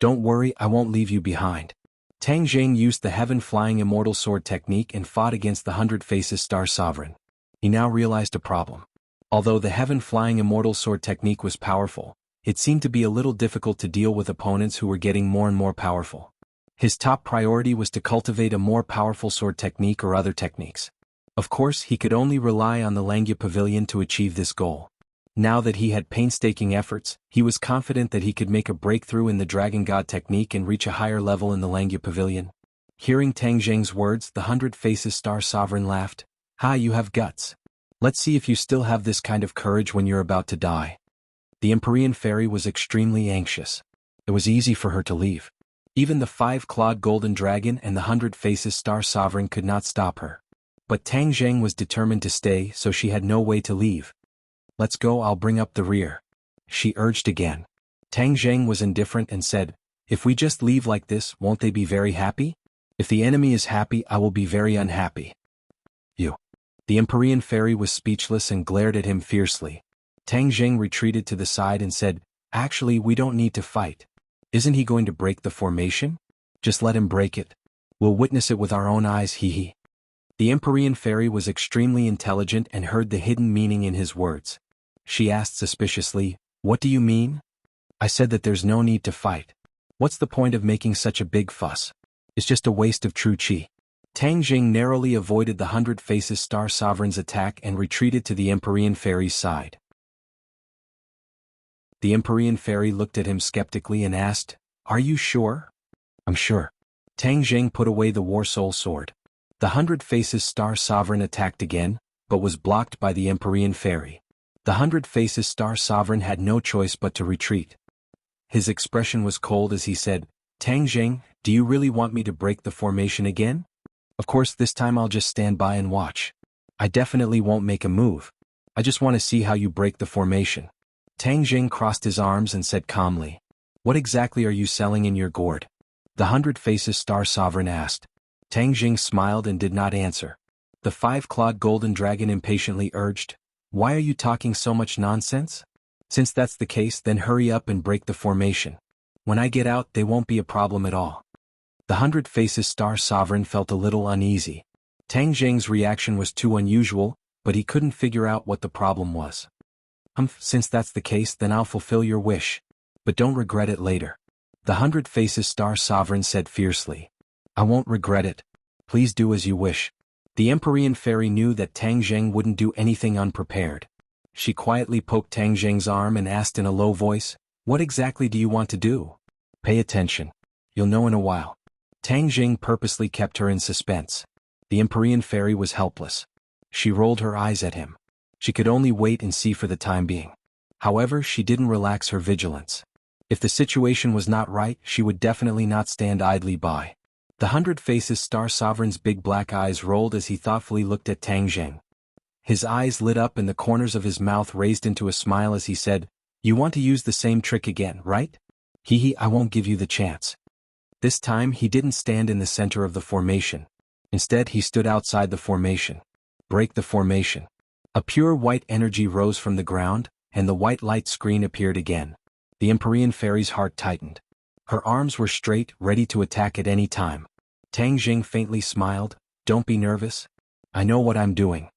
"Don't worry, I won't leave you behind." Tang Zheng used the heaven-flying immortal sword technique and fought against the 100 Faces Star Sovereign. He now realized a problem. Although the heaven-flying immortal sword technique was powerful, it seemed to be a little difficult to deal with opponents who were getting more and more powerful. His top priority was to cultivate a more powerful sword technique or other techniques. Of course, he could only rely on the Langya Pavilion to achieve this goal. Now that he had painstaking efforts, he was confident that he could make a breakthrough in the Dragon God technique and reach a higher level in the Langya Pavilion. Hearing Tang Zheng's words, the 100 Faces Star Sovereign laughed. "Ha, you have guts. Let's see if you still have this kind of courage when you're about to die." The Empyrean Fairy was extremely anxious. It was easy for her to leave. Even the 5-clawed golden dragon and the 100 Faces Star Sovereign could not stop her. But Tang Zheng was determined to stay, so she had no way to leave. "Let's go, I'll bring up the rear," she urged again. Tang Zheng was indifferent and said, "If we just leave like this, won't they be very happy? If the enemy is happy, I will be very unhappy." "You." The Empyrean Fairy was speechless and glared at him fiercely. Tang Zheng retreated to the side and said, "Actually, we don't need to fight. Isn't he going to break the formation? Just let him break it. We'll witness it with our own eyes, hee hee." The Empyrean Fairy was extremely intelligent and heard the hidden meaning in his words. She asked suspiciously, "What do you mean?" "I said that there's no need to fight. What's the point of making such a big fuss? It's just a waste of true qi. Tang Jing narrowly avoided the 100 Faces Star Sovereign's attack and retreated to the Empyrean Fairy's side. The Empyrean Fairy looked at him skeptically and asked, "Are you sure?" "I'm sure." Tang Jing put away the War Soul sword. The 100 Faces Star Sovereign attacked again, but was blocked by the Empyrean Fairy. The 100 Faces Star Sovereign had no choice but to retreat. His expression was cold as he said, "Tang Jing, do you really want me to break the formation again?" "Of course, this time I'll just stand by and watch. I definitely won't make a move. I just want to see how you break the formation." Tang Jing crossed his arms and said calmly, "What exactly are you selling in your gourd?" The 100 Faces Star Sovereign asked. Tang Jing smiled and did not answer. The 5-clawed golden dragon impatiently urged, "Why are you talking so much nonsense? Since that's the case, then hurry up and break the formation. When I get out, they won't be a problem at all." The 100 Faces Star Sovereign felt a little uneasy. Tang Jing's reaction was too unusual, but he couldn't figure out what the problem was. Since that's the case, then I'll fulfill your wish. But don't regret it later." The 100 Faces Star Sovereign said fiercely. "I won't regret it. Please do as you wish." The Empyrean Fairy knew that Tang Jing wouldn't do anything unprepared. She quietly poked Tang Jing's arm and asked in a low voice, "What exactly do you want to do?" "Pay attention. You'll know in a while." Tang Jing purposely kept her in suspense. The Empyrean Fairy was helpless. She rolled her eyes at him. She could only wait and see for the time being. However, she didn't relax her vigilance. If the situation was not right, she would definitely not stand idly by. The 100 Faces Star Sovereign's big black eyes rolled as he thoughtfully looked at Tang Jing. His eyes lit up and the corners of his mouth raised into a smile as he said, "You want to use the same trick again, right? Hee, I won't give you the chance." This time he didn't stand in the center of the formation. Instead, he stood outside the formation. Break the formation. A pure white energy rose from the ground, and the white light screen appeared again. The Empyrean Fairy's heart tightened. Her arms were straight, ready to attack at any time. Tang Jing faintly smiled, "Don't be nervous. I know what I'm doing."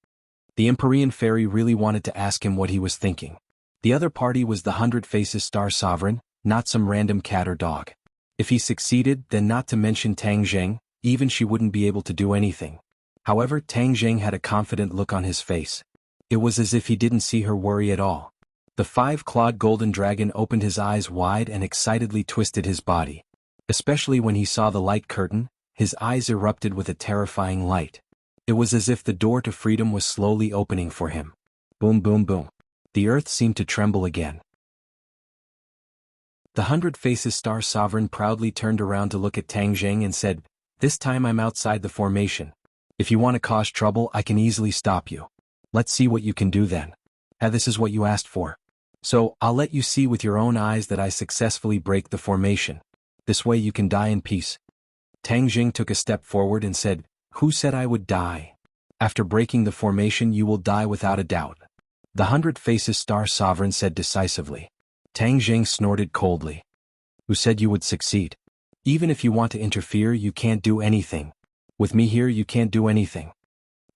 The Empyrean Fairy really wanted to ask him what he was thinking. The other party was the 100 Faces Star Sovereign, not some random cat or dog. If he succeeded, then not to mention Tang Jing, even she wouldn't be able to do anything. However, Tang Jing had a confident look on his face. It was as if he didn't see her worry at all. The 5-clawed golden dragon opened his eyes wide and excitedly twisted his body. Especially when he saw the light curtain, his eyes erupted with a terrifying light. It was as if the door to freedom was slowly opening for him. Boom, boom, boom. The earth seemed to tremble again. The 100 Faces Star Sovereign proudly turned around to look at Tang Jing and said, "This time I'm outside the formation. If you want to cause trouble, I can easily stop you. Let's see what you can do then. This is what you asked for. So, I'll let you see with your own eyes that I successfully break the formation. This way you can die in peace." Tang Jing took a step forward and said, "Who said I would die? After breaking the formation you will die without a doubt." The 100 Faces Star Sovereign said decisively. Tang Jing snorted coldly. "Who said you would succeed? Even if you want to interfere, you can't do anything. With me here you can't do anything."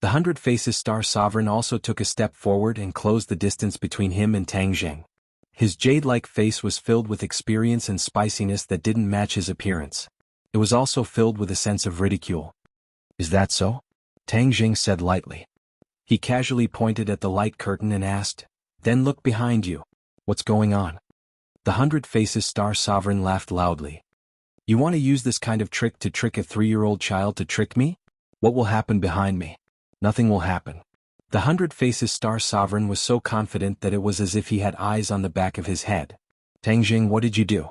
The 100 Faces Star Sovereign also took a step forward and closed the distance between him and Tang Jing. His jade-like face was filled with experience and spiciness that didn't match his appearance. It was also filled with a sense of ridicule. "Is that so?" Tang Jing said lightly. He casually pointed at the light curtain and asked, "Then look behind you. What's going on?" The 100 Faces Star Sovereign laughed loudly. "You want to use this kind of trick to trick a 3-year-old child to trick me? What will happen behind me? Nothing will happen." The 100 Faces Star Sovereign was so confident that it was as if he had eyes on the back of his head. "Tang Jing, what did you do?"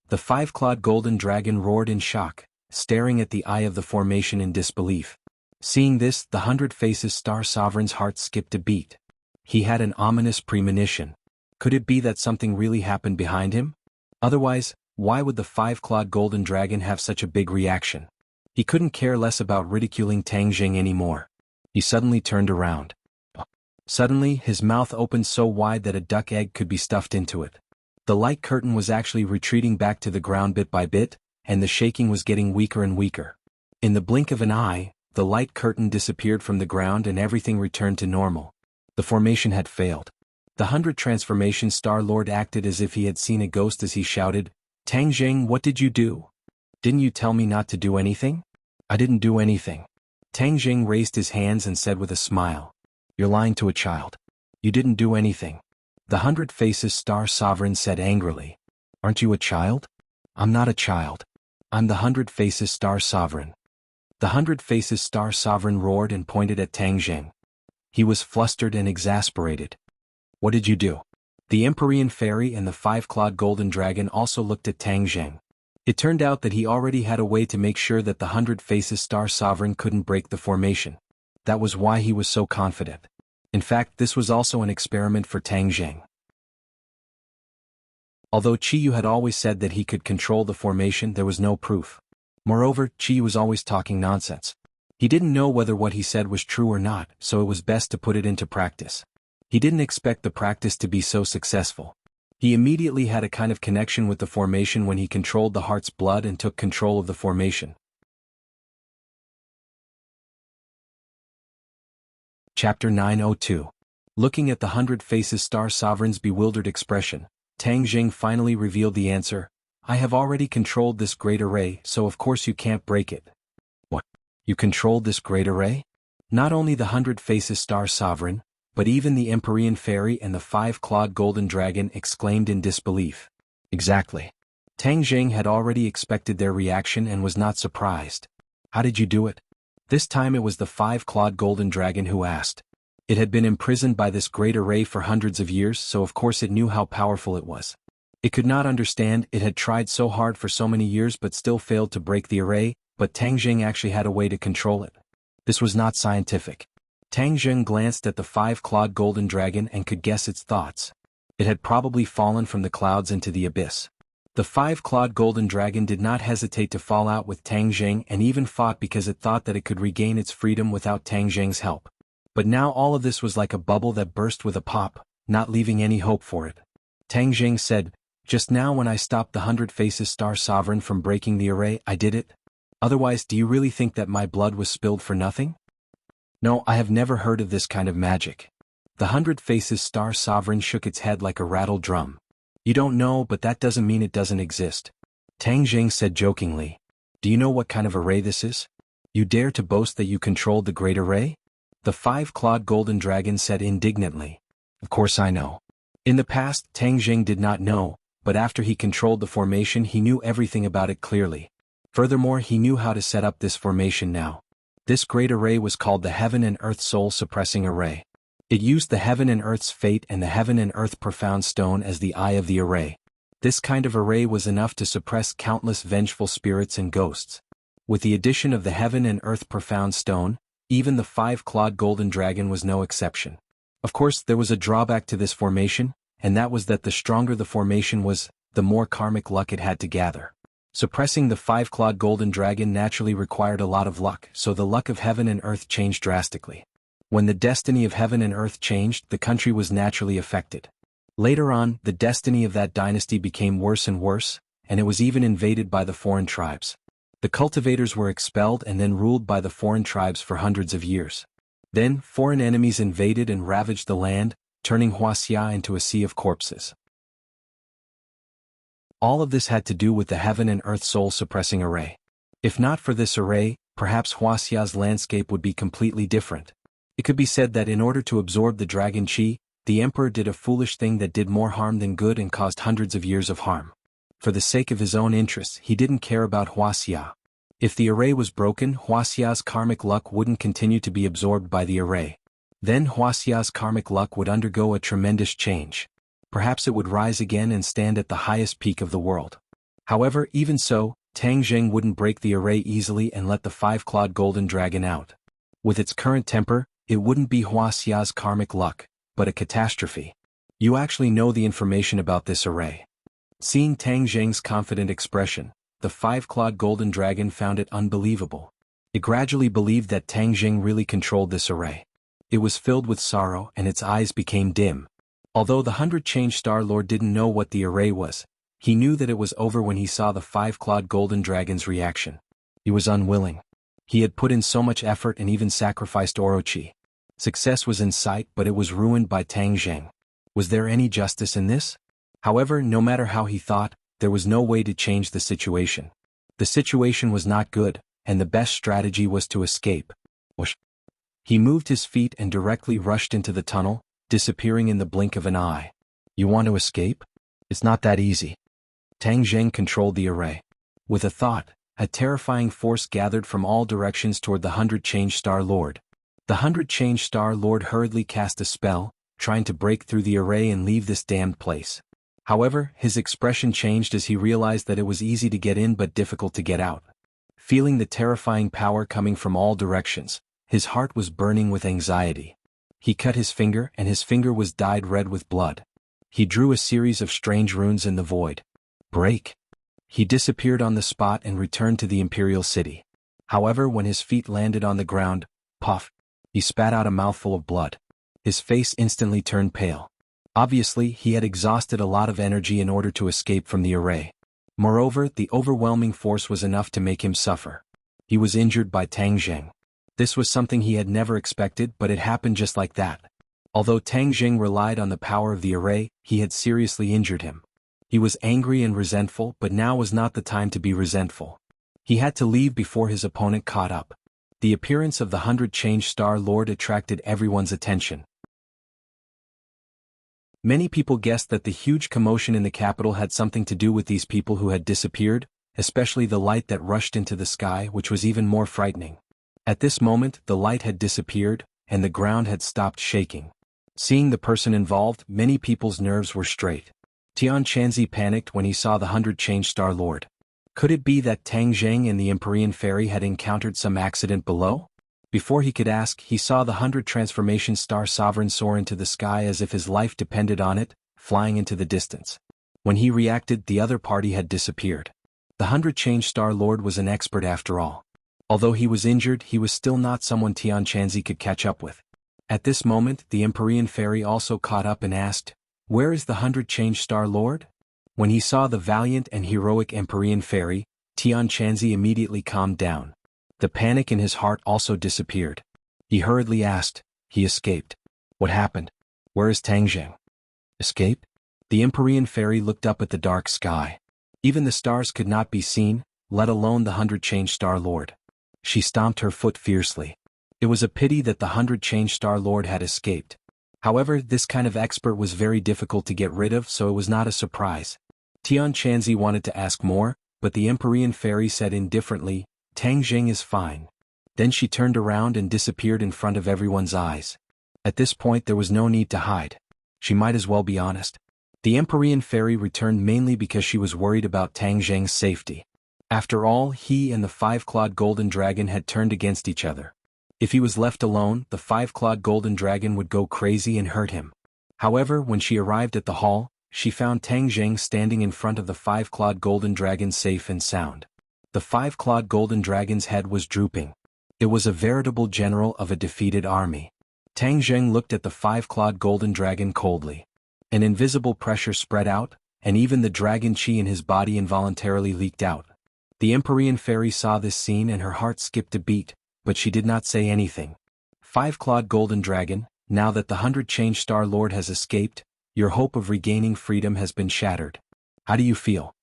The 5-clawed golden dragon roared in shock, staring at the eye of the formation in disbelief. Seeing this, the 100 Faces Star Sovereign's heart skipped a beat. He had an ominous premonition. Could it be that something really happened behind him? Otherwise, why would the 5-clawed golden dragon have such a big reaction? He couldn't care less about ridiculing Tang Jing anymore. He suddenly turned around. Suddenly, his mouth opened so wide that a duck egg could be stuffed into it. The light curtain was actually retreating back to the ground bit by bit, and the shaking was getting weaker and weaker. In the blink of an eye, the light curtain disappeared from the ground and everything returned to normal. The formation had failed. The 100 Transformation Star Lord acted as if he had seen a ghost as he shouted, Tang Jing, what did you do? Didn't you tell me not to do anything? I didn't do anything. Tang Jing raised his hands and said with a smile. You're lying to a child. You didn't do anything. The Hundred Faces Star Sovereign said angrily. Aren't you a child? I'm not a child. I'm the Hundred Faces Star Sovereign. The Hundred Faces Star Sovereign roared and pointed at Tang Jing. He was flustered and exasperated. What did you do? The Empyrean Fairy and the five-clawed golden dragon also looked at Tang Jing. It turned out that he already had a way to make sure that the Hundred Faces Star Sovereign couldn't break the formation. That was why he was so confident. In fact, this was also an experiment for Tang Jing. Although Qiyu had always said that he could control the formation, there was no proof. Moreover, Qiyu was always talking nonsense. He didn't know whether what he said was true or not, so it was best to put it into practice. He didn't expect the practice to be so successful. He immediately had a kind of connection with the formation when he controlled the heart's blood and took control of the formation. Chapter 902. Looking at the Hundred Faces Star Sovereign's bewildered expression, Tang Jing finally revealed the answer. I have already controlled this great array, so of course you can't break it. What? You controlled this great array? Not only the Hundred Faces Star Sovereign, but even the Empyrean Fairy and the five-clawed golden dragon exclaimed in disbelief. Exactly. Tang Jing had already expected their reaction and was not surprised. How did you do it? This time it was the five-clawed golden dragon who asked. It had been imprisoned by this great array for hundreds of years, so of course it knew how powerful it was. It could not understand it had tried so hard for so many years but still failed to break the array, but Tang Jing actually had a way to control it. This was not scientific. Tang Jing glanced at the five-clawed golden dragon and could guess its thoughts. It had probably fallen from the clouds into the abyss. The five-clawed golden dragon did not hesitate to fall out with Tang Jing and even fought because it thought that it could regain its freedom without Tang Jing's help. But now all of this was like a bubble that burst with a pop, not leaving any hope for it. Tang Jing said, just now when I stopped the Hundred Faces Star Sovereign from breaking the array, I did it? Otherwise, do you really think that my blood was spilled for nothing? No, I have never heard of this kind of magic. The Hundred Faces Star Sovereign shook its head like a rattled drum. You don't know, but that doesn't mean it doesn't exist. Tang Jing said jokingly. Do you know what kind of array this is? You dare to boast that you controlled the great array? The five-clawed golden dragon said indignantly. Of course I know. In the past, Tang Jing did not know, but after he controlled the formation he knew everything about it clearly. Furthermore, he knew how to set up this formation now. This great array was called the Heaven and Earth Soul Suppressing Array. It used the Heaven and Earth's Fate and the Heaven and Earth Profound Stone as the eye of the array. This kind of array was enough to suppress countless vengeful spirits and ghosts. With the addition of the Heaven and Earth Profound Stone, even the five-clawed golden dragon was no exception. Of course, there was a drawback to this formation, and that was that the stronger the formation was, the more karmic luck it had to gather. Suppressing the five-clawed golden dragon naturally required a lot of luck, so the luck of heaven and earth changed drastically. When the destiny of heaven and earth changed, the country was naturally affected. Later on, the destiny of that dynasty became worse and worse, and it was even invaded by the foreign tribes. The cultivators were expelled and then ruled by the foreign tribes for hundreds of years. Then, foreign enemies invaded and ravaged the land, turning Wuxia into a sea of corpses. All of this had to do with the Heaven and Earth Soul Suppressing Array. If not for this array, perhaps Wuxia's landscape would be completely different. It could be said that in order to absorb the dragon chi, the emperor did a foolish thing that did more harm than good and caused hundreds of years of harm. For the sake of his own interests, he didn't care about Wuxia. If the array was broken, Wuxia's karmic luck wouldn't continue to be absorbed by the array. Then Wuxia's karmic luck would undergo a tremendous change. Perhaps it would rise again and stand at the highest peak of the world. However, even so, Tang Jing wouldn't break the array easily and let the five-clawed golden dragon out. With its current temper, it wouldn't be Wuxia's karmic luck, but a catastrophe. You actually know the information about this array. Seeing Tang Jing's confident expression, the five-clawed golden dragon found it unbelievable. It gradually believed that Tang Jing really controlled this array. It was filled with sorrow and its eyes became dim. Although the 100-Change Star Lord didn't know what the array was, he knew that it was over when he saw the five-clawed golden dragon's reaction. He was unwilling. He had put in so much effort and even sacrificed Orochi. Success was in sight, but it was ruined by Tang Jing. Was there any justice in this? However, no matter how he thought, there was no way to change the situation. The situation was not good, and the best strategy was to escape. Whoosh. He moved his feet and directly rushed into the tunnel, disappearing in the blink of an eye. You want to escape? It's not that easy. Tang Zheng controlled the array. With a thought, a terrifying force gathered from all directions toward the 100 Change Star Lord. The 100 Change Star Lord hurriedly cast a spell, trying to break through the array and leave this damned place. However, his expression changed as he realized that it was easy to get in but difficult to get out. Feeling the terrifying power coming from all directions, his heart was burning with anxiety. He cut his finger and his finger was dyed red with blood. He drew a series of strange runes in the void. Break. He disappeared on the spot and returned to the Imperial City. However, when his feet landed on the ground, puff, he spat out a mouthful of blood. His face instantly turned pale. Obviously, he had exhausted a lot of energy in order to escape from the array. Moreover, the overwhelming force was enough to make him suffer. He was injured by Tang Zheng. This was something he had never expected, but it happened just like that. Although Tang Zheng relied on the power of the array, he had seriously injured him. He was angry and resentful, but now was not the time to be resentful. He had to leave before his opponent caught up. The appearance of the 100 Change Star Lord attracted everyone's attention. Many people guessed that the huge commotion in the capital had something to do with these people who had disappeared, especially the light that rushed into the sky, which was even more frightening. At this moment, the light had disappeared, and the ground had stopped shaking. Seeing the person involved, many people's nerves were straight. Tian Chanzi panicked when he saw the 100 Change Star Lord. Could it be that Tang Zheng and the Empyrean Fairy had encountered some accident below? Before he could ask, he saw the 100 Transformation Star Sovereign soar into the sky as if his life depended on it, flying into the distance. When he reacted, the other party had disappeared. The 100 Change Star Lord was an expert after all. Although he was injured, he was still not someone Tian Chanzi could catch up with. At this moment, the Empyrean Fairy also caught up and asked, "Where is the 100 Change Star Lord?" When he saw the valiant and heroic Empyrean Fairy, Tian Chanzi immediately calmed down. The panic in his heart also disappeared. He hurriedly asked, "He escaped. What happened? Where is Tang Zheng?" "Escape?" The Empyrean Fairy looked up at the dark sky. Even the stars could not be seen, let alone the 100 Change Star Lord. She stomped her foot fiercely. It was a pity that the 100 Change Star Lord had escaped. However, this kind of expert was very difficult to get rid of, so it was not a surprise. Tian Chanzi wanted to ask more, but the Empyrean Fairy said indifferently, "Tang Zheng is fine." Then she turned around and disappeared in front of everyone's eyes. At this point there was no need to hide. She might as well be honest. The Empyrean Fairy returned mainly because she was worried about Tang Zheng's safety. After all, he and the 5-clawed golden dragon had turned against each other. If he was left alone, the 5-clawed golden dragon would go crazy and hurt him. However, when she arrived at the hall, she found Tang Zheng standing in front of the 5-clawed golden dragon safe and sound. The 5-clawed golden dragon's head was drooping. It was a veritable general of a defeated army. Tang Zheng looked at the 5-clawed golden dragon coldly. An invisible pressure spread out, and even the dragon chi in his body involuntarily leaked out. The Empyrean Fairy saw this scene and her heart skipped a beat, but she did not say anything. 5-clawed golden dragon, now that the 100 Change Star Lord has escaped, your hope of regaining freedom has been shattered. How do you feel?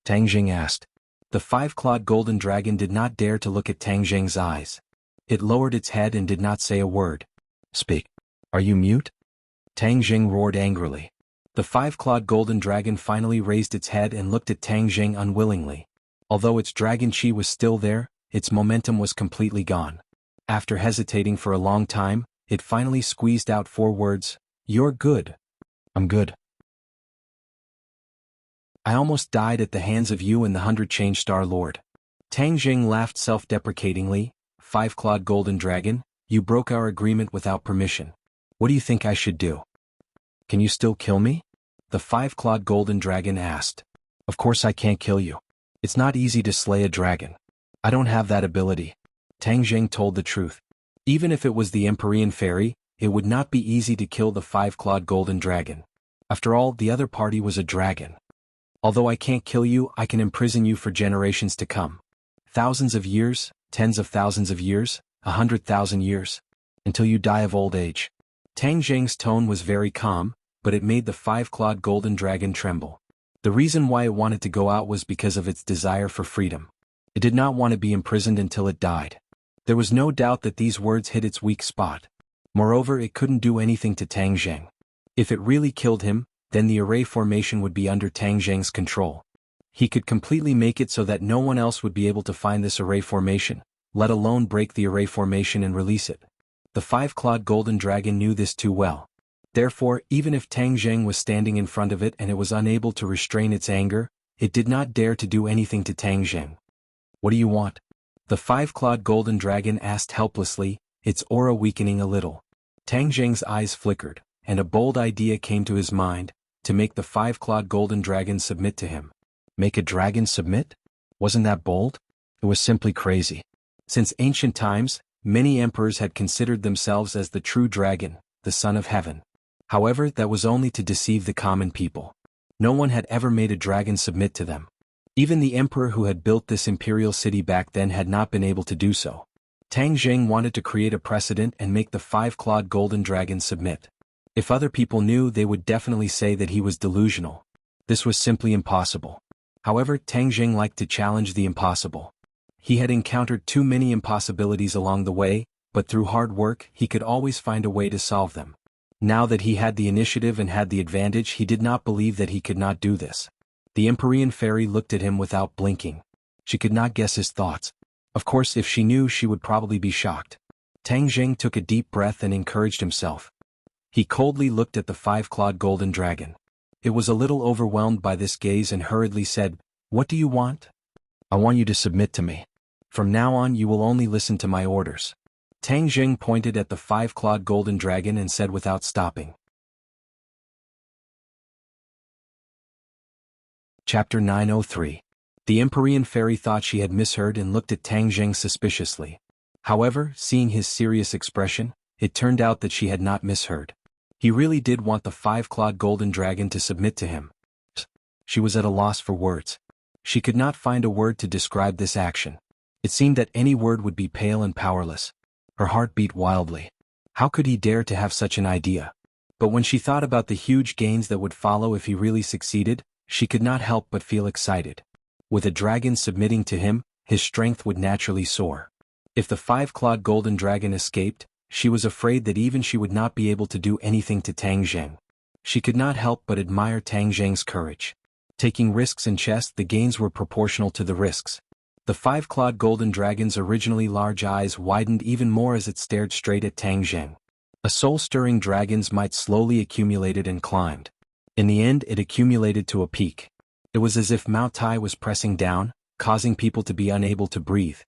Tang Zheng asked. The 5-clawed golden dragon did not dare to look at Tang Zheng's eyes. It lowered its head and did not say a word. Speak. Are you mute? Tang Zheng roared angrily. The 5-clawed golden dragon finally raised its head and looked at Tang Zheng unwillingly. Although its dragon chi was still there, its momentum was completely gone. After hesitating for a long time, it finally squeezed out 4 words, "You're good." "I'm good. I almost died at the hands of you and the 100 Change Star Lord." Tang Zheng laughed self-deprecatingly. 5-clawed golden dragon, you broke our agreement without permission. What do you think I should do? Can you still kill me? The 5-clawed golden dragon asked. Of course I can't kill you. It's not easy to slay a dragon. I don't have that ability. Tang Zheng told the truth. Even if it was the Empyrean Fairy, it would not be easy to kill the 5-clawed golden dragon. After all, the other party was a dragon. Although I can't kill you, I can imprison you for generations to come. Thousands of years, tens of thousands of years, 100,000 years. Until you die of old age. Tang Zheng's tone was very calm, but it made the 5-clawed golden dragon tremble. The reason why it wanted to go out was because of its desire for freedom. It did not want to be imprisoned until it died. There was no doubt that these words hit its weak spot. Moreover, it couldn't do anything to Tang Zheng. If it really killed him, then the array formation would be under Tang Zheng's control. He could completely make it so that no one else would be able to find this array formation, let alone break the array formation and release it. The five-clawed golden dragon knew this too well. Therefore, even if Tang Zheng was standing in front of it and it was unable to restrain its anger, it did not dare to do anything to Tang Zheng. "What do you want?" the five-clawed golden dragon asked helplessly, its aura weakening a little. Tang Zheng's eyes flickered, and a bold idea came to his mind, to make the five-clawed golden dragon submit to him. Make a dragon submit? Wasn't that bold? It was simply crazy. Since ancient times, many emperors had considered themselves as the true dragon, the son of heaven. However, that was only to deceive the common people. No one had ever made a dragon submit to them. Even the emperor who had built this imperial city back then had not been able to do so. Tang Zheng wanted to create a precedent and make the five-clawed golden dragon submit. If other people knew, they would definitely say that he was delusional. This was simply impossible. However, Tang Zheng liked to challenge the impossible. He had encountered too many impossibilities along the way, but through hard work, he could always find a way to solve them. Now that he had the initiative and had the advantage, he did not believe that he could not do this. The Empyrean fairy looked at him without blinking. She could not guess his thoughts. Of course, if she knew, she would probably be shocked. Tang Zheng took a deep breath and encouraged himself. He coldly looked at the five-clawed golden dragon. It was a little overwhelmed by this gaze and hurriedly said, "What do you want?" "I want you to submit to me. From now on you will only listen to my orders." Tang Zheng pointed at the five-clawed golden dragon and said without stopping. Chapter 903. The Empyrean fairy thought she had misheard and looked at Tang Zheng suspiciously. However, seeing his serious expression, it turned out that she had not misheard. He really did want the five-clawed golden dragon to submit to him. She was at a loss for words. She could not find a word to describe this action. It seemed that any word would be pale and powerless. Her heart beat wildly. How could he dare to have such an idea? But when she thought about the huge gains that would follow if he really succeeded, she could not help but feel excited. With a dragon submitting to him, his strength would naturally soar. If the five-clawed golden dragon escaped, she was afraid that even she would not be able to do anything to Tang Zheng. She could not help but admire Tang Zheng's courage. Taking risks in chess, the gains were proportional to the risks. The five-clawed golden dragon's originally large eyes widened even more as it stared straight at Tang Zheng. A soul-stirring dragon's might slowly accumulated and climbed. In the end, it accumulated to a peak. It was as if Mount Tai was pressing down, causing people to be unable to breathe.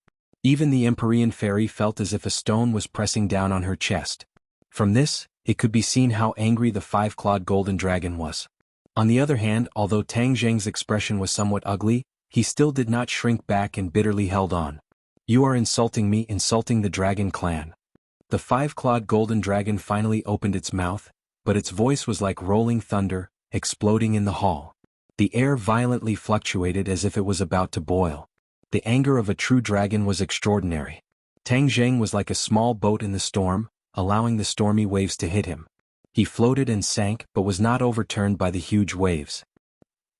Even the Empyrean fairy felt as if a stone was pressing down on her chest. From this, it could be seen how angry the five-clawed golden dragon was. On the other hand, although Tang Zheng's expression was somewhat ugly, he still did not shrink back and bitterly held on. "You are insulting me, insulting the dragon clan." The five-clawed golden dragon finally opened its mouth, but its voice was like rolling thunder, exploding in the hall. The air violently fluctuated as if it was about to boil. The anger of a true dragon was extraordinary. Tang Zheng was like a small boat in the storm, allowing the stormy waves to hit him. He floated and sank but was not overturned by the huge waves.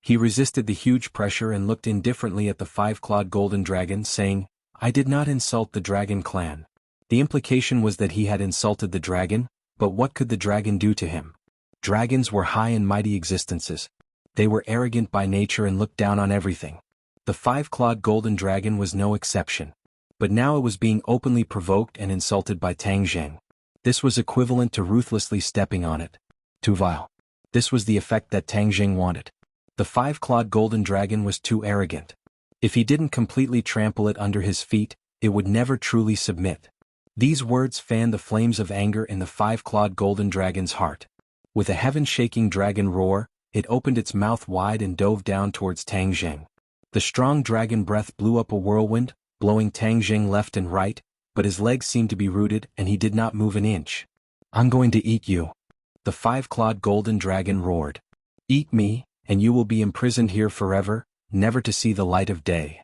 He resisted the huge pressure and looked indifferently at the five-clawed golden dragon, saying, "I did not insult the dragon clan." The implication was that he had insulted the dragon, but what could the dragon do to him? Dragons were high and mighty existences. They were arrogant by nature and looked down on everything. The five-clawed golden dragon was no exception. But now it was being openly provoked and insulted by Tang Zheng. This was equivalent to ruthlessly stepping on it. Too vile. This was the effect that Tang Zheng wanted. The five-clawed golden dragon was too arrogant. If he didn't completely trample it under his feet, it would never truly submit. These words fanned the flames of anger in the five-clawed golden dragon's heart. With a heaven-shaking dragon roar, it opened its mouth wide and dove down towards Tang Zheng. The strong dragon breath blew up a whirlwind, blowing Tang Zheng left and right, but his legs seemed to be rooted and he did not move an inch. "I'm going to eat you," the five-clawed golden dragon roared. "Eat me, and you will be imprisoned here forever, never to see the light of day,"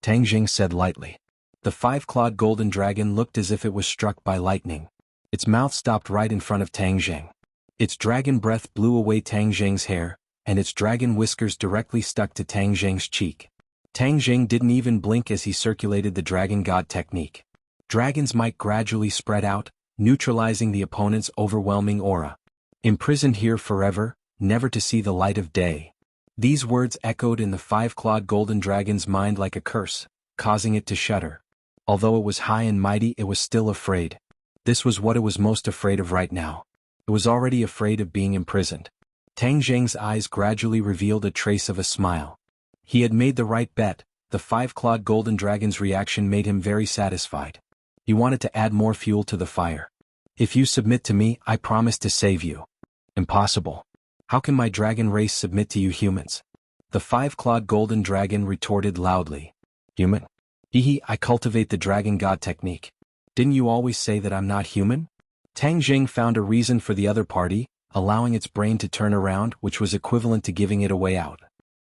Tang Zheng said lightly. The five-clawed golden dragon looked as if it was struck by lightning. Its mouth stopped right in front of Tang Zheng. Its dragon breath blew away Tang Zheng's hair, and its dragon whiskers directly stuck to Tang Zheng's cheek. Tang Zheng didn't even blink as he circulated the Dragon God technique. Dragon's might gradually spread out, neutralizing the opponent's overwhelming aura. Imprisoned here forever, never to see the light of day. These words echoed in the five-clawed golden dragon's mind like a curse, causing it to shudder. Although it was high and mighty, it was still afraid. This was what it was most afraid of right now. It was already afraid of being imprisoned. Tang Zheng's eyes gradually revealed a trace of a smile. He had made the right bet. The five-clawed golden dragon's reaction made him very satisfied. He wanted to add more fuel to the fire. If you submit to me, I promise to save you. Impossible. How can my dragon race submit to you humans? The five-clawed golden dragon retorted loudly. Human? I cultivate the Dragon God technique. Didn't you always say that I'm not human? Tang Zheng found a reason for the other party, allowing its brain to turn around, which was equivalent to giving it a way out.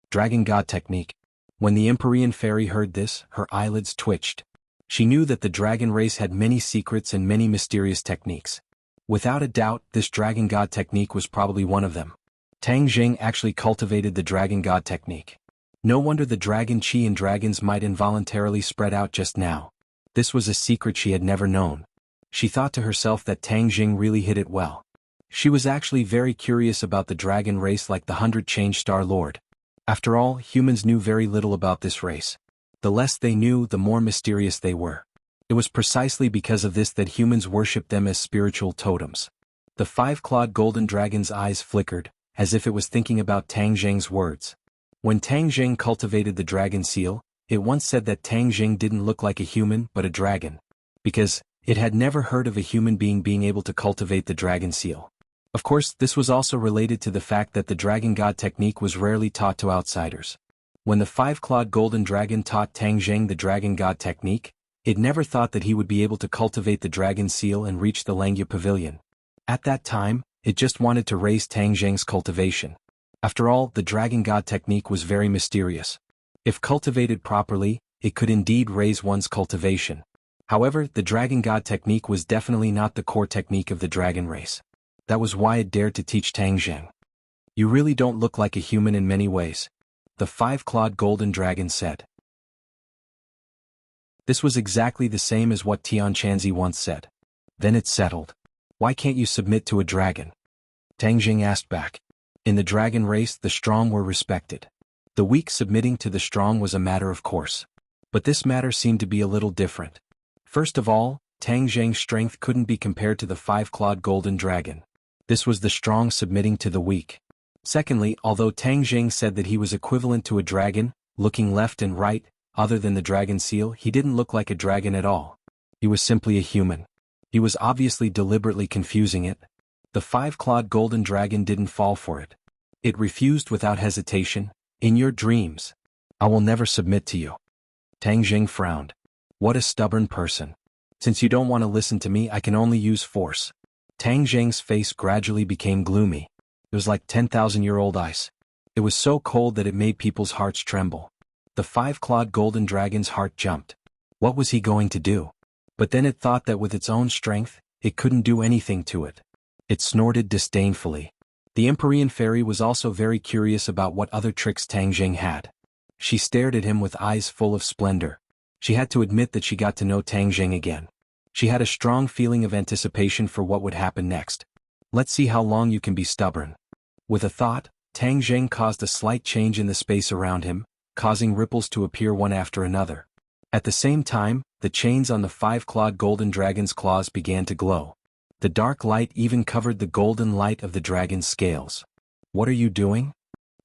Dragon God technique. When the Empyrean fairy heard this, her eyelids twitched. She knew that the dragon race had many secrets and many mysterious techniques. Without a doubt, this Dragon God technique was probably one of them. Tang Zheng actually cultivated the Dragon God technique. No wonder the dragon chi and dragon's might involuntarily spread out just now. This was a secret she had never known. She thought to herself that Tang Zheng really hid it well. She was actually very curious about the dragon race like the 100 Change Star Lord. After all, humans knew very little about this race. The less they knew, the more mysterious they were. It was precisely because of this that humans worshipped them as spiritual totems. The five-clawed golden dragon's eyes flickered, as if it was thinking about Tang Zheng's words. When Tang Zheng cultivated the dragon seal, it once said that Tang Zheng didn't look like a human but a dragon. Because it had never heard of a human being able to cultivate the dragon seal. Of course, this was also related to the fact that the Dragon God technique was rarely taught to outsiders. When the five-clawed golden dragon taught Tang Zheng the Dragon God technique, it never thought that he would be able to cultivate the dragon seal and reach the Langya Pavilion. At that time, it just wanted to raise Tang Zheng's cultivation. After all, the Dragon God technique was very mysterious. If cultivated properly, it could indeed raise one's cultivation. However, the Dragon God technique was definitely not the core technique of the dragon race. That was why it dared to teach Tang Zheng. You really don't look like a human in many ways, the five-clawed golden dragon said. This was exactly the same as what Tian Chanzi once said. Then it settled. Why can't you submit to a dragon? Tang Zheng asked back. In the dragon race, the strong were respected. The weak submitting to the strong was a matter of course. But this matter seemed to be a little different. First of all, Tang Zheng's strength couldn't be compared to the five-clawed golden dragon. This was the strong submitting to the weak. Secondly, although Tang Zheng said that he was equivalent to a dragon, looking left and right, other than the dragon seal, he didn't look like a dragon at all. He was simply a human. He was obviously deliberately confusing it. The five-clawed golden dragon didn't fall for it. It refused without hesitation. In your dreams. I will never submit to you. Tang Zheng frowned. What a stubborn person. Since you don't want to listen to me, I can only use force. Tang Zheng's face gradually became gloomy. It was like 10,000-year-old ice. It was so cold that it made people's hearts tremble. The five-clawed golden dragon's heart jumped. What was he going to do? But then it thought that with its own strength, it couldn't do anything to it. It snorted disdainfully. The Empyrean fairy was also very curious about what other tricks Tang Zheng had. She stared at him with eyes full of splendor. She had to admit that she got to know Tang Zheng again. She had a strong feeling of anticipation for what would happen next. Let's see how long you can be stubborn. With a thought, Tang Zheng caused a slight change in the space around him, causing ripples to appear one after another. At the same time, the chains on the five-clawed golden dragon's claws began to glow. The dark light even covered the golden light of the dragon's scales. What are you doing?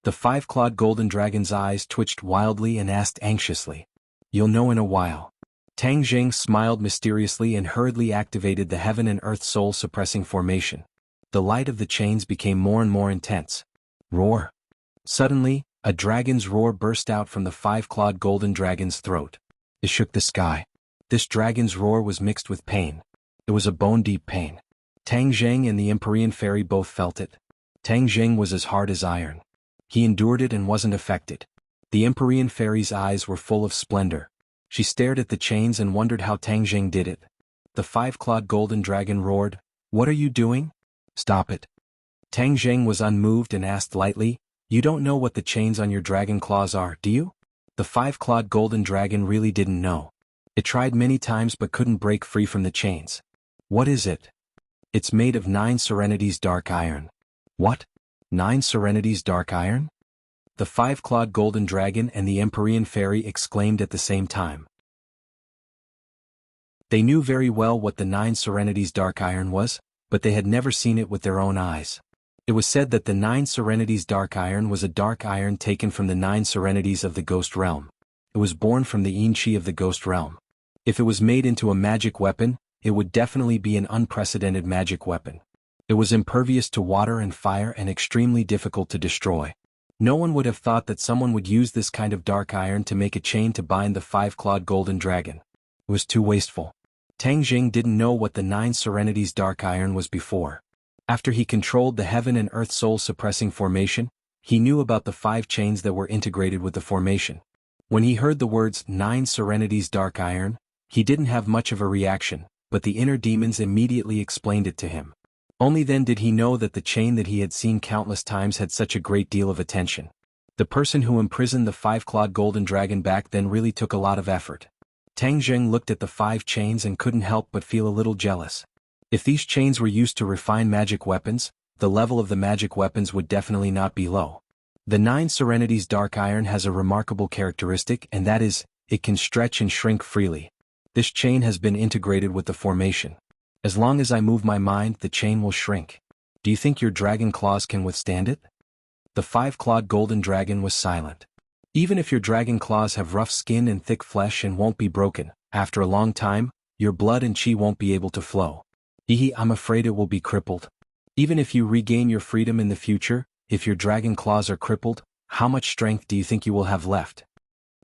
The five-clawed golden dragon's eyes twitched wildly and asked anxiously. You'll know in a while. Tang Zheng smiled mysteriously and hurriedly activated the heaven and earth soul-suppressing formation. The light of the chains became more and more intense. Roar! Suddenly, a dragon's roar burst out from the five-clawed golden dragon's throat. It shook the sky. This dragon's roar was mixed with pain. It was a bone-deep pain. Tang Zheng and the Empyrean fairy both felt it. Tang Zheng was as hard as iron. He endured it and wasn't affected. The Empyrean fairy's eyes were full of splendor. She stared at the chains and wondered how Tang Zheng did it. The five-clawed golden dragon roared, "What are you doing? Stop it." Tang Zheng was unmoved and asked lightly, You don't know what the chains on your dragon claws are, do you? The five-clawed golden dragon really didn't know. It tried many times but couldn't break free from the chains. What is it? It's made of 9 serenities dark iron. What? 9 serenities dark iron? The five-clawed golden dragon and the Empyrean fairy exclaimed at the same time. They knew very well what the 9 serenities dark iron was, but they had never seen it with their own eyes. It was said that the 9 serenities dark iron was a dark iron taken from the 9 serenities of the ghost realm. It was born from the yin qi of the ghost realm. If it was made into a magic weapon, it would definitely be an unprecedented magic weapon. It was impervious to water and fire and extremely difficult to destroy. No one would have thought that someone would use this kind of dark iron to make a chain to bind the five-clawed golden dragon. It was too wasteful. Tang Jing didn't know what the 9 serenities dark iron was before. After he controlled the heaven and earth soul-suppressing formation, he knew about the 5 chains that were integrated with the formation. When he heard the words 9 serenities dark iron, he didn't have much of a reaction, but the inner demons immediately explained it to him. Only then did he know that the chain that he had seen countless times had such a great deal of attention. The person who imprisoned the five-clawed golden dragon back then really took a lot of effort. Tang Jing looked at the 5 chains and couldn't help but feel a little jealous. If these chains were used to refine magic weapons, the level of the magic weapons would definitely not be low. The 9 serenities dark iron has a remarkable characteristic, and that is, it can stretch and shrink freely. This chain has been integrated with the formation. As long as I move my mind, the chain will shrink. Do you think your dragon claws can withstand it? The five-clawed golden dragon was silent. Even if your dragon claws have rough skin and thick flesh and won't be broken, after a long time, your blood and chi won't be able to flow. I'm afraid it will be crippled. Even if you regain your freedom in the future, if your dragon claws are crippled, how much strength do you think you will have left?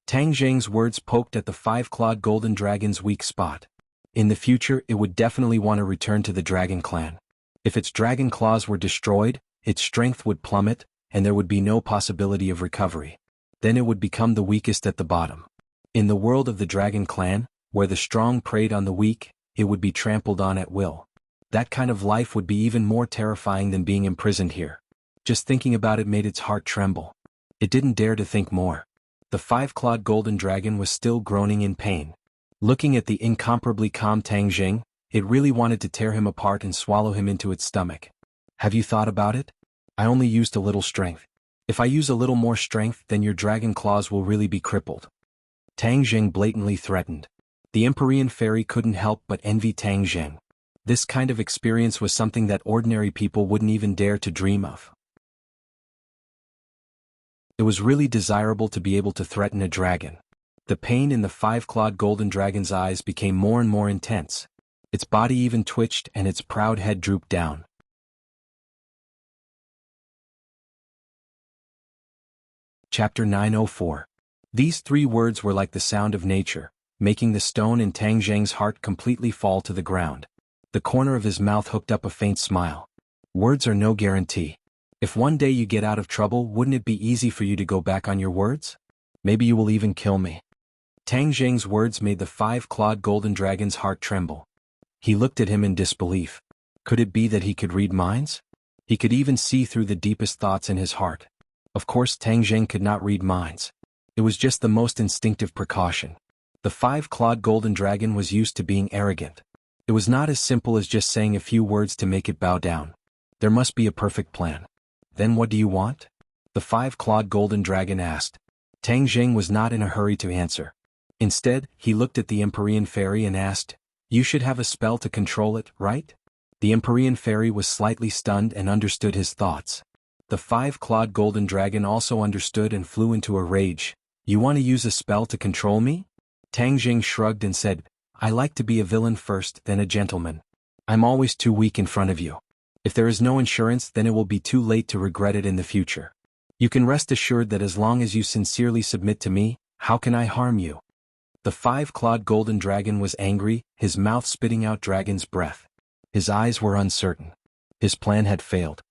Tang Jing's words poked at the five-clawed golden dragon's weak spot. In the future, it would definitely want to return to the dragon clan. If its dragon claws were destroyed, its strength would plummet, and there would be no possibility of recovery. Then it would become the weakest at the bottom. In the world of the dragon clan, where the strong preyed on the weak, it would be trampled on at will. That kind of life would be even more terrifying than being imprisoned here. Just thinking about it made its heart tremble. It didn't dare to think more. The five-clawed golden dragon was still groaning in pain. Looking at the incomparably calm Tang Jing, it really wanted to tear him apart and swallow him into its stomach. Have you thought about it? I only used a little strength. If I use a little more strength, then your dragon claws will really be crippled. Tang Jing blatantly threatened. The Empyrean fairy couldn't help but envy Tang Jing. This kind of experience was something that ordinary people wouldn't even dare to dream of. It was really desirable to be able to threaten a dragon. The pain in the five-clawed golden dragon's eyes became more and more intense. Its body even twitched and its proud head drooped down. Chapter 904. These 3 words were like the sound of nature, making the stone in Tang Jing's heart completely fall to the ground. The corner of his mouth hooked up a faint smile. Words are no guarantee. If one day you get out of trouble, wouldn't it be easy for you to go back on your words? Maybe you will even kill me. Tang Jing's words made the five-clawed golden dragon's heart tremble. He looked at him in disbelief. Could it be that he could read minds? He could even see through the deepest thoughts in his heart. Of course Tang Jing could not read minds. It was just the most instinctive precaution. The five-clawed golden dragon was used to being arrogant. It was not as simple as just saying a few words to make it bow down. There must be a perfect plan. Then what do you want? The five-clawed golden dragon asked. Tang Jing was not in a hurry to answer. Instead, he looked at the Empyrean fairy and asked, "You should have a spell to control it, right?" The Empyrean fairy was slightly stunned and understood his thoughts. The five-clawed golden dragon also understood and flew into a rage. "You want to use a spell to control me?" Tang Jing shrugged and said, "I like to be a villain first, then a gentleman. I'm always too weak in front of you. If there is no insurance, then it will be too late to regret it in the future. You can rest assured that as long as you sincerely submit to me, how can I harm you?" The five-clawed golden dragon was angry, his mouth spitting out dragon's breath. His eyes were uncertain. His plan had failed.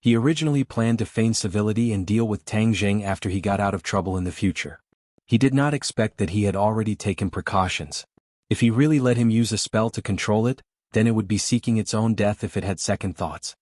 He originally planned to feign civility and deal with Tang Jing after he got out of trouble in the future. He did not expect that he had already taken precautions. If he really let him use a spell to control it, then it would be seeking its own death if it had second thoughts.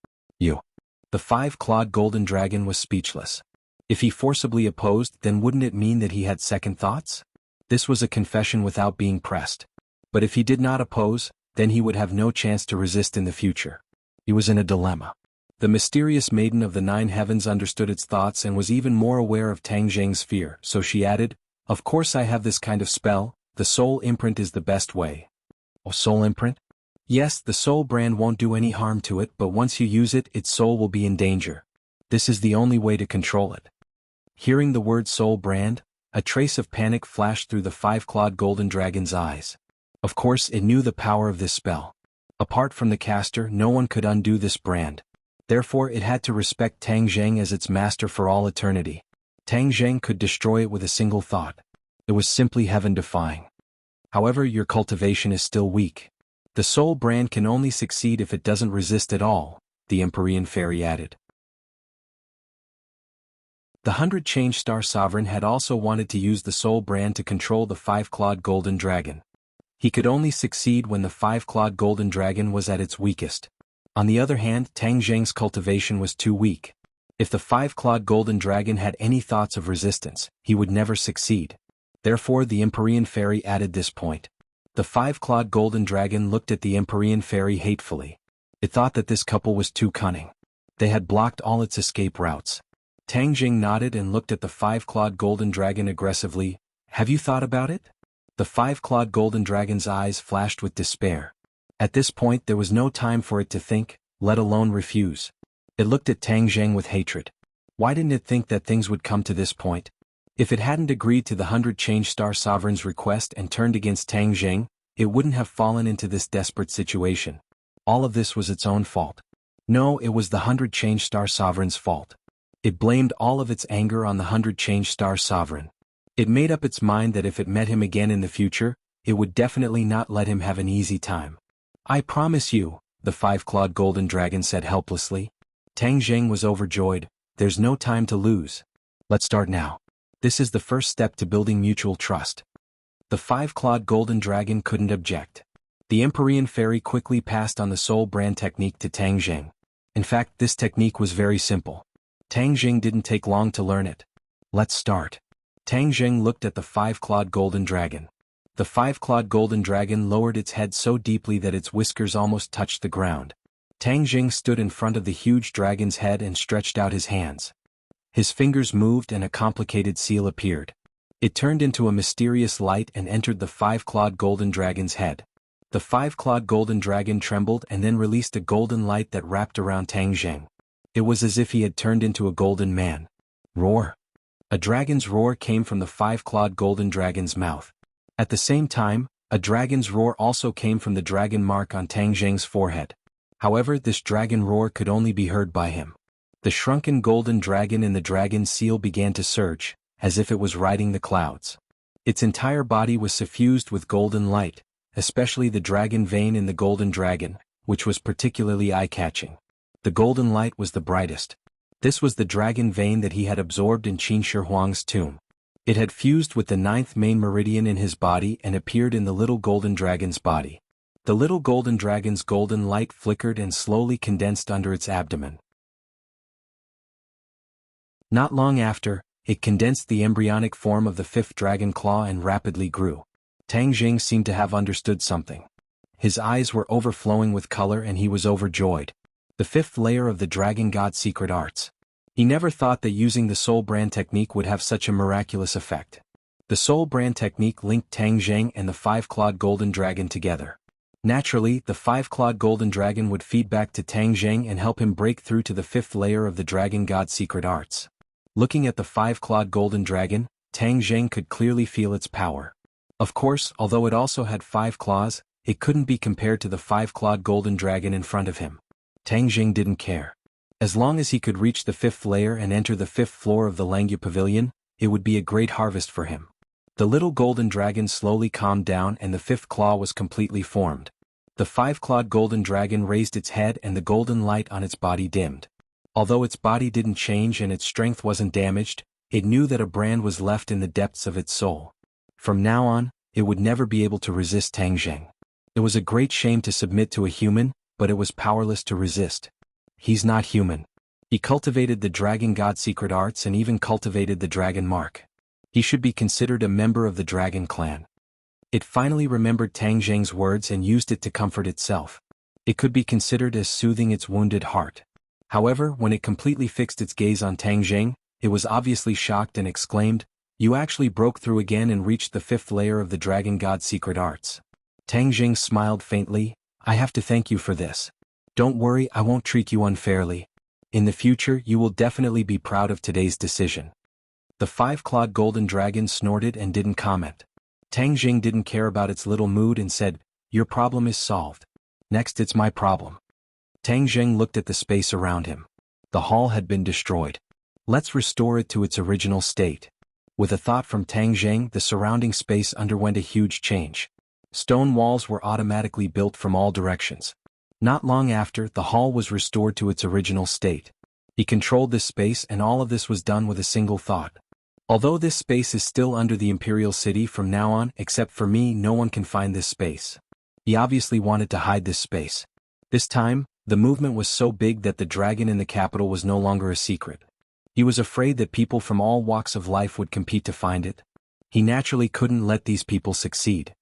The five-clawed golden dragon was speechless. If he forcibly opposed, then wouldn't it mean that he had second thoughts? This was a confession without being pressed. But if he did not oppose, then he would have no chance to resist in the future. He was in a dilemma. The mysterious maiden of the 9 heavens understood its thoughts and was even more aware of Tang Zheng's fear, so she added, "Of course I have this kind of spell, the soul imprint is the best way." "Oh, soul imprint?" "Yes, the soul brand won't do any harm to it, but once you use it, its soul will be in danger. This is the only way to control it." Hearing the word soul brand, a trace of panic flashed through the five-clawed golden dragon's eyes. Of course it knew the power of this spell. Apart from the caster, no one could undo this brand. Therefore it had to respect Tang Zheng as its master for all eternity. Tang Zheng could destroy it with a single thought. It was simply heaven-defying. However, your cultivation is still weak. The soul brand can only succeed if it doesn't resist at all, the Empyrean fairy added. The 100 Change Star Sovereign had also wanted to use the soul brand to control the five-clawed golden dragon. He could only succeed when the five-clawed golden dragon was at its weakest. On the other hand, Tang Zheng's cultivation was too weak. If the five-clawed golden dragon had any thoughts of resistance, he would never succeed. Therefore the Empyrean fairy added this point. The five-clawed golden dragon looked at the Empyrean fairy hatefully. It thought that this couple was too cunning. They had blocked all its escape routes. Tang Zheng nodded and looked at the five-clawed golden dragon aggressively. "Have you thought about it?" The five-clawed golden dragon's eyes flashed with despair. At this point there was no time for it to think, let alone refuse. It looked at Tang Zheng with hatred. Why didn't it think that things would come to this point? If it hadn't agreed to the 100 Change Star Sovereign's request and turned against Tang Zheng, it wouldn't have fallen into this desperate situation. All of this was its own fault. No, it was the 100 Change Star Sovereign's fault. It blamed all of its anger on the 100 Change Star Sovereign. It made up its mind that if it met him again in the future, it would definitely not let him have an easy time. "I promise you," the five-clawed golden dragon said helplessly. Tang Zheng was overjoyed. "There's no time to lose. Let's start now. This is the first step to building mutual trust." The five-clawed golden dragon couldn't object. The Empyrean fairy quickly passed on the soul brand technique to Tang Zheng. In fact, this technique was very simple. Tang Zheng didn't take long to learn it. "Let's start." Tang Zheng looked at the five-clawed golden dragon. The five-clawed golden dragon lowered its head so deeply that its whiskers almost touched the ground. Tang Zheng stood in front of the huge dragon's head and stretched out his hands. His fingers moved and a complicated seal appeared. It turned into a mysterious light and entered the five-clawed golden dragon's head. The five-clawed golden dragon trembled and then released a golden light that wrapped around Tang Zheng. It was as if he had turned into a golden man. Roar! A dragon's roar came from the five-clawed golden dragon's mouth. At the same time, a dragon's roar also came from the dragon mark on Tang Zheng's forehead. However, this dragon roar could only be heard by him. The shrunken golden dragon in the dragon's seal began to surge, as if it was riding the clouds. Its entire body was suffused with golden light, especially the dragon vein in the golden dragon, which was particularly eye-catching. The golden light was the brightest. This was the dragon vein that he had absorbed in Qin Shi Huang's tomb. It had fused with the 9th main meridian in his body and appeared in the little golden dragon's body. The little golden dragon's golden light flickered and slowly condensed under its abdomen. Not long after, it condensed the embryonic form of the 5th dragon claw and rapidly grew. Tang Zheng seemed to have understood something. His eyes were overflowing with color and he was overjoyed. The 5th layer of the dragon god's secret arts. He never thought that using the soul brand technique would have such a miraculous effect. The soul brand technique linked Tang Zheng and the five-clawed golden dragon together. Naturally, the five-clawed golden dragon would feed back to Tang Zheng and help him break through to the 5th layer of the dragon god's secret arts. Looking at the five-clawed golden dragon, Tang Zheng could clearly feel its power. Of course, although it also had 5 claws, it couldn't be compared to the five-clawed golden dragon in front of him. Tang Zheng didn't care. As long as he could reach the 5th layer and enter the 5th floor of the Langya Pavilion, it would be a great harvest for him. The little golden dragon slowly calmed down and the 5th claw was completely formed. The five-clawed golden dragon raised its head and the golden light on its body dimmed. Although its body didn't change and its strength wasn't damaged, it knew that a brand was left in the depths of its soul. From now on, it would never be able to resist Tang Zheng. It was a great shame to submit to a human, but it was powerless to resist. He's not human. He cultivated the dragon god secret arts and even cultivated the dragon mark. He should be considered a member of the dragon clan. It finally remembered Tang Zheng's words and used it to comfort itself. It could be considered as soothing its wounded heart. However, when it completely fixed its gaze on Tang Zheng, it was obviously shocked and exclaimed, "You actually broke through again and reached the 5th layer of the dragon god's secret arts." Tang Zheng smiled faintly, "I have to thank you for this. Don't worry, I won't treat you unfairly. In the future you will definitely be proud of today's decision." The 5-clawed golden dragon snorted and didn't comment. Tang Zheng didn't care about its little mood and said, "Your problem is solved. Next it's my problem." Tang Zheng looked at the space around him. The hall had been destroyed. Let's restore it to its original state. With a thought from Tang Zheng, the surrounding space underwent a huge change. Stone walls were automatically built from all directions. Not long after, the hall was restored to its original state. He controlled this space, and all of this was done with a single thought. Although this space is still under the Imperial City from now on, except for me, no one can find this space. He obviously wanted to hide this space. This time, the movement was so big that the dragon in the capital was no longer a secret. He was afraid that people from all walks of life would compete to find it. He naturally couldn't let these people succeed.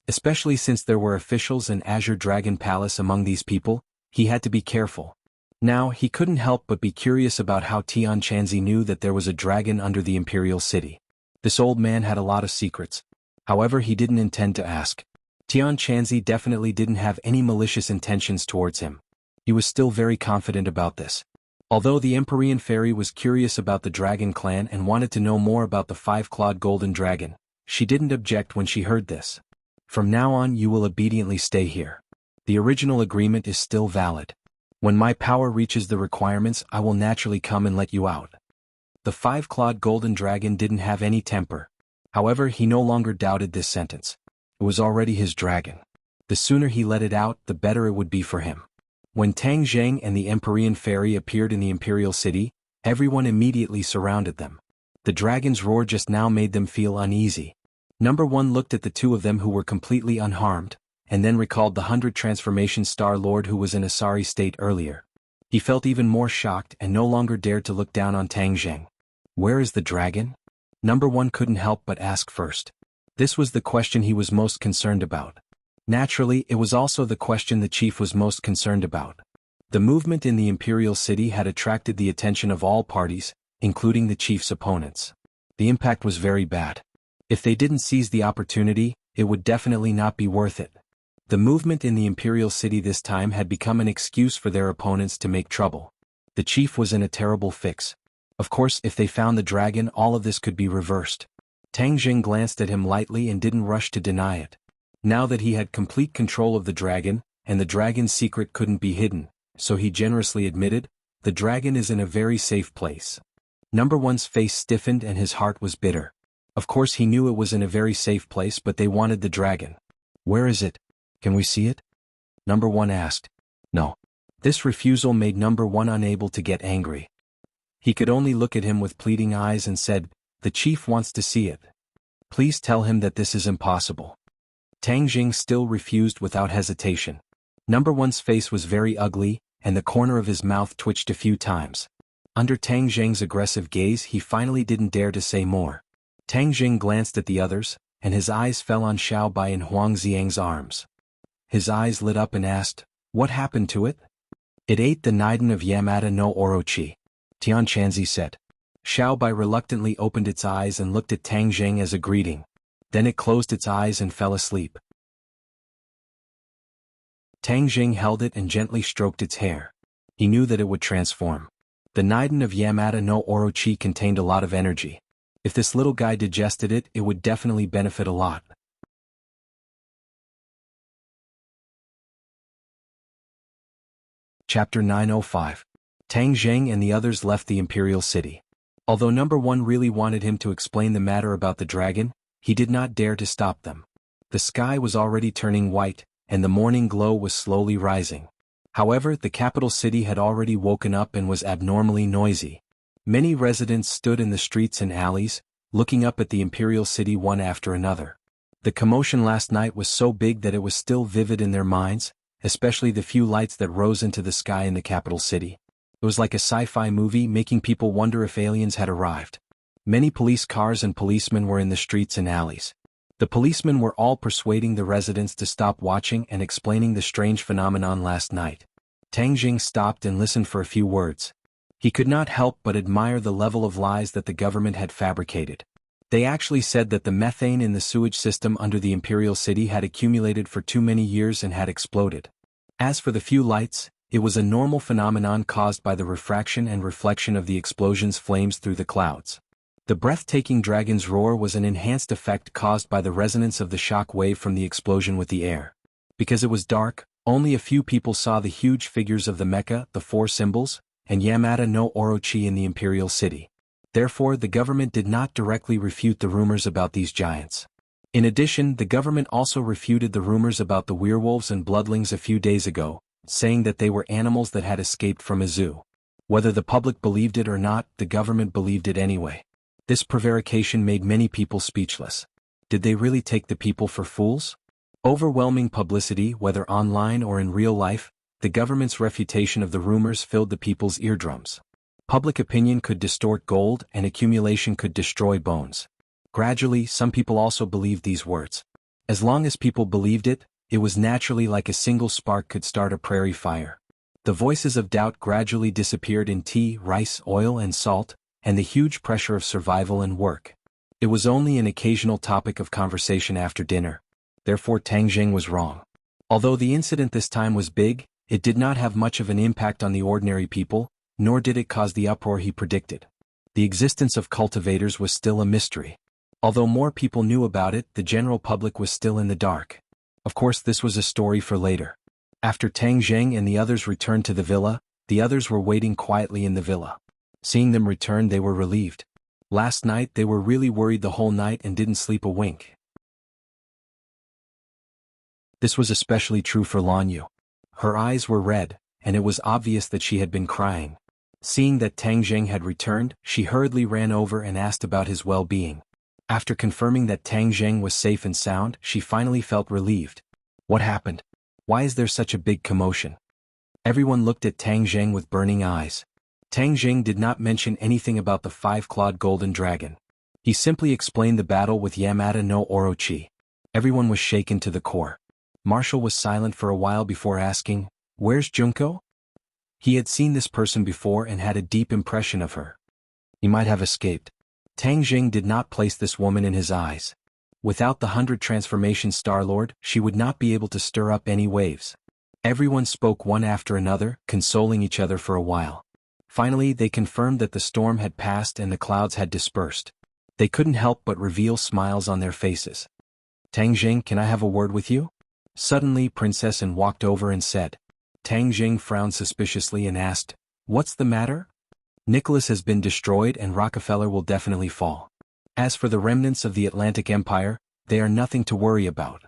Especially since there were officials and Azure Dragon Palace among these people, he had to be careful. Now, he couldn't help but be curious about how Tian Chanzi knew that there was a dragon under the Imperial City. This old man had a lot of secrets. However, he didn't intend to ask. Tian Chanzi definitely didn't have any malicious intentions towards him. He was still very confident about this. Although the Empyrean Fairy was curious about the Dragon Clan and wanted to know more about the 5-clawed golden dragon, she didn't object when she heard this. "From now on you will obediently stay here. The original agreement is still valid. When my power reaches the requirements, I will naturally come and let you out." The 5-clawed golden dragon didn't have any temper. However, he no longer doubted this sentence. It was already his dragon. The sooner he let it out, the better it would be for him. When Tang Zheng and the Empyrean Fairy appeared in the Imperial City, everyone immediately surrounded them. The dragon's roar just now made them feel uneasy. Number 1 looked at the two of them who were completely unharmed, and then recalled the 100 Transformation Star Lord who was in a sorry state earlier. He felt even more shocked and no longer dared to look down on Tang Zheng. "Where is the dragon?" Number 1 couldn't help but ask first. This was the question he was most concerned about. Naturally, it was also the question the chief was most concerned about. The movement in the Imperial City had attracted the attention of all parties, including the chief's opponents. The impact was very bad. If they didn't seize the opportunity, it would definitely not be worth it. The movement in the Imperial City this time had become an excuse for their opponents to make trouble. The chief was in a terrible fix. Of course, if they found the dragon, all of this could be reversed. Tang Zheng glanced at him lightly and didn't rush to deny it. Now that he had complete control of the dragon, and the dragon's secret couldn't be hidden, so he generously admitted, "The dragon is in a very safe place." Number 1's face stiffened and his heart was bitter. Of course he knew it was in a very safe place, but they wanted the dragon. "Where is it? Can we see it?" Number 1 asked. No. This refusal made Number 1 unable to get angry. He could only look at him with pleading eyes and said, "The chief wants to see it. Please tell him that this is impossible." Tang Zheng still refused without hesitation. Number 1's face was very ugly, and the corner of his mouth twitched a few times. Under Tang Zheng's aggressive gaze, he finally didn't dare to say more. Tang Zheng glanced at the others, and his eyes fell on Xiao Bai in Huang Xiang's arms. His eyes lit up and asked, "What happened to it?" "It ate the Niden of Yamada no Orochi," Tian Chanzi said. Xiao Bai reluctantly opened its eyes and looked at Tang Zheng as a greeting. Then it closed its eyes and fell asleep. Tang Zheng held it and gently stroked its hair. He knew that it would transform. The Niden of Yamada no Orochi contained a lot of energy. If this little guy digested it, it would definitely benefit a lot. Chapter 905. Tang Zheng and the others left the Imperial City. Although Number 1 really wanted him to explain the matter about the dragon, he did not dare to stop them. The sky was already turning white, and the morning glow was slowly rising. However, the capital city had already woken up and was abnormally noisy. Many residents stood in the streets and alleys, looking up at the Imperial City one after another. The commotion last night was so big that it was still vivid in their minds, especially the few lights that rose into the sky in the capital city. It was like a sci-fi movie, making people wonder if aliens had arrived. Many police cars and policemen were in the streets and alleys. The policemen were all persuading the residents to stop watching and explaining the strange phenomenon last night. Tang Jing stopped and listened for a few words. He could not help but admire the level of lies that the government had fabricated. They actually said that the methane in the sewage system under the imperial city had accumulated for too many years and had exploded. As for the few lights, it was a normal phenomenon caused by the refraction and reflection of the explosion's flames through the clouds. The breathtaking dragon's roar was an enhanced effect caused by the resonance of the shock wave from the explosion with the air. Because it was dark, only a few people saw the huge figures of the mecha, the four symbols, and Yamata no Orochi in the imperial city. Therefore, the government did not directly refute the rumors about these giants. In addition, the government also refuted the rumors about the werewolves and bloodlings a few days ago, saying that they were animals that had escaped from a zoo. Whether the public believed it or not, the government believed it anyway. This prevarication made many people speechless. Did they really take the people for fools? Overwhelming publicity, whether online or in real life, the government's refutation of the rumors filled the people's eardrums. Public opinion could distort gold and accumulation could destroy bones. Gradually, some people also believed these words. As long as people believed it, it was naturally like a single spark could start a prairie fire. The voices of doubt gradually disappeared in tea, rice, oil and salt, and the huge pressure of survival and work. It was only an occasional topic of conversation after dinner. Therefore Tang Jing was wrong. Although the incident this time was big, it did not have much of an impact on the ordinary people, nor did it cause the uproar he predicted. The existence of cultivators was still a mystery. Although more people knew about it, the general public was still in the dark. Of course, this was a story for later. After Tang Jing and the others returned to the villa, the others were waiting quietly in the villa. Seeing them return, they were relieved. Last night they were really worried the whole night and didn't sleep a wink. This was especially true for Lanyu. Her eyes were red, and it was obvious that she had been crying. Seeing that Tang Jing had returned, she hurriedly ran over and asked about his well-being. After confirming that Tang Jing was safe and sound, she finally felt relieved. What happened? Why is there such a big commotion? Everyone looked at Tang Jing with burning eyes. Tang Jing did not mention anything about the five-clawed golden dragon. He simply explained the battle with Yamata no Orochi. Everyone was shaken to the core. Marshall was silent for a while before asking, "Where's Junko?" He had seen this person before and had a deep impression of her. He might have escaped. Tang Jing did not place this woman in his eyes. Without the 100 transformation Star-Lord, she would not be able to stir up any waves. Everyone spoke one after another, consoling each other for a while. Finally, they confirmed that the storm had passed and the clouds had dispersed. They couldn't help but reveal smiles on their faces. "Tang Jing, can I have a word with you?" Suddenly, Princess An walked over and said. Tang Jing frowned suspiciously and asked, "What's the matter?" "Nicholas has been destroyed and Rockefeller will definitely fall. As for the remnants of the Atlantic Empire, they are nothing to worry about.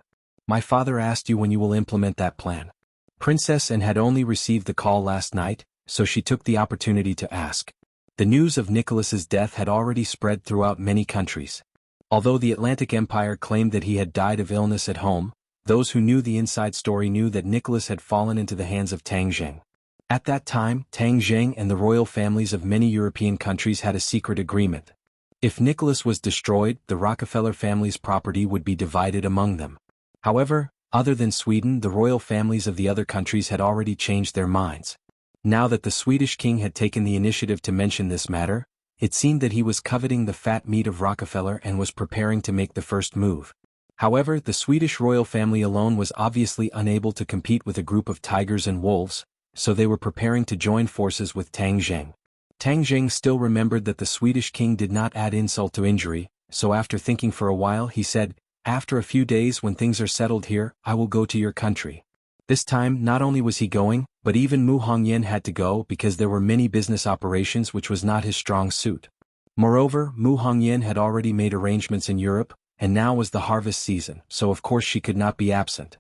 My father asked you when you will implement that plan." Princess An had only received the call last night, so she took the opportunity to ask. The news of Nicholas's death had already spread throughout many countries. Although the Atlantic Empire claimed that he had died of illness at home, those who knew the inside story knew that Nicholas had fallen into the hands of Tang Jing. At that time, Tang Jing and the royal families of many European countries had a secret agreement. If Nicholas was destroyed, the Rockefeller family's property would be divided among them. However, other than Sweden, the royal families of the other countries had already changed their minds. Now that the Swedish king had taken the initiative to mention this matter, it seemed that he was coveting the fat meat of Rockefeller and was preparing to make the first move. However, the Swedish royal family alone was obviously unable to compete with a group of tigers and wolves, so they were preparing to join forces with Tang Jing. Tang Jing still remembered that the Swedish king did not add insult to injury, so after thinking for a while he said, "After a few days when things are settled here, I will go to your country." This time, not only was he going, but even Mu Hongyan had to go because there were many business operations which was not his strong suit. Moreover, Mu Hongyan had already made arrangements in Europe, and now was the harvest season, so of course she could not be absent.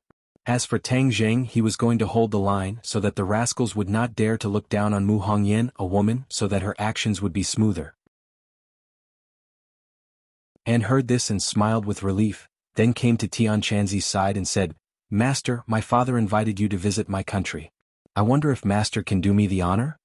As for Tang Jing, he was going to hold the line so that the rascals would not dare to look down on Mu Hongyan, a woman, so that her actions would be smoother. Anne heard this and smiled with relief, then came to Tian Chanzi's side and said, "Master, my father invited you to visit my country. I wonder if Master can do me the honor?"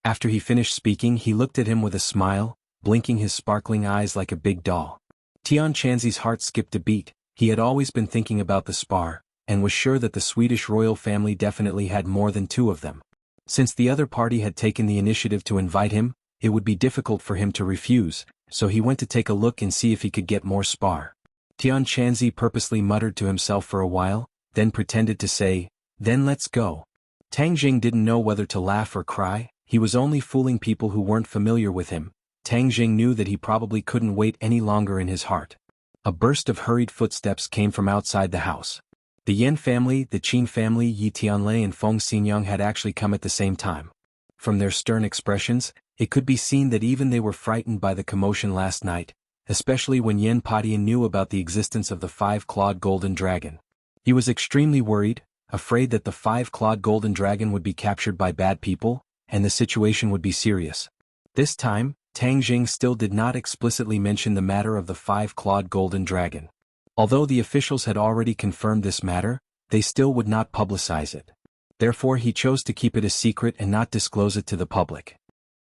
After he finished speaking, he looked at him with a smile, blinking his sparkling eyes like a big doll. Tian Chanzi's heart skipped a beat. He had always been thinking about the spar, and was sure that the Swedish royal family definitely had more than two of them. Since the other party had taken the initiative to invite him, it would be difficult for him to refuse, so he went to take a look and see if he could get more spar. Tian Chanzi purposely muttered to himself for a while, then pretended to say, "Then let's go." Tang Jing didn't know whether to laugh or cry. He was only fooling people who weren't familiar with him. Tang Jing knew that he probably couldn't wait any longer in his heart. A burst of hurried footsteps came from outside the house. The Yen family, the Qin family, Yi Tianlei and Feng Xinyang had actually come at the same time. From their stern expressions, it could be seen that even they were frightened by the commotion last night, especially when Yen Padian knew about the existence of the five-clawed golden dragon. He was extremely worried, afraid that the five-clawed golden dragon would be captured by bad people, and the situation would be serious. This time, Tang Jing still did not explicitly mention the matter of the five-clawed golden dragon. Although the officials had already confirmed this matter, they still would not publicize it. Therefore he chose to keep it a secret and not disclose it to the public.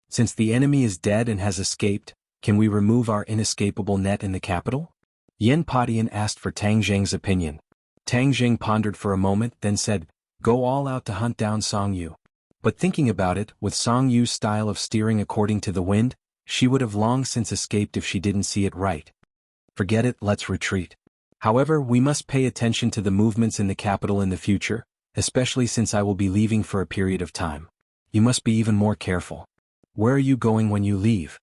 Since the enemy is dead and has escaped, can we remove our inescapable net in the capital? Yen Padian asked for Tang Jing's opinion. Tang Jing pondered for a moment, then said, "Go all out to hunt down Song Yu." But thinking about it, with Song Yu's style of steering according to the wind, she would have long since escaped if she didn't see it right. "Forget it, let's retreat. However, we must pay attention to the movements in the capital in the future, especially since I will be leaving for a period of time. You must be even more careful." "Where are you going when you leave?"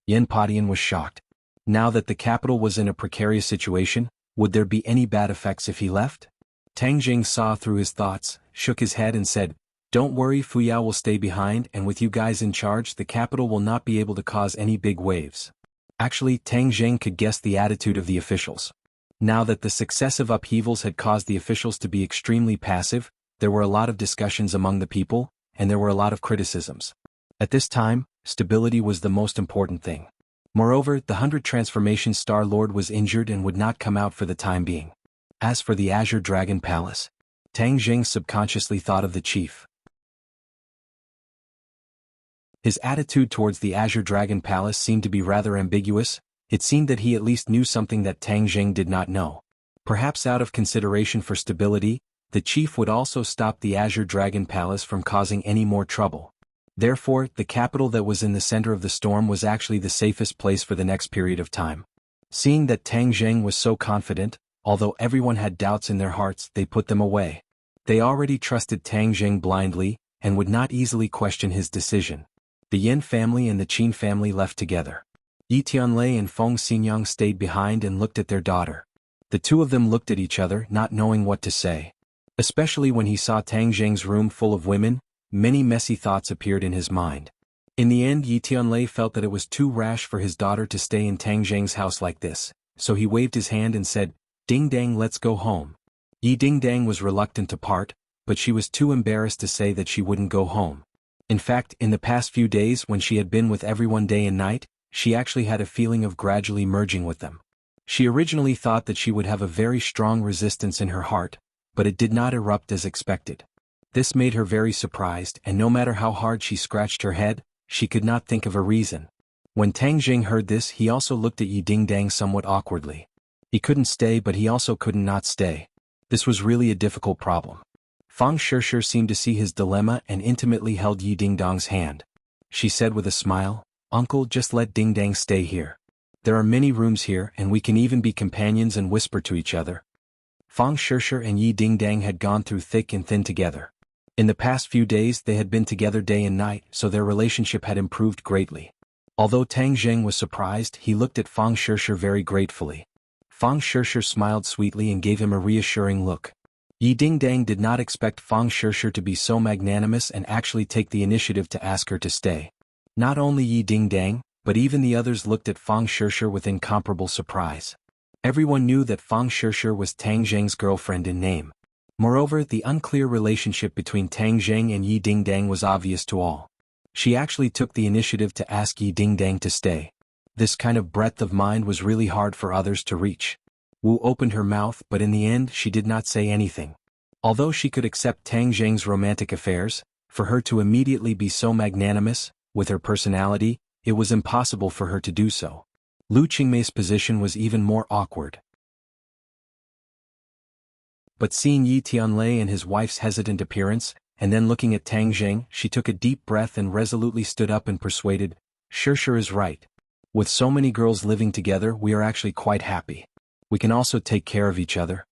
Yen Padian was shocked. Now that the capital was in a precarious situation, would there be any bad effects if he left? Tang Jing saw through his thoughts, shook his head and said, "Don't worry, Fuyao will stay behind, and with you guys in charge the capital will not be able to cause any big waves." Actually, Tang Jing could guess the attitude of the officials. Now that the successive upheavals had caused the officials to be extremely passive, there were a lot of discussions among the people, and there were a lot of criticisms. At this time, stability was the most important thing. Moreover, the 100 Transformation Star Lord was injured and would not come out for the time being. As for the Azure Dragon Palace, Tang Jing subconsciously thought of the chief. His attitude towards the Azure Dragon Palace seemed to be rather ambiguous. It seemed that he at least knew something that Tang Jing did not know. Perhaps out of consideration for stability, the chief would also stop the Azure Dragon Palace from causing any more trouble. Therefore, the capital that was in the center of the storm was actually the safest place for the next period of time. Seeing that Tang Jing was so confident, although everyone had doubts in their hearts, they put them away. They already trusted Tang Jing blindly, and would not easily question his decision. The Yen family and the Qin family left together. Yi Tianlei and Feng Xinyang stayed behind and looked at their daughter. The two of them looked at each other, not knowing what to say. Especially when he saw Tang Jing's room full of women, many messy thoughts appeared in his mind. In the end, Yi Tianlei felt that it was too rash for his daughter to stay in Tang Jing's house like this, so he waved his hand and said, "Ding Dang, let's go home." Yi Ding Dang was reluctant to part, but she was too embarrassed to say that she wouldn't go home. In fact, in the past few days when she had been with everyone day and night, she actually had a feeling of gradually merging with them. She originally thought that she would have a very strong resistance in her heart, but it did not erupt as expected. This made her very surprised, and no matter how hard she scratched her head, she could not think of a reason. When Tang Jing heard this, he also looked at Yi Ding Dang somewhat awkwardly. He couldn't stay, but he also couldn't not stay. This was really a difficult problem. Fang Shishir seemed to see his dilemma and intimately held Yi Ding Dong's hand. She said with a smile, "Uncle, just let Ding Dang stay here. There are many rooms here, and we can even be companions and whisper to each other." Fang Shishir and Yi Ding Dang had gone through thick and thin together. In the past few days they had been together day and night, so their relationship had improved greatly. Although Tang Jing was surprised, he looked at Fang Shishir very gratefully. Fang Shishir smiled sweetly and gave him a reassuring look. Yi Ding Dang did not expect Fang Shishir to be so magnanimous and actually take the initiative to ask her to stay. Not only Yi Ding Dang, but even the others looked at Fang Shishir with incomparable surprise. Everyone knew that Fang Shishir was Tang Jing's girlfriend in name. Moreover, the unclear relationship between Tang Jing and Yi Ding Dang was obvious to all. She actually took the initiative to ask Yi Ding Dang to stay. This kind of breadth of mind was really hard for others to reach. Wu opened her mouth, but in the end she did not say anything. Although she could accept Tang Zheng's romantic affairs, for her to immediately be so magnanimous, with her personality, it was impossible for her to do so. Lu Qingmei's position was even more awkward. But seeing Yi Tianlei and his wife's hesitant appearance, and then looking at Tang Zheng, she took a deep breath and resolutely stood up and persuaded, Sure is right. With so many girls living together, we are actually quite happy. We can also take care of each other.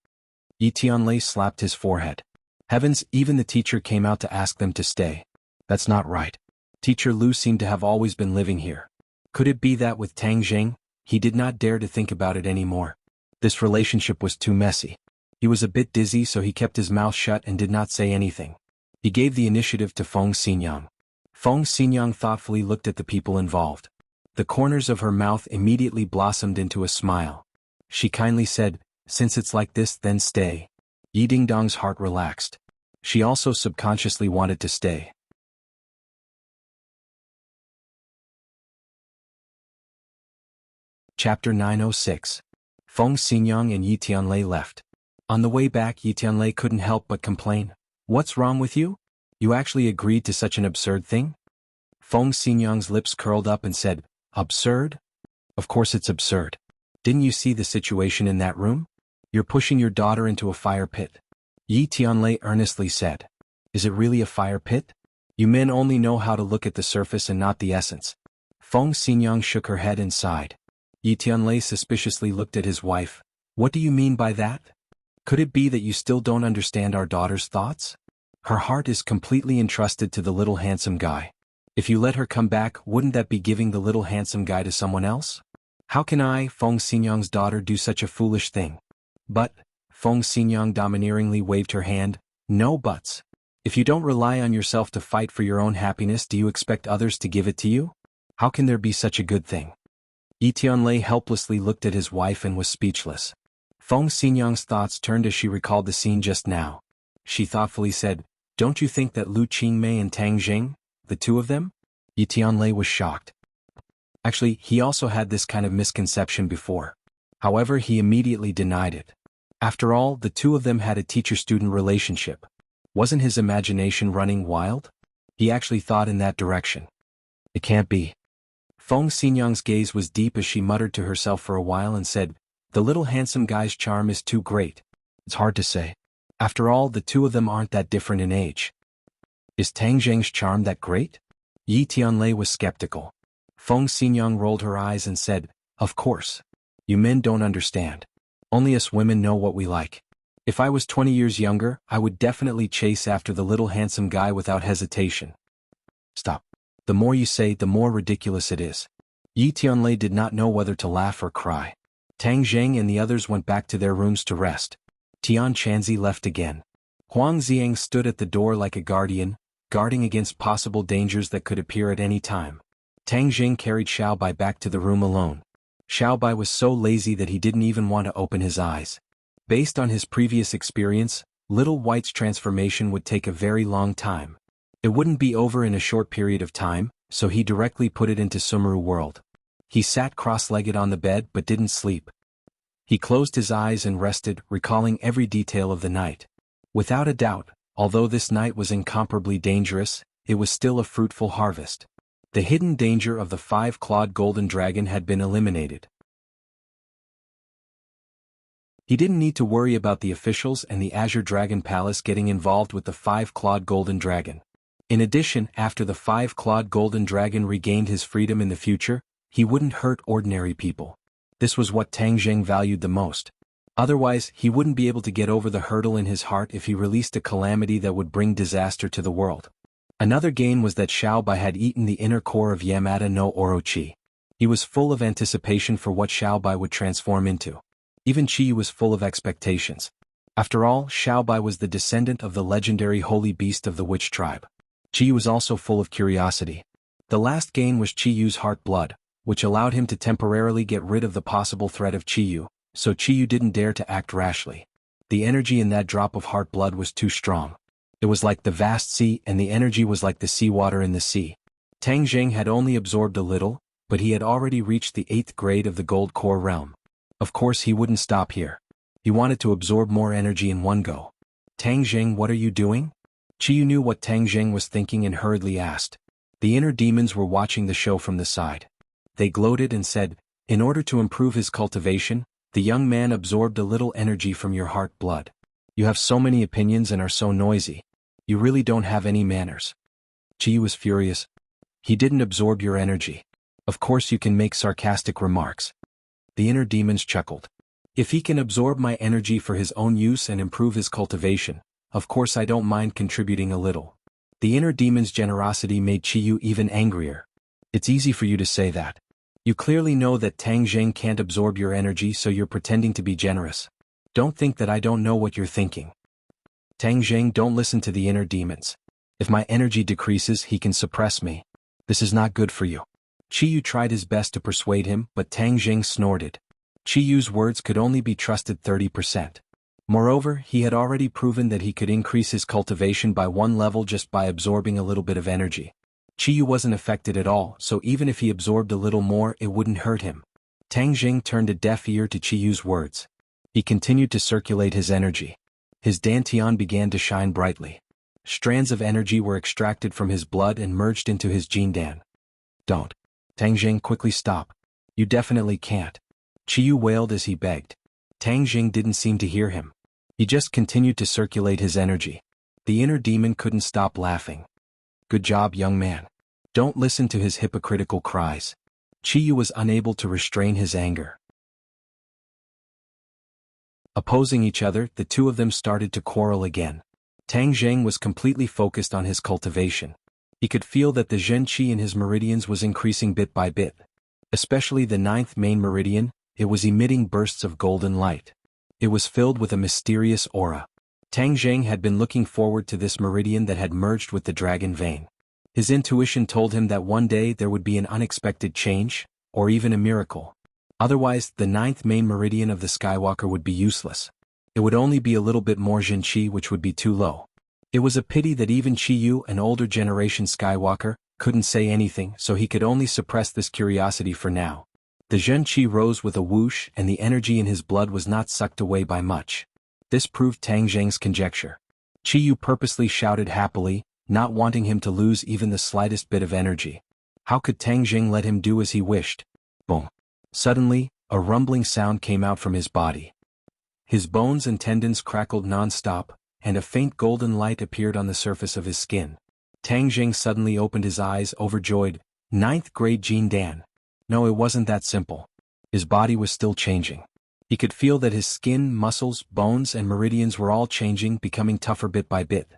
Yi Tianlei slapped his forehead. Heavens, even the teacher came out to ask them to stay. That's not right. Teacher Lu seemed to have always been living here. Could it be that with Tang Zheng, he did not dare to think about it anymore? This relationship was too messy. He was a bit dizzy, so he kept his mouth shut and did not say anything. He gave the initiative to Feng Xinyang. Feng Xinyang thoughtfully looked at the people involved. The corners of her mouth immediately blossomed into a smile. She kindly said, Since it's like this, then stay. Yi Dingdong's heart relaxed. She also subconsciously wanted to stay. Chapter 906. Feng Xinyang and Yi Tianlei left. On the way back, Yi Tianlei couldn't help but complain. What's wrong with you? You actually agreed to such an absurd thing? Feng Xinyang's lips curled up and said, Absurd? Of course it's absurd. Didn't you see the situation in that room? You're pushing your daughter into a fire pit. Yi Tianlei earnestly said. Is it really a fire pit? You men only know how to look at the surface and not the essence. Feng Xinyang shook her head and sighed. Yi Tianlei suspiciously looked at his wife. What do you mean by that? Could it be that you still don't understand our daughter's thoughts? Her heart is completely entrusted to the little handsome guy. If you let her come back, wouldn't that be giving the little handsome guy to someone else? How can I, Feng Xinyang's daughter, do such a foolish thing? But, Feng Xinyang domineeringly waved her hand, no buts. If you don't rely on yourself to fight for your own happiness, do you expect others to give it to you? How can there be such a good thing? Yi Tianlei helplessly looked at his wife and was speechless. Feng Xinyang's thoughts turned as she recalled the scene just now. She thoughtfully said, Don't you think that Lu Qingmei and Tang Zheng, the two of them? Yi Tianlei was shocked. Actually, he also had this kind of misconception before. However, he immediately denied it. After all, the two of them had a teacher-student relationship. Wasn't his imagination running wild? He actually thought in that direction. It can't be. Feng Xinyang's gaze was deep as she muttered to herself for a while and said, The little handsome guy's charm is too great. It's hard to say. After all, the two of them aren't that different in age. Is Tang Zheng's charm that great? Yi Tianlei was skeptical. Feng Xinyang rolled her eyes and said, Of course. You men don't understand. Only us women know what we like. If I was 20 years younger, I would definitely chase after the little handsome guy without hesitation. Stop. The more you say, the more ridiculous it is. Yi Tianlei did not know whether to laugh or cry. Tang Zheng and the others went back to their rooms to rest. Tian Chanzi left again. Huang Xiang stood at the door like a guardian, guarding against possible dangers that could appear at any time. Tang Zheng carried Xiaobai back to the room alone. Xiaobai was so lazy that he didn't even want to open his eyes. Based on his previous experience, Little White's transformation would take a very long time. It wouldn't be over in a short period of time, so he directly put it into Sumeru world. He sat cross-legged on the bed but didn't sleep. He closed his eyes and rested, recalling every detail of the night. Without a doubt, although this night was incomparably dangerous, it was still a fruitful harvest. The hidden danger of the five-clawed golden dragon had been eliminated. He didn't need to worry about the officials and the Azure Dragon Palace getting involved with the five-clawed golden dragon. In addition, after the five-clawed golden dragon regained his freedom in the future, he wouldn't hurt ordinary people. This was what Tang Zheng valued the most. Otherwise, he wouldn't be able to get over the hurdle in his heart if he released a calamity that would bring disaster to the world. Another gain was that Xiaobai had eaten the inner core of Yamada no Orochi. He was full of anticipation for what Xiaobai would transform into. Even Chi was full of expectations. After all, Xiaobai was the descendant of the legendary holy beast of the witch tribe. Chi was also full of curiosity. The last gain was Chi-Yu's heart blood, which allowed him to temporarily get rid of the possible threat of Chi-Yu, so Chi-Yu didn't dare to act rashly. The energy in that drop of heart blood was too strong. It was like the vast sea, and the energy was like the seawater in the sea. Tang Zheng had only absorbed a little, but he had already reached the 8th grade of the Gold Core realm. Of course he wouldn't stop here. He wanted to absorb more energy in one go. Tang Jing, what are you doing? Qiyu knew what Tang Jing was thinking and hurriedly asked. The inner demons were watching the show from the side. They gloated and said, in order to improve his cultivation, the young man absorbed a little energy from your heart blood. You have so many opinions and are so noisy. You really don't have any manners. Qiyu was furious. He didn't absorb your energy. Of course you can make sarcastic remarks. The inner demons chuckled. If he can absorb my energy for his own use and improve his cultivation, of course I don't mind contributing a little. The inner demon's generosity made Qiyu even angrier. It's easy for you to say that. You clearly know that Tang Jing can't absorb your energy, so you're pretending to be generous. Don't think that I don't know what you're thinking. Tang Jing, don't listen to the inner demons. If my energy decreases, he can suppress me. This is not good for you. Qiyu tried his best to persuade him, but Tang Jing snorted. Qiyu's words could only be trusted 30%. Moreover, he had already proven that he could increase his cultivation by one level just by absorbing a little bit of energy. Qiyu wasn't affected at all, so even if he absorbed a little more, it wouldn't hurt him. Tang Jing turned a deaf ear to Qiyu's words. He continued to circulate his energy. His dantian began to shine brightly. Strands of energy were extracted from his blood and merged into his jindan. Don't. Tang Jing, quickly stop. You definitely can't. Qiyu wailed as he begged. Tang Jing didn't seem to hear him. He just continued to circulate his energy. The inner demon couldn't stop laughing. Good job, young man. Don't listen to his hypocritical cries. Qiyu was unable to restrain his anger. Opposing each other, the two of them started to quarrel again. Tang Jing was completely focused on his cultivation. He could feel that the Zhen Qi in his meridians was increasing bit by bit. Especially the 9th main meridian, it was emitting bursts of golden light. It was filled with a mysterious aura. Tang Jing had been looking forward to this meridian that had merged with the dragon vein. His intuition told him that one day there would be an unexpected change, or even a miracle. Otherwise, the 9th main meridian of the Skywalker would be useless. It would only be a little bit more Zhen Qi, which would be too low. It was a pity that even Qiyu, an older generation Skywalker, couldn't say anything, so he could only suppress this curiosity for now. The Zhen Qi rose with a whoosh, and the energy in his blood was not sucked away by much. This proved Tang Jing's conjecture. Qiyu purposely shouted happily, not wanting him to lose even the slightest bit of energy. How could Tang Jing let him do as he wished? Boom. Suddenly, a rumbling sound came out from his body. His bones and tendons crackled non-stop, and a faint golden light appeared on the surface of his skin. Tang Jing suddenly opened his eyes, overjoyed. 9th grade Jin Dan. No, it wasn't that simple. His body was still changing. He could feel that his skin, muscles, bones and meridians were all changing, becoming tougher bit by bit.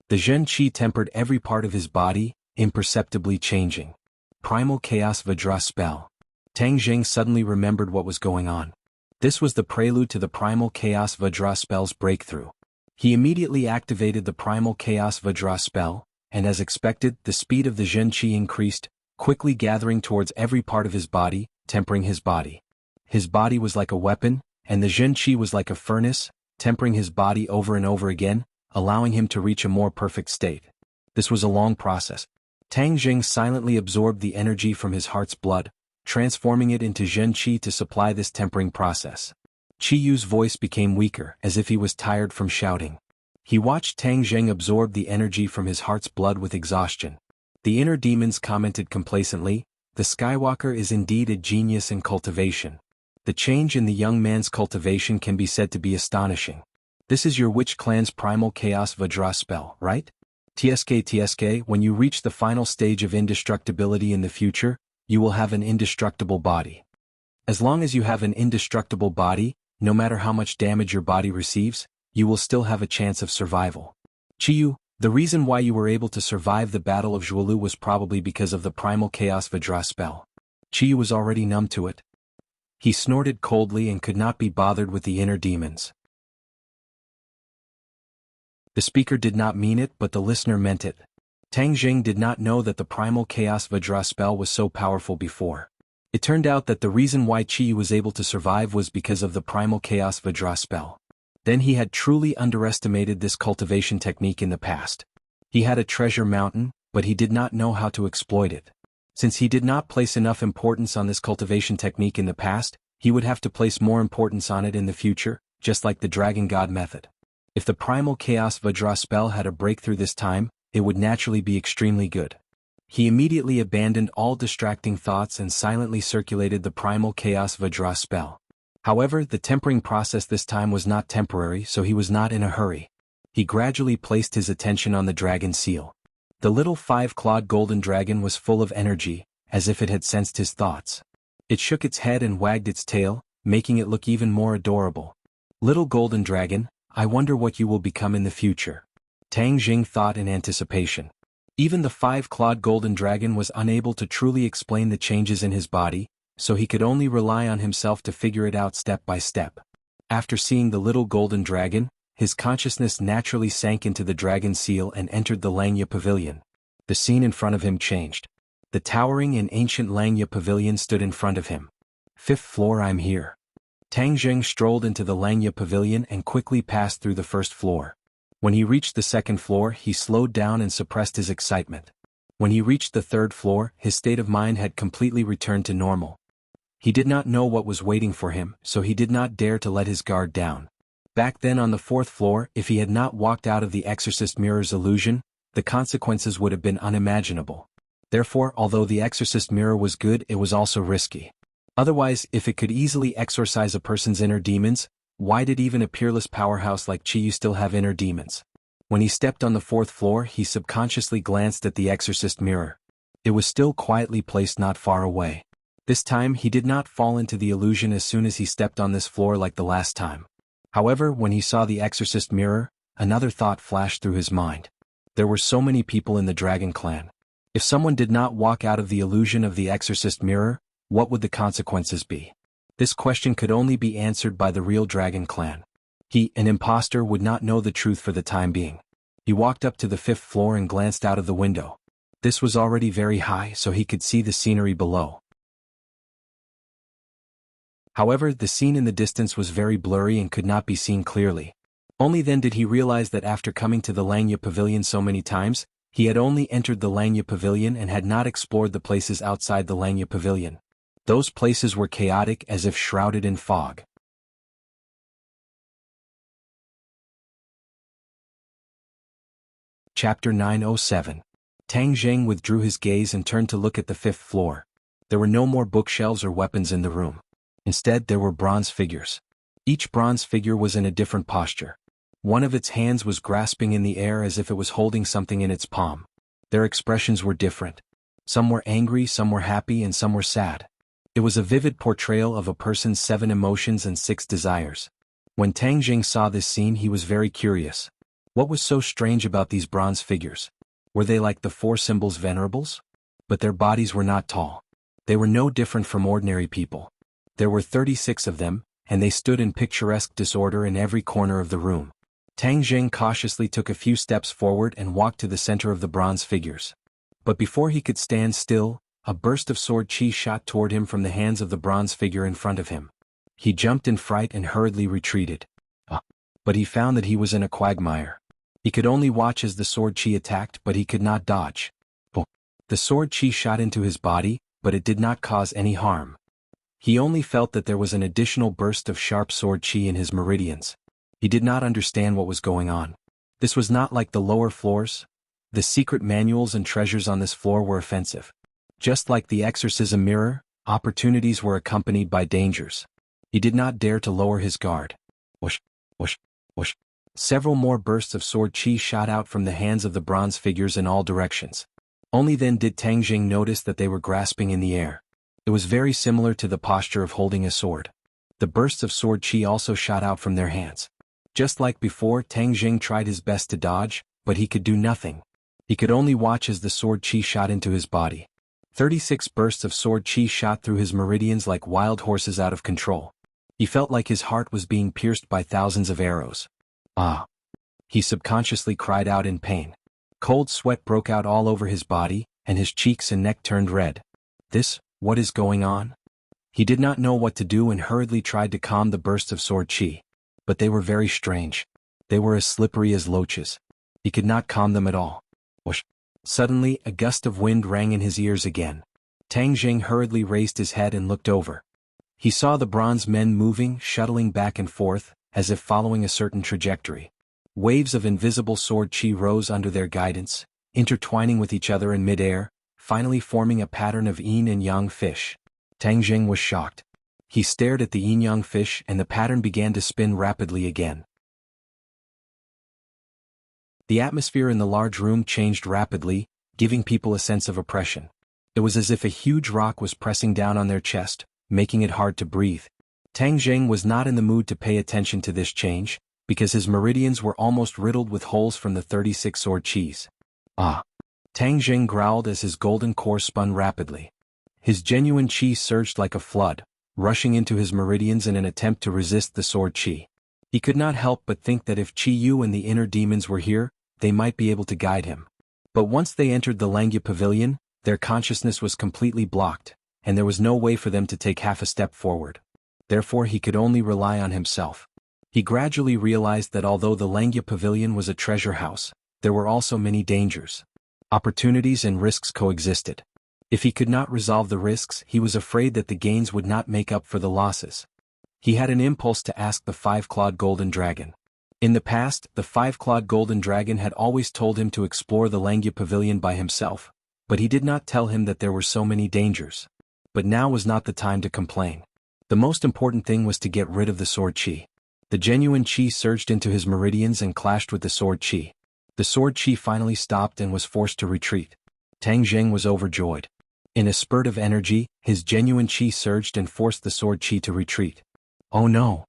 The Zhen Qi tempered every part of his body, imperceptibly changing. Primal Chaos Vajra spell. Tang Jing suddenly remembered what was going on. This was the prelude to the Primal Chaos Vajra spell's breakthrough. He immediately activated the Primal Chaos Vajra spell, and as expected, the speed of the Zhen Qi increased, quickly gathering towards every part of his body, tempering his body. His body was like a weapon, and the Zhen Qi was like a furnace, tempering his body over and over again, allowing him to reach a more perfect state. This was a long process. Tang Jing silently absorbed the energy from his heart's blood, transforming it into Zhen Qi to supply this tempering process. Qiyu's voice became weaker, as if he was tired from shouting. He watched Tang Jing absorb the energy from his heart's blood with exhaustion. The inner demons commented complacently, "The Skywalker is indeed a genius in cultivation. The change in the young man's cultivation can be said to be astonishing. This is your Witch Clan's Primal Chaos Vajra spell, right? TSK, when you reach the final stage of indestructibility in the future, you will have an indestructible body. As long as you have an indestructible body, no matter how much damage your body receives, you will still have a chance of survival. Qiyu, the reason why you were able to survive the Battle of Zhuolu was probably because of the Primal Chaos Vajra spell." Qiyu was already numb to it. He snorted coldly and could not be bothered with the inner demons. The speaker did not mean it, but the listener meant it. Tang Jing did not know that the Primal Chaos Vajra spell was so powerful before. It turned out that the reason why Qiyu was able to survive was because of the Primal Chaos Vajra spell. Then he had truly underestimated this cultivation technique in the past. He had a treasure mountain, but he did not know how to exploit it. Since he did not place enough importance on this cultivation technique in the past, he would have to place more importance on it in the future, just like the Dragon God method. If the Primal Chaos Vajra spell had a breakthrough this time, it would naturally be extremely good. He immediately abandoned all distracting thoughts and silently circulated the Primal Chaos Vajra spell. However, the tempering process this time was not temporary, so he was not in a hurry. He gradually placed his attention on the dragon seal. The little 5-clawed golden dragon was full of energy, as if it had sensed his thoughts. It shook its head and wagged its tail, making it look even more adorable. Little golden dragon, I wonder what you will become in the future. Tang Jing thought in anticipation. Even the 5-clawed golden dragon was unable to truly explain the changes in his body, so he could only rely on himself to figure it out step by step. After seeing the little golden dragon, his consciousness naturally sank into the dragon seal and entered the Langya Pavilion. The scene in front of him changed. The towering and ancient Langya Pavilion stood in front of him. 5th floor, I'm here. Tang Jing strolled into the Langya Pavilion and quickly passed through the 1st floor. When he reached the 2nd floor, he slowed down and suppressed his excitement. When he reached the 3rd floor, his state of mind had completely returned to normal. He did not know what was waiting for him, so he did not dare to let his guard down. Back then on the 4th floor, if he had not walked out of the Exorcist Mirror's illusion, the consequences would have been unimaginable. Therefore, although the Exorcist Mirror was good, it was also risky. Otherwise, if it could easily exorcise a person's inner demons, why did even a peerless powerhouse like Chiyu still have inner demons? When he stepped on the 4th floor, he subconsciously glanced at the Exorcist Mirror. It was still quietly placed not far away. This time he did not fall into the illusion as soon as he stepped on this floor like the last time. However, when he saw the Exorcist Mirror, another thought flashed through his mind. There were so many people in the Dragon Clan. If someone did not walk out of the illusion of the Exorcist Mirror, what would the consequences be? This question could only be answered by the real Dragon Clan. He, an imposter, would not know the truth for the time being. He walked up to the 5th floor and glanced out of the window. This was already very high, so he could see the scenery below. However, the scene in the distance was very blurry and could not be seen clearly. Only then did he realize that after coming to the Langya Pavilion so many times, he had only entered the Langya Pavilion and had not explored the places outside the Langya Pavilion. Those places were chaotic, as if shrouded in fog. Chapter 907. Tang Jing withdrew his gaze and turned to look at the 5th floor. There were no more bookshelves or weapons in the room. Instead, there were bronze figures. Each bronze figure was in a different posture. One of its hands was grasping in the air as if it was holding something in its palm. Their expressions were different. Some were angry, some were happy, and some were sad. It was a vivid portrayal of a person's 7 emotions and 6 desires. When Tang Jing saw this scene, he was very curious. What was so strange about these bronze figures? Were they like the 4 symbols venerables? But their bodies were not tall. They were no different from ordinary people. There were 36 of them, and they stood in picturesque disorder in every corner of the room. Tang Jing cautiously took a few steps forward and walked to the center of the bronze figures. But before he could stand still, a burst of sword chi shot toward him from the hands of the bronze figure in front of him. He jumped in fright and hurriedly retreated. But he found that he was in a quagmire. He could only watch as the sword chi attacked, but he could not dodge. The sword chi shot into his body, but it did not cause any harm. He only felt that there was an additional burst of sharp sword chi in his meridians. He did not understand what was going on. This was not like the lower floors. The secret manuals and treasures on this floor were offensive. Just like the exorcism mirror, opportunities were accompanied by dangers. He did not dare to lower his guard. Whoosh, whoosh, whoosh. Several more bursts of sword chi shot out from the hands of the bronze figures in all directions. Only then did Tang Jing notice that they were grasping in the air. It was very similar to the posture of holding a sword. The bursts of sword chi also shot out from their hands. Just like before, Tang Jing tried his best to dodge, but he could do nothing. He could only watch as the sword chi shot into his body. 36 bursts of sword chi shot through his meridians like wild horses out of control. He felt like his heart was being pierced by thousands of arrows. Ah! He subconsciously cried out in pain. Cold sweat broke out all over his body, and his cheeks and neck turned red. What is going on? He did not know what to do and hurriedly tried to calm the bursts of sword chi. But they were very strange. They were as slippery as loaches. He could not calm them at all. Whoosh! Suddenly, a gust of wind rang in his ears again. Tang Jing hurriedly raised his head and looked over. He saw the bronze men moving, shuttling back and forth, as if following a certain trajectory. Waves of invisible sword chi rose under their guidance, intertwining with each other in midair, finally forming a pattern of yin and yang fish. Tang Jing was shocked. He stared at the yin-yang fish and the pattern began to spin rapidly again. The atmosphere in the large room changed rapidly, giving people a sense of oppression. It was as if a huge rock was pressing down on their chest, making it hard to breathe. Tang Jing was not in the mood to pay attention to this change, because his meridians were almost riddled with holes from the 36 sword chis. Ah! Tang Jing growled as his golden core spun rapidly. His genuine chi surged like a flood, rushing into his meridians in an attempt to resist the sword chi. He could not help but think that if Chi Yu and the inner demons were here, they might be able to guide him. But once they entered the Langya Pavilion, their consciousness was completely blocked, and there was no way for them to take half a step forward. Therefore he could only rely on himself. He gradually realized that although the Langya Pavilion was a treasure house, there were also many dangers. Opportunities and risks coexisted. If he could not resolve the risks, he was afraid that the gains would not make up for the losses. He had an impulse to ask the five-clawed golden dragon. In the past, the five-clawed golden dragon had always told him to explore the Langya Pavilion by himself, but he did not tell him that there were so many dangers. But now was not the time to complain. The most important thing was to get rid of the sword chi. The genuine chi surged into his meridians and clashed with the sword chi. The sword chi finally stopped and was forced to retreat. Tang Jing was overjoyed. In a spurt of energy, his genuine chi surged and forced the sword chi to retreat. Oh no!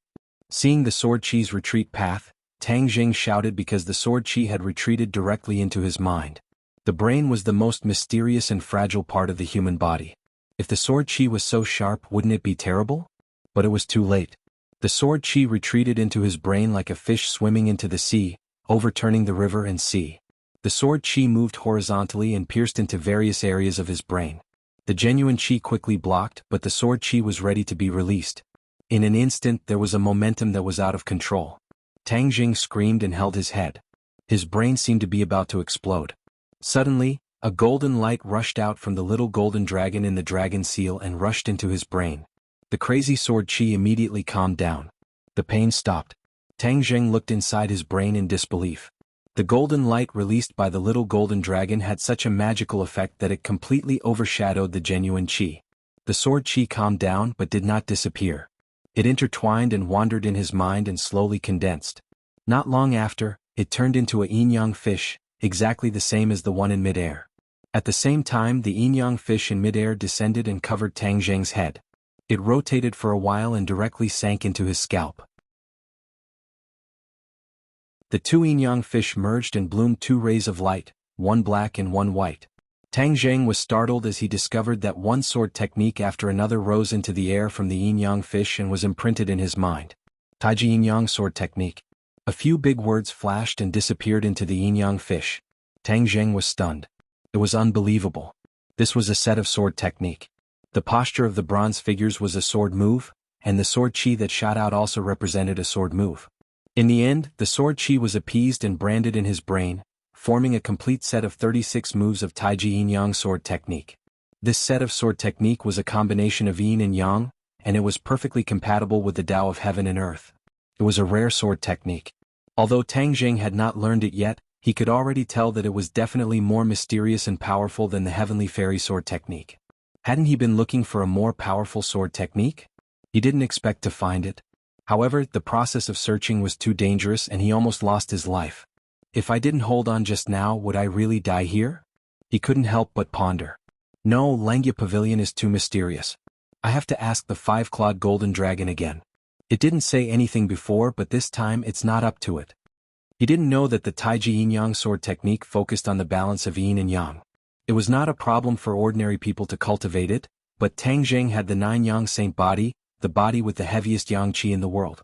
Seeing the sword chi's retreat path, Tang Jing shouted because the sword chi had retreated directly into his mind. The brain was the most mysterious and fragile part of the human body. If the sword chi was so sharp, wouldn't it be terrible? But it was too late. The sword chi retreated into his brain like a fish swimming into the sea, overturning the river and sea. The sword chi moved horizontally and pierced into various areas of his brain. The genuine chi quickly blocked, but the sword chi was ready to be released. In an instant there was a momentum that was out of control. Tang Jing screamed and held his head. His brain seemed to be about to explode. Suddenly, a golden light rushed out from the little golden dragon in the dragon seal and rushed into his brain. The crazy sword chi immediately calmed down. The pain stopped. Tang Jing looked inside his brain in disbelief. The golden light released by the little golden dragon had such a magical effect that it completely overshadowed the genuine chi. The sword chi calmed down but did not disappear. It intertwined and wandered in his mind and slowly condensed. Not long after, it turned into a yin-yang fish, exactly the same as the one in midair. At the same time, the yin-yang fish in midair descended and covered Tang Jing's head. It rotated for a while and directly sank into his scalp. The two yin-yang fish merged and bloomed two rays of light, one black and one white. Tang Jing was startled as he discovered that one sword technique after another rose into the air from the yin-yang fish and was imprinted in his mind. Taiji yin-yang sword technique. A few big words flashed and disappeared into the yin-yang fish. Tang Jing was stunned. It was unbelievable. This was a set of sword technique. The posture of the bronze figures was a sword move, and the sword chi that shot out also represented a sword move. In the end, the sword chi was appeased and branded in his brain, forming a complete set of 36 moves of Taiji yin-yang sword technique. This set of sword technique was a combination of yin and yang, and it was perfectly compatible with the Tao of heaven and earth. It was a rare sword technique. Although Tang Jing had not learned it yet, he could already tell that it was definitely more mysterious and powerful than the heavenly fairy sword technique. Hadn't he been looking for a more powerful sword technique? He didn't expect to find it. However, the process of searching was too dangerous and he almost lost his life. If I didn't hold on just now, would I really die here? He couldn't help but ponder. No, Langya Pavilion is too mysterious. I have to ask the five-clawed golden dragon again. It didn't say anything before, but this time it's not up to it. He didn't know that the Taiji yin-yang sword technique focused on the balance of yin and yang. It was not a problem for ordinary people to cultivate it, but Tang Jing had the 9-yang saint body, the body with the heaviest yang chi in the world.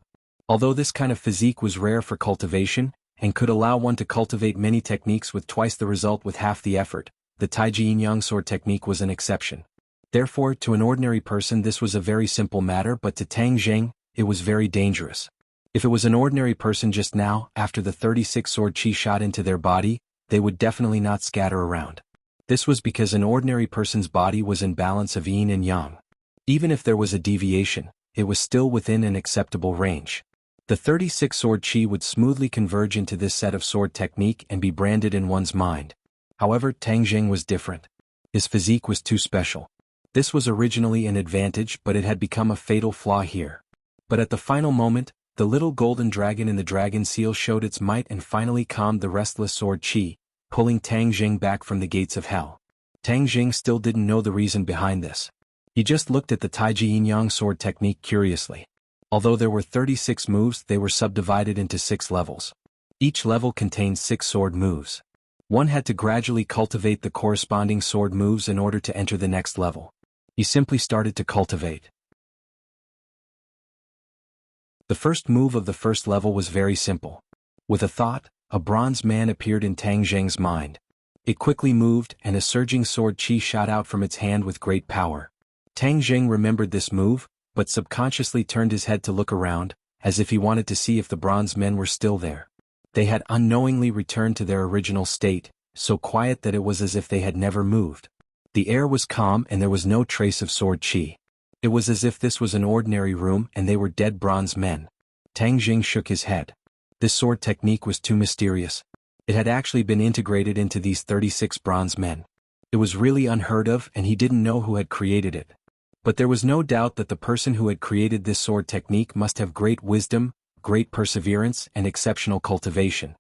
Although this kind of physique was rare for cultivation, and could allow one to cultivate many techniques with twice the result with half the effort, the Taiji yin-yang sword technique was an exception. Therefore, to an ordinary person this was a very simple matter, but to Tang Jing, it was very dangerous. If it was an ordinary person just now, after the 36 sword chi shot into their body, they would definitely not scatter around. This was because an ordinary person's body was in balance of yin and yang. Even if there was a deviation, it was still within an acceptable range. The 36 sword chi would smoothly converge into this set of sword technique and be branded in one's mind. However, Tang Jing was different. His physique was too special. This was originally an advantage, but it had become a fatal flaw here. But at the final moment, the little golden dragon in the dragon seal showed its might and finally calmed the restless sword chi, pulling Tang Jing back from the gates of hell. Tang Jing still didn't know the reason behind this. He just looked at the Taiji Yin-Yang sword technique curiously. Although there were 36 moves, they were subdivided into 6 levels. Each level contained 6 sword moves. One had to gradually cultivate the corresponding sword moves in order to enter the next level. He simply started to cultivate. The first move of the first level was very simple. With a thought, a bronze man appeared in Tang Jing's mind. It quickly moved, and a surging sword chi shot out from its hand with great power. Tang Jing remembered this move, but subconsciously turned his head to look around, as if he wanted to see if the bronze men were still there. They had unknowingly returned to their original state, so quiet that it was as if they had never moved. The air was calm and there was no trace of sword chi. It was as if this was an ordinary room and they were dead bronze men. Tang Jing shook his head. This sword technique was too mysterious. It had actually been integrated into these 36 bronze men. It was really unheard of and he didn't know who had created it. But there was no doubt that the person who had created this sword technique must have great wisdom, great perseverance, and exceptional cultivation.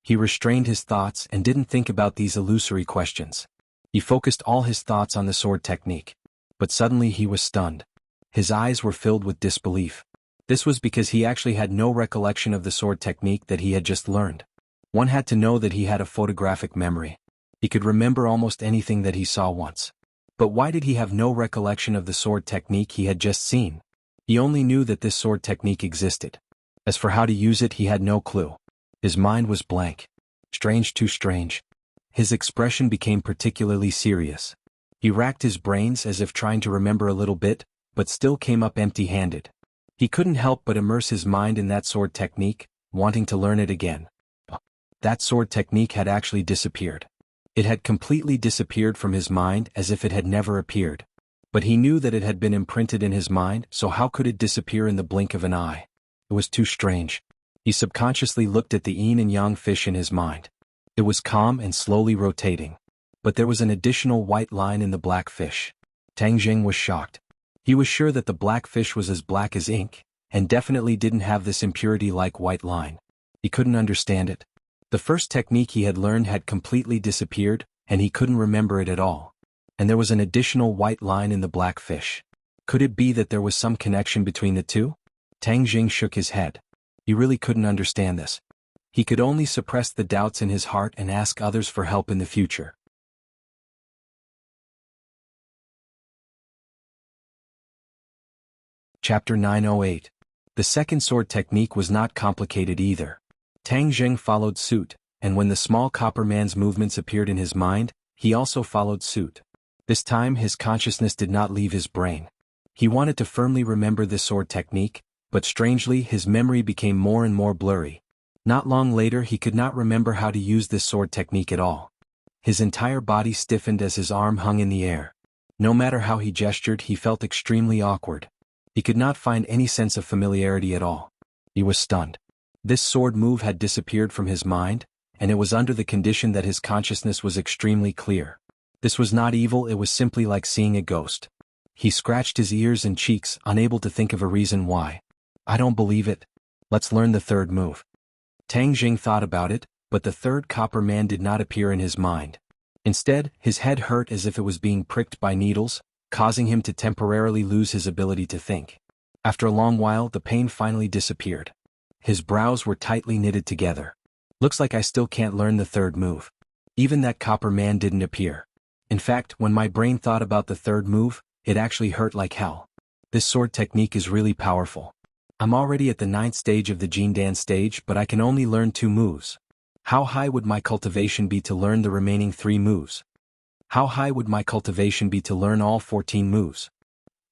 He restrained his thoughts and didn't think about these illusory questions. He focused all his thoughts on the sword technique. But suddenly he was stunned. His eyes were filled with disbelief. This was because he actually had no recollection of the sword technique that he had just learned. One had to know that he had a photographic memory. He could remember almost anything that he saw once. But why did he have no recollection of the sword technique he had just seen? He only knew that this sword technique existed. As for how to use it, he had no clue. His mind was blank. Strange, too strange. His expression became particularly serious. He racked his brains as if trying to remember a little bit, but still came up empty-handed. He couldn't help but immerse his mind in that sword technique, wanting to learn it again. That sword technique had actually disappeared. It had completely disappeared from his mind as if it had never appeared. But he knew that it had been imprinted in his mind, so how could it disappear in the blink of an eye? It was too strange. He subconsciously looked at the yin and yang fish in his mind. It was calm and slowly rotating. But there was an additional white line in the black fish. Tang Jing was shocked. He was sure that the black fish was as black as ink, and definitely didn't have this impurity-like white line. He couldn't understand it. The first technique he had learned had completely disappeared, and he couldn't remember it at all. And there was an additional white line in the black fish. Could it be that there was some connection between the two? Tang Jing shook his head. He really couldn't understand this. He could only suppress the doubts in his heart and ask others for help in the future. Chapter 908. The second sword technique was not complicated either. Tang Jing followed suit, and when the small copper man's movements appeared in his mind, he also followed suit. This time his consciousness did not leave his brain. He wanted to firmly remember this sword technique, but strangely his memory became more and more blurry. Not long later he could not remember how to use this sword technique at all. His entire body stiffened as his arm hung in the air. No matter how he gestured, he felt extremely awkward. He could not find any sense of familiarity at all. He was stunned. This sword move had disappeared from his mind, and it was under the condition that his consciousness was extremely clear. This was not evil, it was simply like seeing a ghost. He scratched his ears and cheeks, unable to think of a reason why. I don't believe it. Let's learn the third move. Tang Jing thought about it, but the third copper man did not appear in his mind. Instead, his head hurt as if it was being pricked by needles, causing him to temporarily lose his ability to think. After a long while, the pain finally disappeared. His brows were tightly knitted together. Looks like I still can't learn the third move. Even that copper man didn't appear. In fact, when my brain thought about the third move, it actually hurt like hell. This sword technique is really powerful. I'm already at the 9th stage of the Jindan stage, but I can only learn 2 moves. How high would my cultivation be to learn the remaining 3 moves? How high would my cultivation be to learn all 14 moves?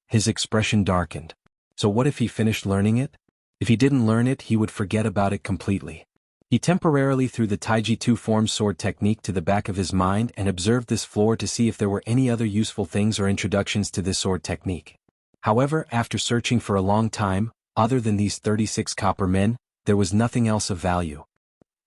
His expression darkened. So what if he finished learning it? If he didn't learn it, he would forget about it completely. He temporarily threw the Taiji 2-form sword technique to the back of his mind and observed this floor to see if there were any other useful things or introductions to this sword technique. However, after searching for a long time, other than these 36 copper men, there was nothing else of value.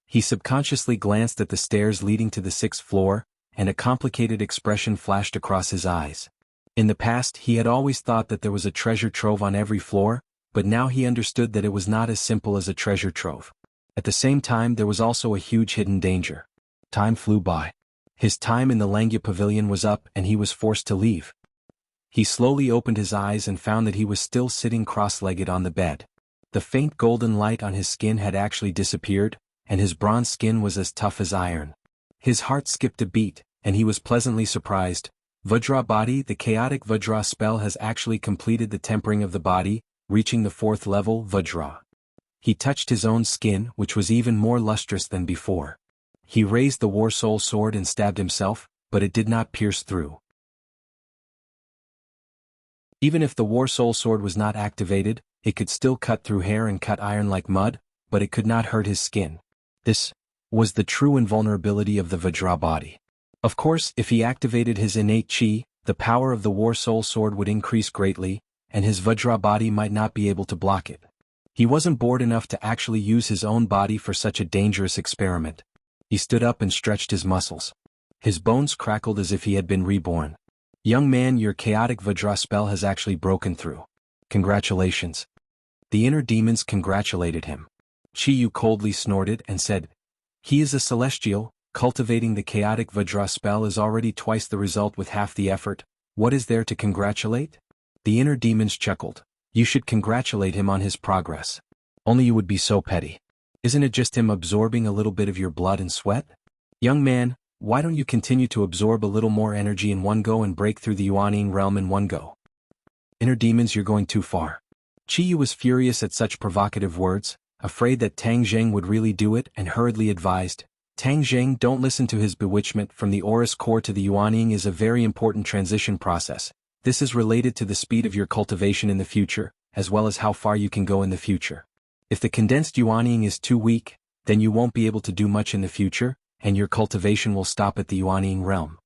He subconsciously glanced at the stairs leading to the 6th floor, and a complicated expression flashed across his eyes. In the past he had always thought that there was a treasure trove on every floor, but now he understood that it was not as simple as a treasure trove. At the same time there was also a huge hidden danger. Time flew by. His time in the Langya Pavilion was up and he was forced to leave. He slowly opened his eyes and found that he was still sitting cross-legged on the bed. The faint golden light on his skin had actually disappeared, and his bronze skin was as tough as iron. His heart skipped a beat, and he was pleasantly surprised. Vajra body, the chaotic Vajra spell has actually completed the tempering of the body, reaching the 4th level, Vajra. He touched his own skin, which was even more lustrous than before. He raised the War Soul sword and stabbed himself, but it did not pierce through. Even if the War Soul sword was not activated, it could still cut through hair and cut iron like mud, but it could not hurt his skin. This was the true invulnerability of the Vajra body. Of course, if he activated his innate chi, the power of the War Soul sword would increase greatly, and his Vajra body might not be able to block it. He wasn't bored enough to actually use his own body for such a dangerous experiment. He stood up and stretched his muscles. His bones crackled as if he had been reborn. Young man, your chaotic Vajra spell has actually broken through. Congratulations. The inner demons congratulated him. Chi-Yu coldly snorted and said, he is a celestial, cultivating the chaotic Vajra spell is already twice the result with half the effort, what is there to congratulate? The inner demons chuckled. You should congratulate him on his progress. Only you would be so petty. Isn't it just him absorbing a little bit of your blood and sweat? Young man, why don't you continue to absorb a little more energy in one go and break through the Yuanning realm in one go? Inner demons, you're going too far. Chi-Yu was furious at such provocative words, afraid that Tang Zheng would really do it, and hurriedly advised, Tang Zheng, don't listen to his bewitchment. From the Aurous core to the Yuanning is a very important transition process. This is related to the speed of your cultivation in the future, as well as how far you can go in the future. If the condensed Yuanning is too weak, then you won't be able to do much in the future, and your cultivation will stop at the Yuanning realm.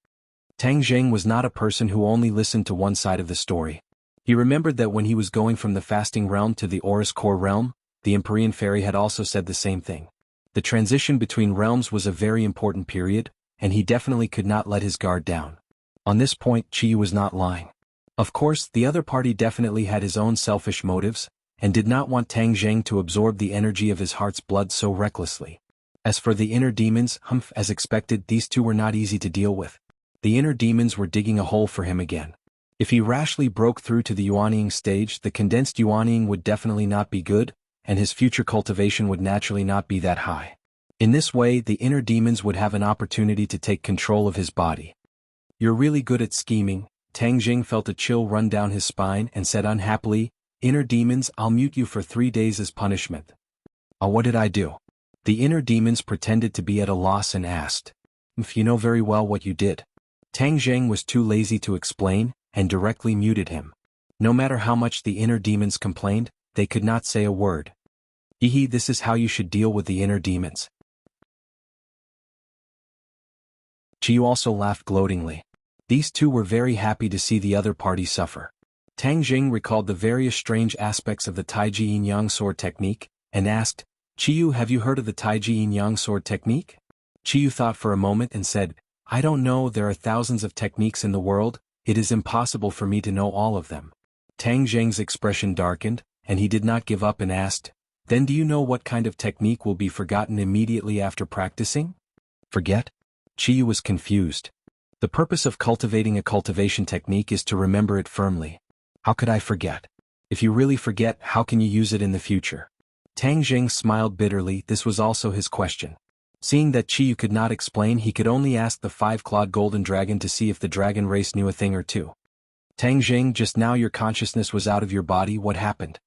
Tang Zheng was not a person who only listened to one side of the story. He remembered that when he was going from the fasting realm to the Aurous core realm, the Empyrean fairy had also said the same thing. The transition between realms was a very important period, and he definitely could not let his guard down. On this point, Chi was not lying. Of course, the other party definitely had his own selfish motives, and did not want Tang Zheng to absorb the energy of his heart's blood so recklessly. As for the inner demons, as expected, these two were not easy to deal with. The inner demons were digging a hole for him again. If he rashly broke through to the Yuanning stage, the condensed Yuanning would definitely not be good, and his future cultivation would naturally not be that high. In this way, the inner demons would have an opportunity to take control of his body. You're really good at scheming. Tang Zheng felt a chill run down his spine and said unhappily, Inner demons, I'll mute you for 3 days as punishment. What did I do? The inner demons pretended to be at a loss and asked, if you know very well what you did. Tang Zheng was too lazy to explain, and directly muted him. No matter how much the inner demons complained, they could not say a word. This is how you should deal with the inner demons. Chiyu also laughed gloatingly. These two were very happy to see the other party suffer. Tang Jing recalled the various strange aspects of the Taiji Yin-Yang sword technique, and asked, Chiyu, have you heard of the Taiji Yin-Yang sword technique? Chiyu thought for a moment and said, I don't know, there are thousands of techniques in the world, it is impossible for me to know all of them. Tang Zheng's expression darkened, and he did not give up and asked, Then do you know what kind of technique will be forgotten immediately after practicing? Forget? Chiyu was confused. The purpose of cultivating a cultivation technique is to remember it firmly. How could I forget? If you really forget, how can you use it in the future? Tang Zheng smiled bitterly. This was also his question. Seeing that Chiyu could not explain, he could only ask the 5-clawed golden dragon to see if the dragon race knew a thing or two. Tang Zheng, just now your consciousness was out of your body, what happened?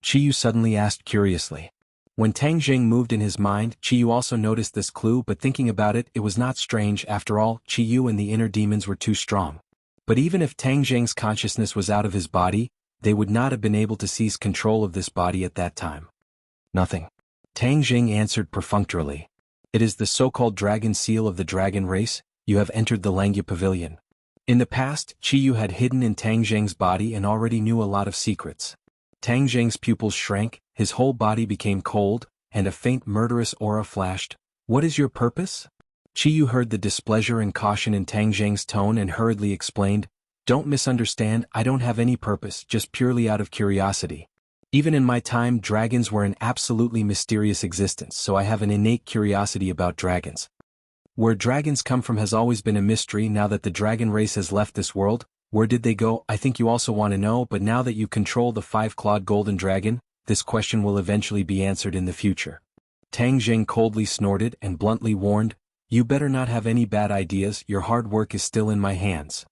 Chiyu suddenly asked curiously. When Tang Zheng moved in his mind, Chiyu also noticed this clue, but thinking about it, it was not strange. After all, Chiyu and the inner demons were too strong. But even if Tang Zheng's consciousness was out of his body, they would not have been able to seize control of this body at that time. Nothing. Tang Zheng answered perfunctorily. It is the so-called dragon seal of the dragon race. You have entered the Langya Pavilion. In the past, Chiyu had hidden in Tang Zheng's body and already knew a lot of secrets. Tang Zheng's pupils shrank, his whole body became cold, and a faint murderous aura flashed. "What is your purpose?" Qiyu heard the displeasure and caution in Tang Zheng's tone and hurriedly explained, "Don't misunderstand, I don't have any purpose, just purely out of curiosity. Even in my time, dragons were an absolutely mysterious existence, so I have an innate curiosity about dragons. Where dragons come from has always been a mystery. Now that the dragon race has left this world, where did they go? I think you also want to know, but now that you control the five-clawed golden dragon, this question will eventually be answered in the future." Tang Zheng coldly snorted and bluntly warned, "You better not have any bad ideas, your hard work is still in my hands."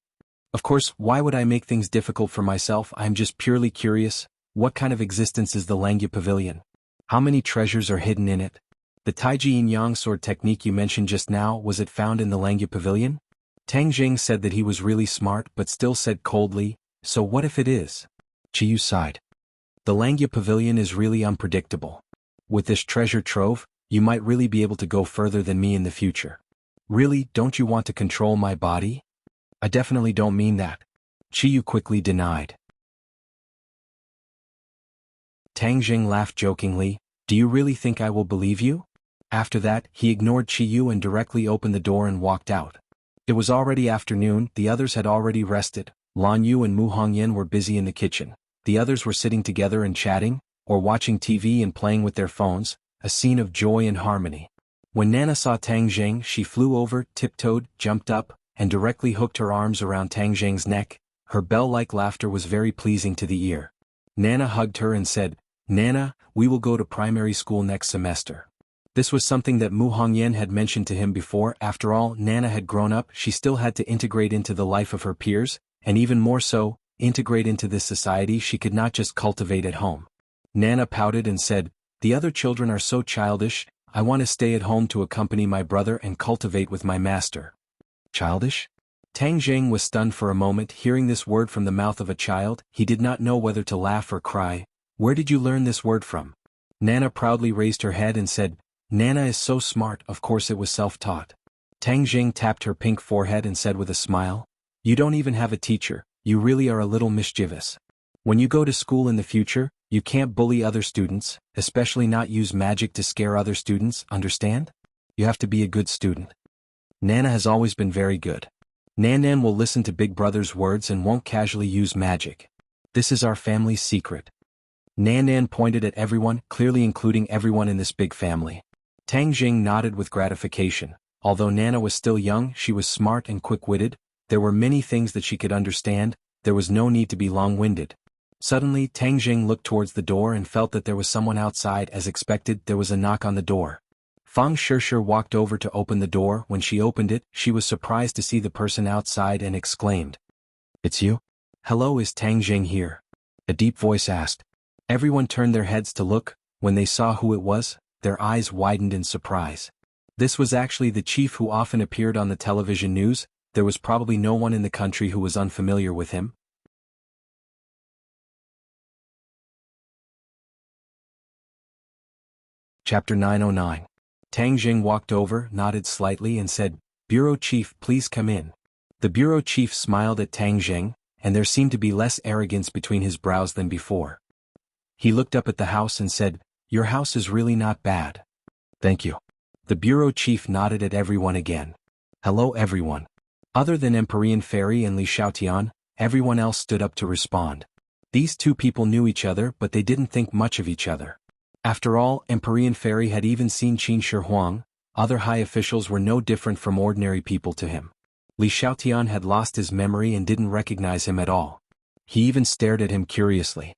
"Of course, why would I make things difficult for myself? I'm just purely curious. What kind of existence is the Langya Pavilion? How many treasures are hidden in it? The Taiji Yin-Yang sword technique you mentioned just now, was it found in the Langya Pavilion?" Tang Zheng said that he was really smart but still said coldly, "So what if it is?" Qiyu sighed. "The Langya Pavilion is really unpredictable. With this treasure trove, you might really be able to go further than me in the future." "Really, don't you want to control my body?" "I definitely don't mean that," Qiyu quickly denied. Tang Zheng laughed jokingly, "Do you really think I will believe you?" After that, he ignored Qiyu and directly opened the door and walked out. It was already afternoon, the others had already rested. Lan Yu and Mu Hongyan were busy in the kitchen. The others were sitting together and chatting, or watching TV and playing with their phones, a scene of joy and harmony. When Nana saw Tang Zheng, she flew over, tiptoed, jumped up, and directly hooked her arms around Tang Zheng's neck. Her bell-like laughter was very pleasing to the ear. Nana hugged her and said, "Nana, we will go to primary school next semester." This was something that Mu Hongyan had mentioned to him before. After all, Nana had grown up, she still had to integrate into the life of her peers, and even more so, integrate into this society she could not just cultivate at home. Nana pouted and said, "The other children are so childish, I want to stay at home to accompany my brother and cultivate with my master." Childish? Tang Zheng was stunned for a moment hearing this word from the mouth of a child. He did not know whether to laugh or cry. "Where did you learn this word from?" Nana proudly raised her head and said, "Nana is so smart, of course it was self-taught." Tang Zheng tapped her pink forehead and said with a smile, "You don't even have a teacher, you really are a little mischievous. When you go to school in the future, you can't bully other students, especially not use magic to scare other students, understand? You have to be a good student." Nana has always been very good. Nan will listen to Big Brother's words and won't casually use magic. This is our family's secret. Nan pointed at everyone, clearly including everyone in this big family. Tang Zheng nodded with gratification. Although Nana was still young, she was smart and quick-witted. There were many things that she could understand. There was no need to be long-winded. Suddenly, Tang Zheng looked towards the door and felt that there was someone outside. As expected, there was a knock on the door. Fang Shishir walked over to open the door. When she opened it, she was surprised to see the person outside and exclaimed, "It's you?" "Hello, is Tang Zheng here?" a deep voice asked. Everyone turned their heads to look. When they saw who it was, their eyes widened in surprise. This was actually the chief who often appeared on the television news. There was probably no one in the country who was unfamiliar with him. Chapter 909. Tang Zheng walked over, nodded slightly and said, "Bureau Chief, please come in." The bureau chief smiled at Tang Zheng, and there seemed to be less arrogance between his brows than before. He looked up at the house and said, "Your house is really not bad." "Thank you." The bureau chief nodded at everyone again. "Hello everyone." Other than Empyrean Fairy and Li Xiaotian, everyone else stood up to respond. These two people knew each other but they didn't think much of each other. After all, Empyrean Fairy had even seen Qin Shi Huang. Other high officials were no different from ordinary people to him. Li Xiaotian had lost his memory and didn't recognize him at all. He even stared at him curiously.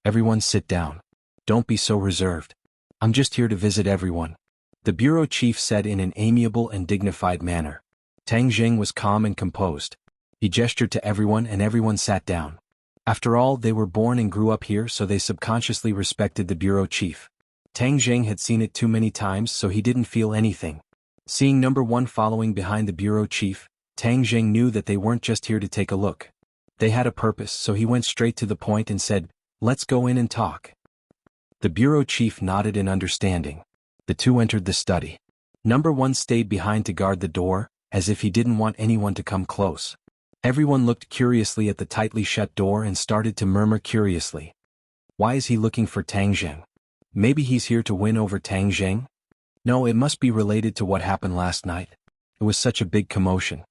"Everyone sit down. Don't be so reserved. I'm just here to visit everyone," the bureau chief said in an amiable and dignified manner. Tang Zheng was calm and composed. He gestured to everyone and everyone sat down. After all, they were born and grew up here, so they subconsciously respected the bureau chief. Tang Zheng had seen it too many times, so he didn't feel anything. Seeing number one following behind the bureau chief, Tang Zheng knew that they weren't just here to take a look. They had a purpose, so he went straight to the point and said, "Let's go in and talk." The bureau chief nodded in understanding. The two entered the study. Number one stayed behind to guard the door, as if he didn't want anyone to come close. Everyone looked curiously at the tightly shut door and started to murmur curiously. Why is he looking for Tang Zheng? Maybe he's here to win over Tang Zheng? No, it must be related to what happened last night. It was such a big commotion.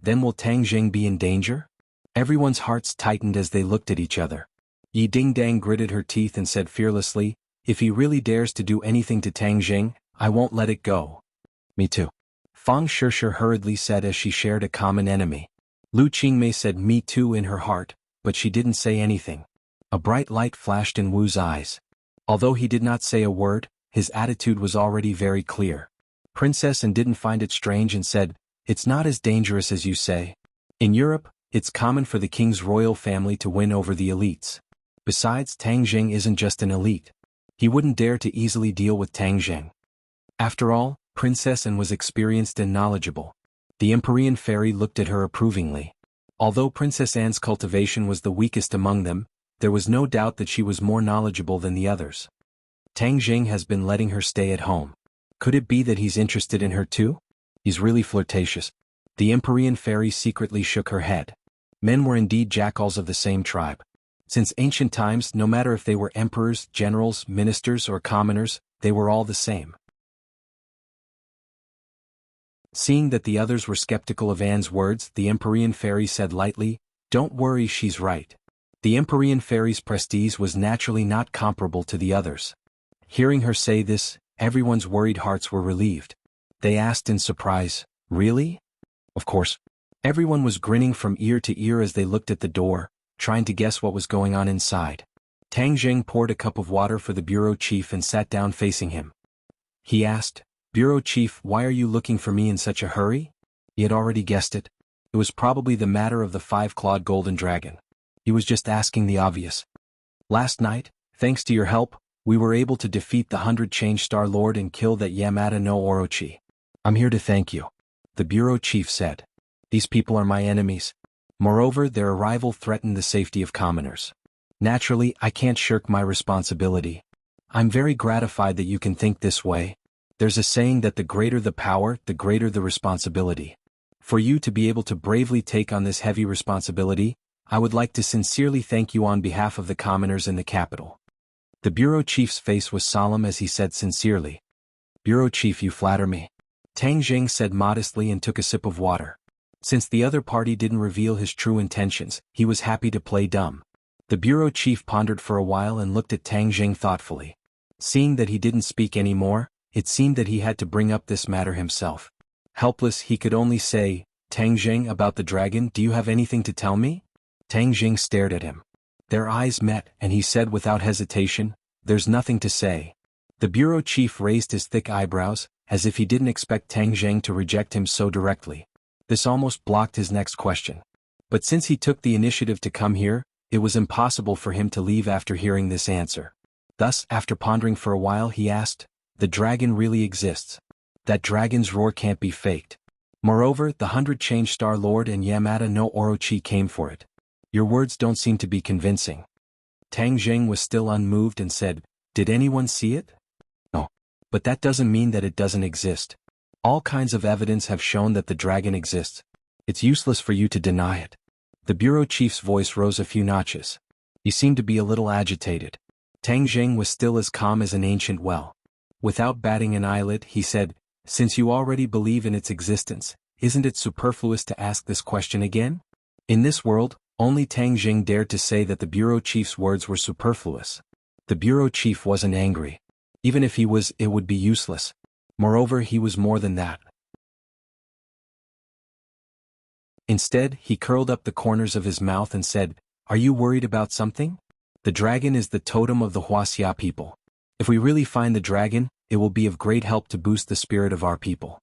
Then will Tang Zheng be in danger? Everyone's hearts tightened as they looked at each other. Yi Dingdang gritted her teeth and said fearlessly, if he really dares to do anything to Tang Zheng, I won't let it go. Me too. Fang Shishir hurriedly said as she shared a common enemy. Lu Qingmei said me too in her heart, but she didn't say anything. A bright light flashed in Wu's eyes. Although he did not say a word, his attitude was already very clear. Princess Anne didn't find it strange and said, it's not as dangerous as you say. In Europe, it's common for the king's royal family to win over the elites. Besides, Tang Zheng isn't just an elite. He wouldn't dare to easily deal with Tang Zheng. After all, Princess Anne was experienced and knowledgeable. The Empyrean fairy looked at her approvingly. Although Princess Anne's cultivation was the weakest among them, there was no doubt that she was more knowledgeable than the others. Tang Zheng has been letting her stay at home. Could it be that he's interested in her too? He's really flirtatious. The Empyrean fairy secretly shook her head. Men were indeed jackals of the same tribe. Since ancient times, no matter if they were emperors, generals, ministers, or commoners, they were all the same. Seeing that the others were skeptical of Anne's words, the Empyrean fairy said lightly, don't worry, she's right. The Empyrean fairy's prestige was naturally not comparable to the others. Hearing her say this, everyone's worried hearts were relieved. They asked in surprise, really? Of course. Everyone was grinning from ear to ear as they looked at the door, trying to guess what was going on inside. Tang Zheng poured a cup of water for the bureau chief and sat down facing him. He asked, Bureau Chief, why are you looking for me in such a hurry? He had already guessed it. It was probably the matter of the five-clawed golden dragon. He was just asking the obvious. Last night, thanks to your help, we were able to defeat the 100 Star Lord and kill that Yamada no Orochi. I'm here to thank you. The bureau chief said. These people are my enemies. Moreover, their arrival threatened the safety of commoners. Naturally, I can't shirk my responsibility. I'm very gratified that you can think this way. There's a saying that the greater the power, the greater the responsibility. For you to be able to bravely take on this heavy responsibility, I would like to sincerely thank you on behalf of the commoners in the capital. The bureau chief's face was solemn as he said sincerely. Bureau chief, you flatter me. Tang Zheng said modestly and took a sip of water. Since the other party didn't reveal his true intentions, he was happy to play dumb. The bureau chief pondered for a while and looked at Tang Zheng thoughtfully. Seeing that he didn't speak anymore, it seemed that he had to bring up this matter himself. Helpless, he could only say, Tang Zheng, about the dragon, do you have anything to tell me? Tang Zheng stared at him. Their eyes met, and he said without hesitation, there's nothing to say. The bureau chief raised his thick eyebrows, as if he didn't expect Tang Zheng to reject him so directly. This almost blocked his next question. But since he took the initiative to come here, it was impossible for him to leave after hearing this answer. Thus, after pondering for a while, he asked, the dragon really exists. That dragon's roar can't be faked. Moreover, the 100 Star Lord and Yamada no Orochi came for it. Your words don't seem to be convincing. Tang Zheng was still unmoved and said, did anyone see it? No. But that doesn't mean that it doesn't exist. All kinds of evidence have shown that the dragon exists. It's useless for you to deny it. The bureau chief's voice rose a few notches. He seemed to be a little agitated. Tang Zheng was still as calm as an ancient well. Without batting an eyelid, he said, since you already believe in its existence, isn't it superfluous to ask this question again? In this world, only Tang Zheng dared to say that the bureau chief's words were superfluous. The bureau chief wasn't angry. Even if he was, it would be useless. Moreover, he was more than that. Instead, he curled up the corners of his mouth and said, are you worried about something? The dragon is the totem of the Wuxia people. If we really find the dragon, it will be of great help to boost the spirit of our people.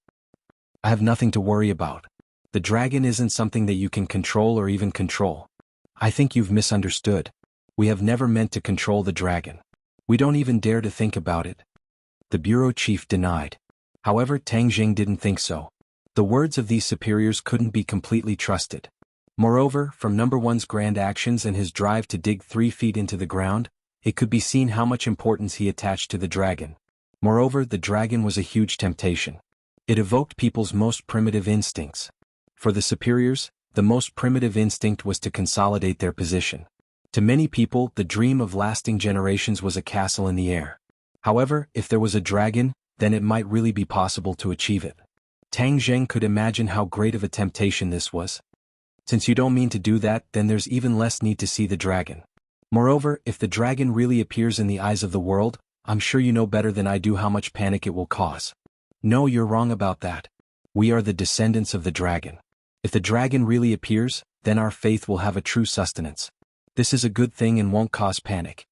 I have nothing to worry about. The dragon isn't something that you can control or even control. I think you've misunderstood. We have never meant to control the dragon. We don't even dare to think about it. The bureau chief denied. However, Tang Zheng didn't think so. The words of these superiors couldn't be completely trusted. Moreover, from number one's grand actions and his drive to dig 3 feet into the ground, it could be seen how much importance he attached to the dragon. Moreover, the dragon was a huge temptation. It evoked people's most primitive instincts. For the superiors, the most primitive instinct was to consolidate their position. To many people, the dream of lasting generations was a castle in the air. However, if there was a dragon, then it might really be possible to achieve it. Tang Zheng could imagine how great of a temptation this was. Since you don't mean to do that, then there's even less need to see the dragon. Moreover, if the dragon really appears in the eyes of the world, I'm sure you know better than I do how much panic it will cause. No, you're wrong about that. We are the descendants of the dragon. If the dragon really appears, then our faith will have a true sustenance. This is a good thing and won't cause panic.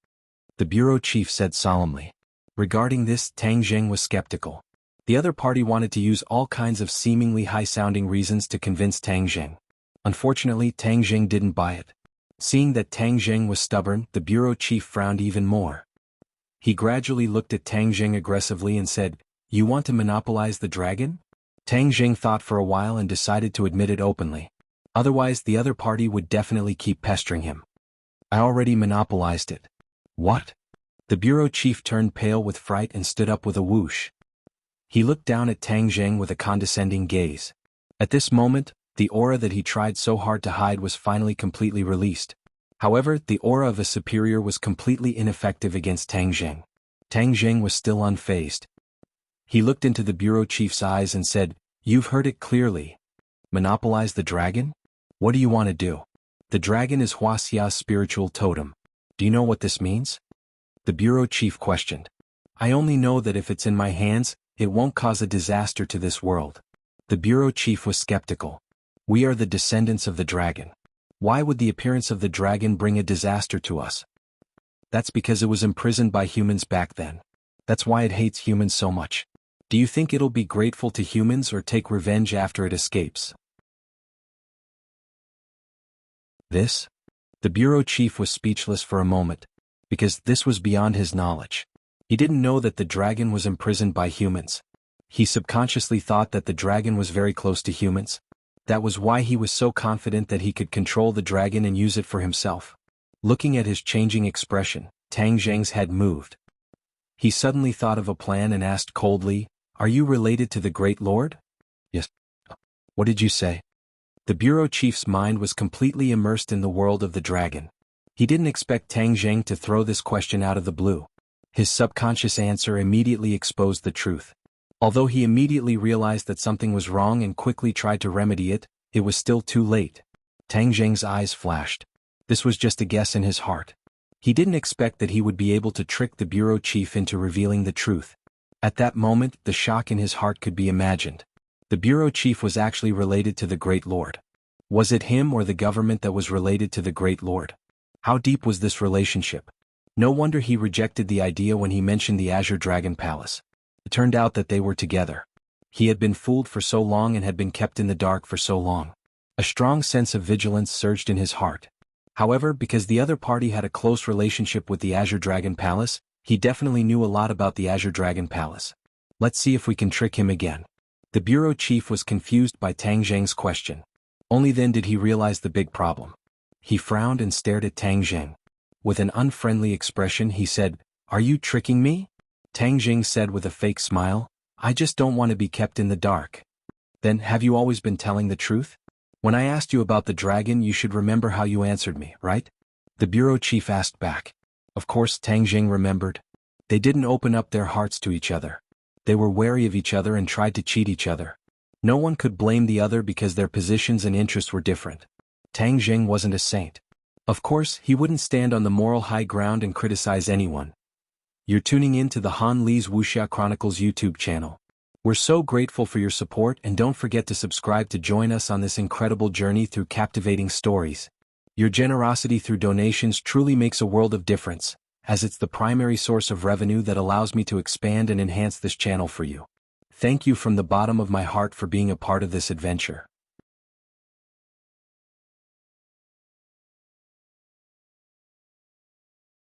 The bureau chief said solemnly. Regarding this, Tang Zheng was skeptical. The other party wanted to use all kinds of seemingly high-sounding reasons to convince Tang Zheng. Unfortunately, Tang Zheng didn't buy it. Seeing that Tang Zheng was stubborn, the bureau chief frowned even more. He gradually looked at Tang Zheng aggressively and said, "You want to monopolize the dragon?" Tang Zheng thought for a while and decided to admit it openly. Otherwise, the other party would definitely keep pestering him. "I already monopolized it." "What?" The bureau chief turned pale with fright and stood up with a whoosh. He looked down at Tang Zheng with a condescending gaze. At this moment, the aura that he tried so hard to hide was finally completely released. However, the aura of a superior was completely ineffective against Tang Zheng. Tang Zheng was still unfazed. He looked into the bureau chief's eyes and said, "You've heard it clearly. Monopolize the dragon? What do you want to do? The dragon is Wuxia's spiritual totem. Do you know what this means?" The bureau chief questioned. "I only know that if it's in my hands, it won't cause a disaster to this world." The bureau chief was skeptical. "We are the descendants of the dragon. Why would the appearance of the dragon bring a disaster to us?" "That's because it was imprisoned by humans back then. That's why it hates humans so much. Do you think it'll be grateful to humans or take revenge after it escapes?" This? The bureau chief was speechless for a moment, because this was beyond his knowledge. He didn't know that the dragon was imprisoned by humans. He subconsciously thought that the dragon was very close to humans. That was why he was so confident that he could control the dragon and use it for himself. Looking at his changing expression, Tang Zheng's head moved. He suddenly thought of a plan and asked coldly, "Are you related to the Great Lord?" "Yes." "What did you say?" The bureau chief's mind was completely immersed in the world of the dragon. He didn't expect Tang Zheng to throw this question out of the blue. His subconscious answer immediately exposed the truth. Although he immediately realized that something was wrong and quickly tried to remedy it, it was still too late. Tang Zheng's eyes flashed. This was just a guess in his heart. He didn't expect that he would be able to trick the bureau chief into revealing the truth. At that moment, the shock in his heart could be imagined. The bureau chief was actually related to the Great Lord. Was it him or the government that was related to the Great Lord? How deep was this relationship? No wonder he rejected the idea when he mentioned the Azure Dragon Palace. It turned out that they were together. He had been fooled for so long and had been kept in the dark for so long. A strong sense of vigilance surged in his heart. However, because the other party had a close relationship with the Azure Dragon Palace, he definitely knew a lot about the Azure Dragon Palace. Let's see if we can trick him again. The bureau chief was confused by Tang Zheng's question. Only then did he realize the big problem. He frowned and stared at Tang Zheng. With an unfriendly expression he said, "Are you tricking me?" Tang Zheng said with a fake smile, "I just don't want to be kept in the dark." "Then, have you always been telling the truth? When I asked you about the dragon, you should remember how you answered me, right?" The bureau chief asked back. Of course, Tang Zheng remembered. They didn't open up their hearts to each other. They were wary of each other and tried to cheat each other. No one could blame the other because their positions and interests were different. Tang Zheng wasn't a saint. Of course, he wouldn't stand on the moral high ground and criticize anyone. You're tuning in to the Han Li's Wuxia Chronicles YouTube channel. We're so grateful for your support, and don't forget to subscribe to join us on this incredible journey through captivating stories. Your generosity through donations truly makes a world of difference, as it's the primary source of revenue that allows me to expand and enhance this channel for you. Thank you from the bottom of my heart for being a part of this adventure.